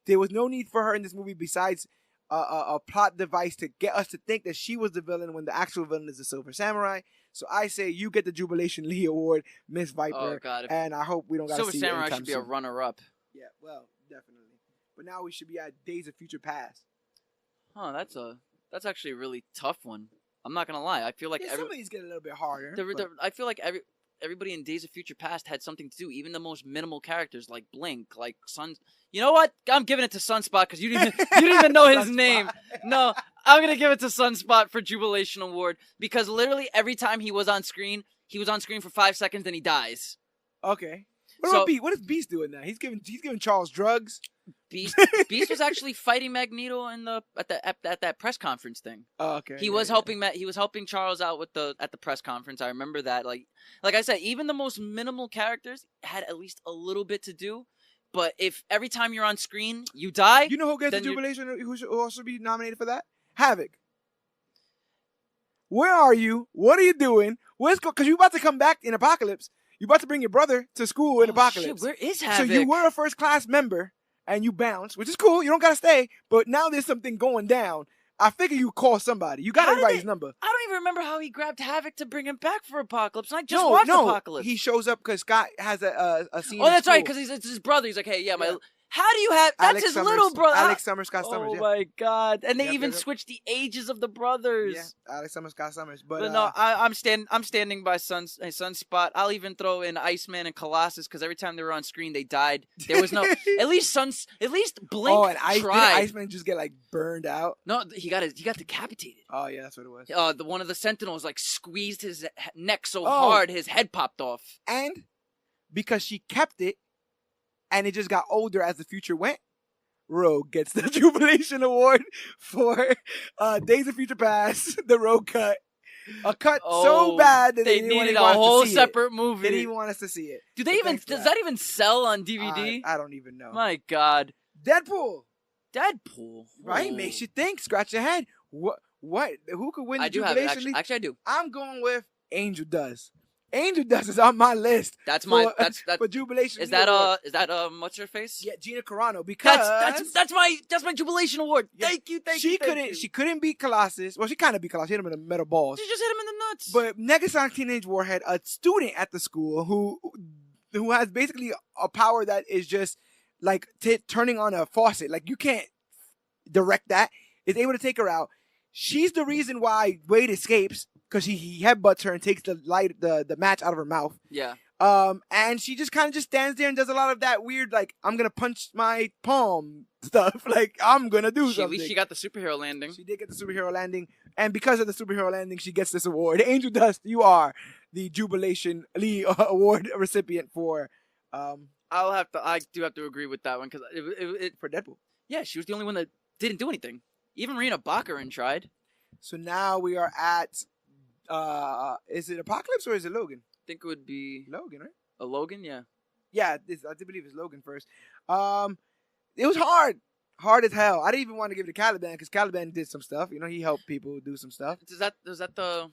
There was no need for her in this movie besides a plot device to get us to think that she was the villain when the actual villain is the Silver Samurai. So I say you get the Jubilation Lee Award, Miss Viper. Oh God! And I hope we don't got to see Silver Samurai should be a runner-up. Yeah, well, definitely. But now we should be at Days of Future Past. Huh, that's actually a really tough one. I'm not gonna lie. I feel like some of these get a little bit harder. I feel like everybody in Days of Future Past had something to do. Even the most minimal characters like Blink, like Sun. You know what? I'm giving it to Sunspot because you didn't even know his name. No, I'm gonna give it to Sunspot for Jubilation Award because literally every time he was on screen for 5 seconds, then he dies. Okay. What about Beast? What is Beast doing now? He's giving Charles drugs. Beast was actually fighting Magneto at that press conference thing. Oh, okay. He was helping Charles out at the press conference. I remember that. Like I said, even the most minimal characters had at least a little bit to do. But if every time you're on screen you die, you know who gets the Jubilation? Who should also be nominated for that? Havoc. Where are you? What are you doing? Because you're about to come back in Apocalypse. You're about to bring your brother to school in Apocalypse. Shit, where is Havoc? So you were a first class member and you bounced, which is cool. You don't gotta stay. But now there's something going down. I figure you call somebody. You got everybody's number. I don't even remember how he grabbed Havoc to bring him back for Apocalypse. And I just watched Apocalypse. He shows up because Scott has a scene. Oh, that's right, because it's his brother. He's like, hey, How do you have? That's Alex his Summers, little brother. Alex Summers, Scott Summers. Oh Yeah. my god! And they Yep, even yep. switched the ages of the brothers. Yeah, Alex Summers, Scott Summers. But no, I'm standing by Sunspot. I'll even throw in Iceman and Colossus because every time they were on screen, they died. There was no at least Blink. Oh, and tried. did Iceman just get like burned out? No, he got decapitated. Oh yeah, that's what it was. One of the Sentinels like squeezed his neck so Oh. hard his head popped off. And because she kept it, and it just got older as the future went, Rogue gets the Jubilation Award for Days of Future Past, the Rogue cut. A cut so bad that they didn't needed want a us to whole see separate it. movie. They didn't even want us to see it. Do they even? Does that even sell on DVD? I don't even know. My God. Deadpool, right? Ooh. Makes you think. Scratch your head. What? Who could win the I do have Jubilation it. League? Actually, I do. I'm going with Angel Dust. Angel Dust is on my list. That's my. That's for Jubilation. Is League Award. that what's her face? Yeah, Gina Carano. Because That's my Jubilation Award. Yeah, Thank you. She couldn't beat Colossus. Well, she kind of beat Colossus. She hit him in the metal balls. She just hit him in the nuts. But Negasonic Teenage Warhead, a student at the school who has basically a power that is just like turning on a faucet. Like you can't direct that. Is able to take her out. She's the reason why Wade escapes because he headbutts her and takes the match out of her mouth. Yeah. And she just kind of just stands there and does a lot of that weird like I'm gonna punch my palm stuff. Like I'm gonna do something. At least she got the superhero landing. She did get the superhero landing, and because of the superhero landing, she gets this award. Angel Dust, you are the Jubilation Lee Award recipient for. I do have to agree with that one because it for Deadpool. Yeah, she was the only one that didn't do anything. Even Rena Baccarin tried. So now we are at. Is it Apocalypse or is it Logan? I think it would be Logan, right? a Logan, yeah. Yeah, I do believe it's Logan first. It was hard as hell. I didn't even want to give it to Caliban because Caliban did some stuff. You know, he helped people do some stuff. Is that the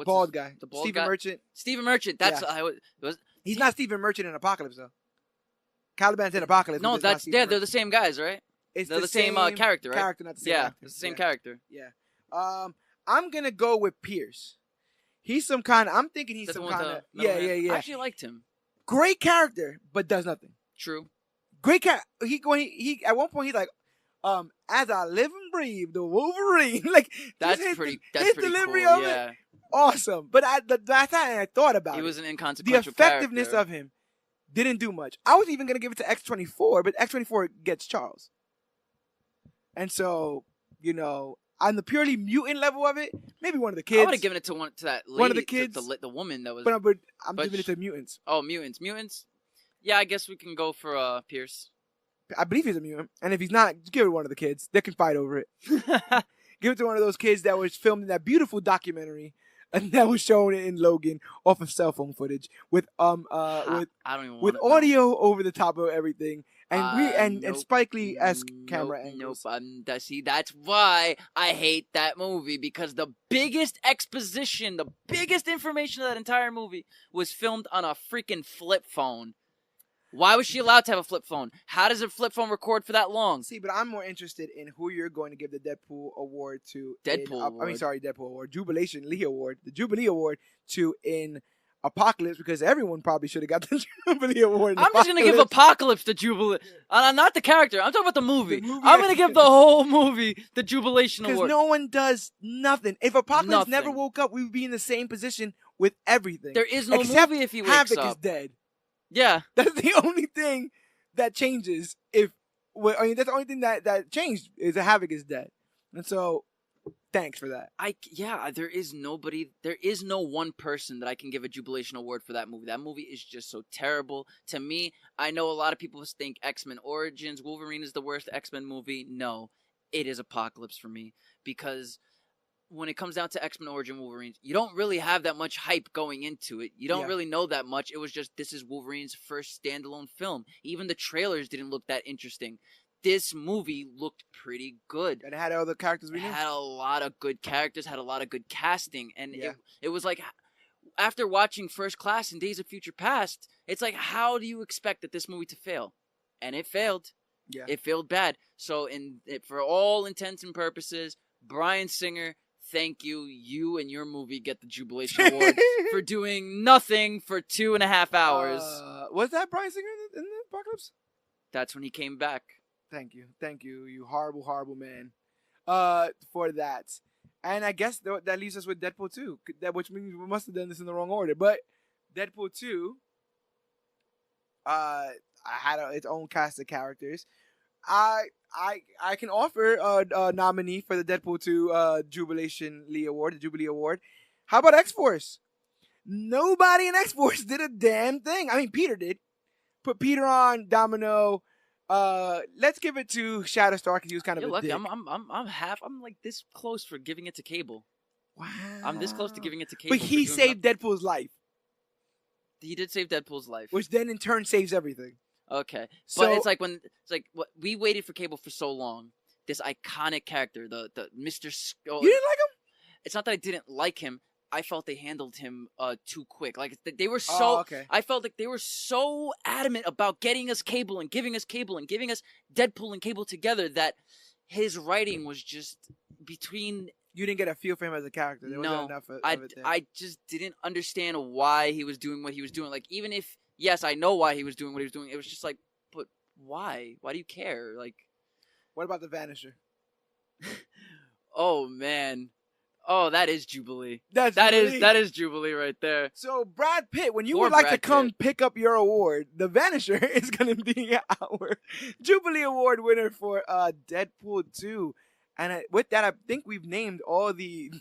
bald guy? The bald Stephen guy? Merchant. Stephen Merchant. That's Yeah. He's not Stephen Merchant in Apocalypse though. Caliban's in Apocalypse. No, but just not they're Stephen the same guys, right? It's They're the same character, right? Character, not the same Yeah, actor. it's the same character. Yeah. I'm gonna go with Pierce. He's some kind of. I'm thinking he's That's some the one kind with of. the metal Yeah. hand. I actually liked him. Great character, but does nothing. True. Great character. He at one point he's like, as I live and breathe, the Wolverine. Like That's his pretty delivery cool. of Yeah. it, awesome. But last time I thought about He it, was an the inconsequential effectiveness character. of him didn't do much. I was even gonna give it to X-24, but X-24 gets Charles, and so on the purely mutant level of it, maybe one of the kids. I would have given it to that lady, One of the kids. the woman that was. But I'm giving it to mutants. Oh, mutants. Yeah, I guess we can go for Pierce. I believe he's a mutant, and if he's not, just give it to one of the kids. They can fight over it. Give it to one of those kids that was filmed in that beautiful documentary, and that was shown in Logan off of cell phone footage with I don't even with wanna audio over the top of everything, and nope. Spike Lee esque camera Nope. angles. See, that's why I hate that movie because the biggest exposition, the biggest information of that entire movie was filmed on a freaking flip phone. Why was she allowed to have a flip phone? How does a flip phone record for that long? See, but I'm more interested in who you're going to give the Deadpool award to. Deadpool award, Jubilation Lee award, the Jubilee award to in Apocalypse because everyone probably should have got the Jubilee award. I'm just gonna give Apocalypse the Jubilee, not the character. I'm talking about the movie. The movie I'm gonna give the whole movie the Jubilation because award. no one does nothing. If Apocalypse Nothing. never woke up, we would be in the same position with everything. There is no Except movie if he wakes Havoc up. is dead. Yeah. That's the only thing that changes. That's the only thing that changed is that Havoc is dead, and so thanks for that. There is no one person that I can give a Jubilation award for that movie. That movie is just so terrible. To me, I know a lot of people think X-Men Origins, Wolverine is the worst X-Men movie. No, it is Apocalypse for me because when it comes down to X-Men Origin Wolverine, you don't really have that much hype going into it. You don't really know that much. It was just, this is Wolverine's first standalone film. Even the trailers didn't look that interesting. This movie looked pretty good. And it had all the characters we It knew. had a lot of good characters, had a lot of good casting. And it was like, after watching First Class and Days of Future Past, it's like, how do you expect that this movie to fail? And it failed. Yeah. It failed bad. So for all intents and purposes, Bryan Singer, thank you. You and your movie get the Jubilation Award for doing nothing for 2.5 hours. Was that Bryan Singer in the Apocalypse? That's when he came back. Thank you, you horrible, horrible man. For that, and I guess that leaves us with Deadpool 2. Which means we must have done this in the wrong order. But Deadpool 2, I had its own cast of characters. I can offer a nominee for the Deadpool 2 Jubilation Award, the Jubilee Award. How about X-Force? Nobody in X-Force did a damn thing. I mean, Peter did. Put Peter on, Domino. Let's give it to Shatterstar because he was kind of You're a lucky. dick. I'm like this close for giving it to Cable. Wow. I'm this close to giving it to Cable. But he saved Deadpool's life. He did save Deadpool's life, Which then in turn saves everything. Okay, So, but it's like we waited for Cable for so long. This iconic character, the Mr. You didn't like him? It's not that I didn't like him. I felt they handled him too quick. Like they were so. Okay. I felt like they were so adamant about getting us Cable and giving us Cable and giving us Deadpool and Cable together that his writing was just between. You didn't get a feel for him as a character. There wasn't enough of it there. I just didn't understand why he was doing what he was doing. Like, even if, yes, I know why he was doing what he was doing, it was just like, but why? Why do you care? Like, what about the Vanisher? Oh, man. Oh, that is Jubilee. That is Jubilee right there. So, Brad Pitt, when you Poor would like Brad to come Pitt. pick up your award, the Vanisher is going to be our Jubilee Award winner for Deadpool 2. And with that, I think we've named all the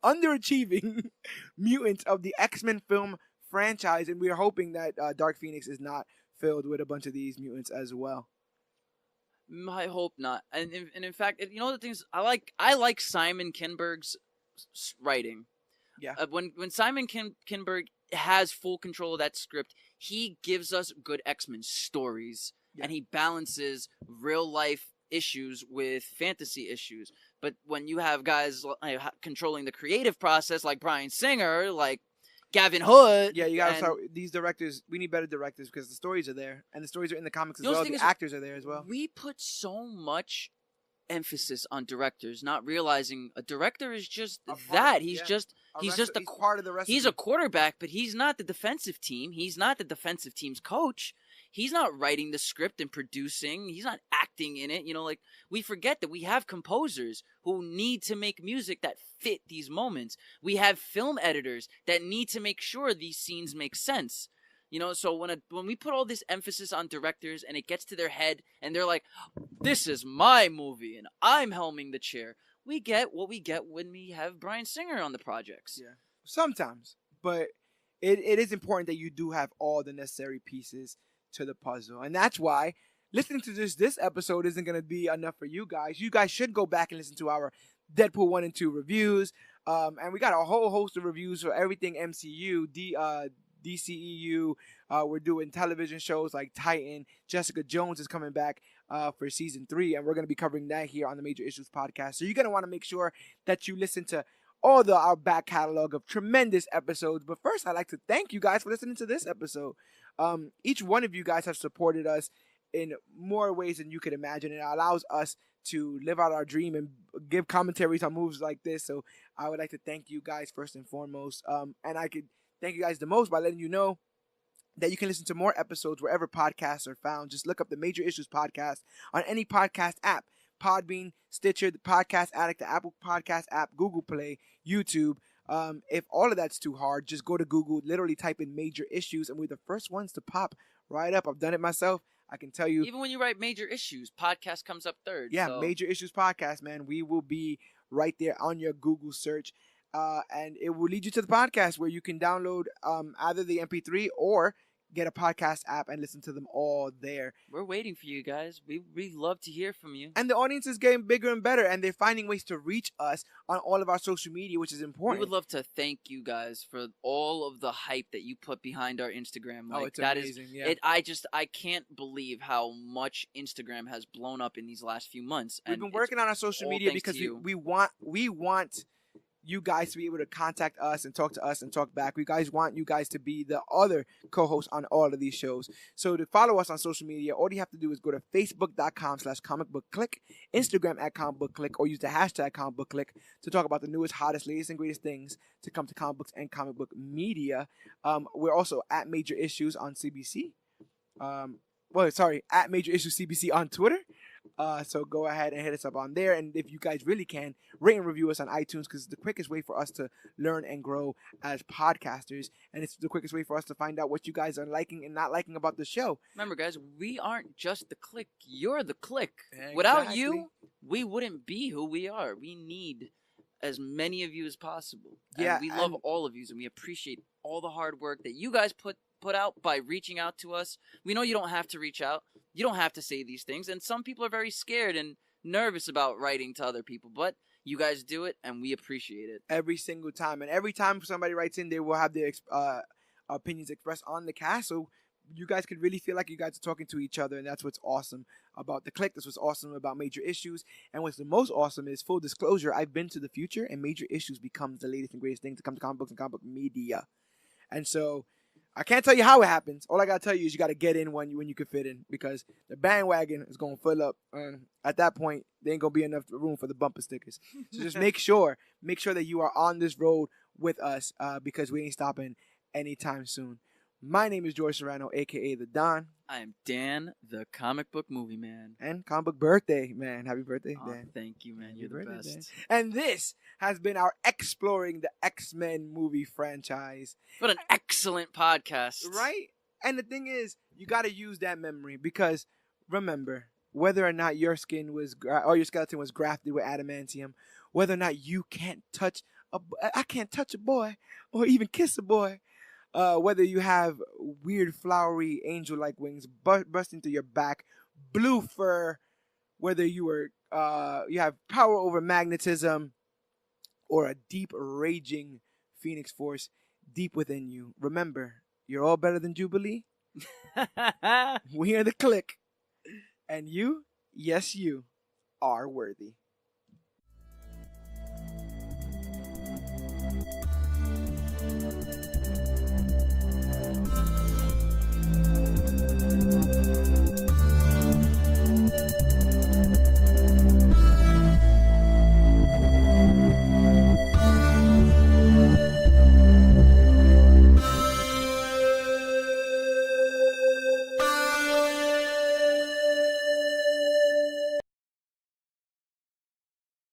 underachieving mutants of the X-Men film franchise, and we are hoping that Dark Phoenix is not filled with a bunch of these mutants as well. I hope not. And in fact, you know the things I like Simon Kinberg's writing. Yeah. When Simon Kinberg has full control of that script, he gives us good X-Men stories, and he balances real life issues with fantasy issues. But when you have guys controlling the creative process, like Bryan Singer, like Gavin Hood, you gotta start these directors. We need better directors because the stories are there, and the stories are in the comics as well. The actors are there as well. We put so much emphasis on directors, not realizing a director is just that. He's just part of the recipe. He's a quarterback, but he's not the defensive team. He's not the defensive team's coach. He's not writing the script and producing. He's not acting in it. You know, like, we forget that we have composers who need to make music that fit these moments. We have film editors that need to make sure these scenes make sense. You know, so when we put all this emphasis on directors and it gets to their head and they're like, this is my movie and I'm helming the chair, we get what we get when we have Bryan Singer on the projects. Yeah, sometimes. But it is important that you do have all the necessary pieces to the puzzle. And that's why listening to this episode isn't going to be enough for you guys. You guys should go back and listen to our Deadpool 1 and 2 reviews. And we got a whole host of reviews for everything MCU, DCEU. We're doing television shows like Titan. Jessica Jones is coming back for season 3, and we're going to be covering that here on the Major Issues podcast. So you're going to want to make sure that you listen to all our back catalog of tremendous episodes. But first, I'd like to thank you guys for listening to this episode. Each one of you guys have supported us in more ways than you could imagine. It allows us to live out our dream and give commentaries on moves like this. So I would like to thank you guys first and foremost. And I could thank you guys the most by letting you know that you can listen to more episodes wherever podcasts are found. Just look up the Major Issues podcast on any podcast app. Podbean, Stitcher, the Podcast Addict, the Apple Podcast app, Google Play, YouTube. If all of that's too hard, just go to Google, literally type in Major Issues, and we're the first ones to pop right up. I've done it myself. I can tell you. Even when you write Major Issues, podcast comes up third. Yeah, so. Major Issues podcast, man. We will be right there on your Google search. And it will lead you to the podcast where you can download either the MP3 or get a podcast app and listen to them all there. We're waiting for you guys. We love to hear from you. And the audience is getting bigger and better, and they're finding ways to reach us on all of our social media, which is important. We would love to thank you guys for all of the hype that you put behind our Instagram. Like, it's amazing. I can't believe how much Instagram has blown up in these last few months. We've been working on our social media because we want you guys to be able to contact us and talk to us and talk back. We guys want you guys to be the other co-hosts on all of these shows. So to follow us on social media, all you have to do is go to facebook.com/comicbookclique, Instagram @comicbookclique, or use the hashtag comicbookclique to talk about the newest, hottest, latest, and greatest things to come to comic books and comic book media. We're also at Major Issues on CBC. at Major Issue CBC on Twitter. So go ahead and hit us up on there. And if you guys really can, rate and review us on iTunes, because it's the quickest way for us to learn and grow as podcasters. And it's the quickest way for us to find out what you guys are liking and not liking about the show. Remember, guys, we aren't just the clique. You're the clique. Exactly. Without you, we wouldn't be who we are. We need as many of you as possible. And we love all of you, and we appreciate all the hard work that you guys put out by reaching out to us. We know you don't have to reach out. You don't have to say these things. And some people are very scared and nervous about writing to other people. But you guys do it, and we appreciate it. Every single time. And every time somebody writes in, they will have their opinions expressed on the cast. So you guys could really feel like you guys are talking to each other. And that's what's awesome about the clique. That's what's awesome about Major Issues. And what's the most awesome is, full disclosure, I've been to the future, and Major Issues becomes the latest and greatest thing to come to comic books and comic book media. And so I can't tell you how it happens. All I gotta tell you is you gotta get in when you can fit in, because the bandwagon is gonna fill up. At that point, there ain't gonna be enough room for the bumper stickers. So just make sure that you are on this road with us, because we ain't stopping anytime soon. My name is George Serrano, aka the Don. I am Dan, the comic book movie man. And comic book birthday, man. Happy birthday, Dan. Thank you, man. You're the best. Dan. And this has been our X-Ploring the X-Men movie franchise. What an excellent podcast. Right? And the thing is, you got to use that memory, because remember, whether or not your skin was, or your skeleton was grafted with adamantium, whether or not you can't touch I can't touch a boy or even kiss a boy, whether you have weird flowery angel-like wings bursting through your back, blue fur, whether you have power over magnetism, or a deep raging phoenix force deep within you, remember, you're all better than Jubilee. We are the clique, and you, yes you, are worthy.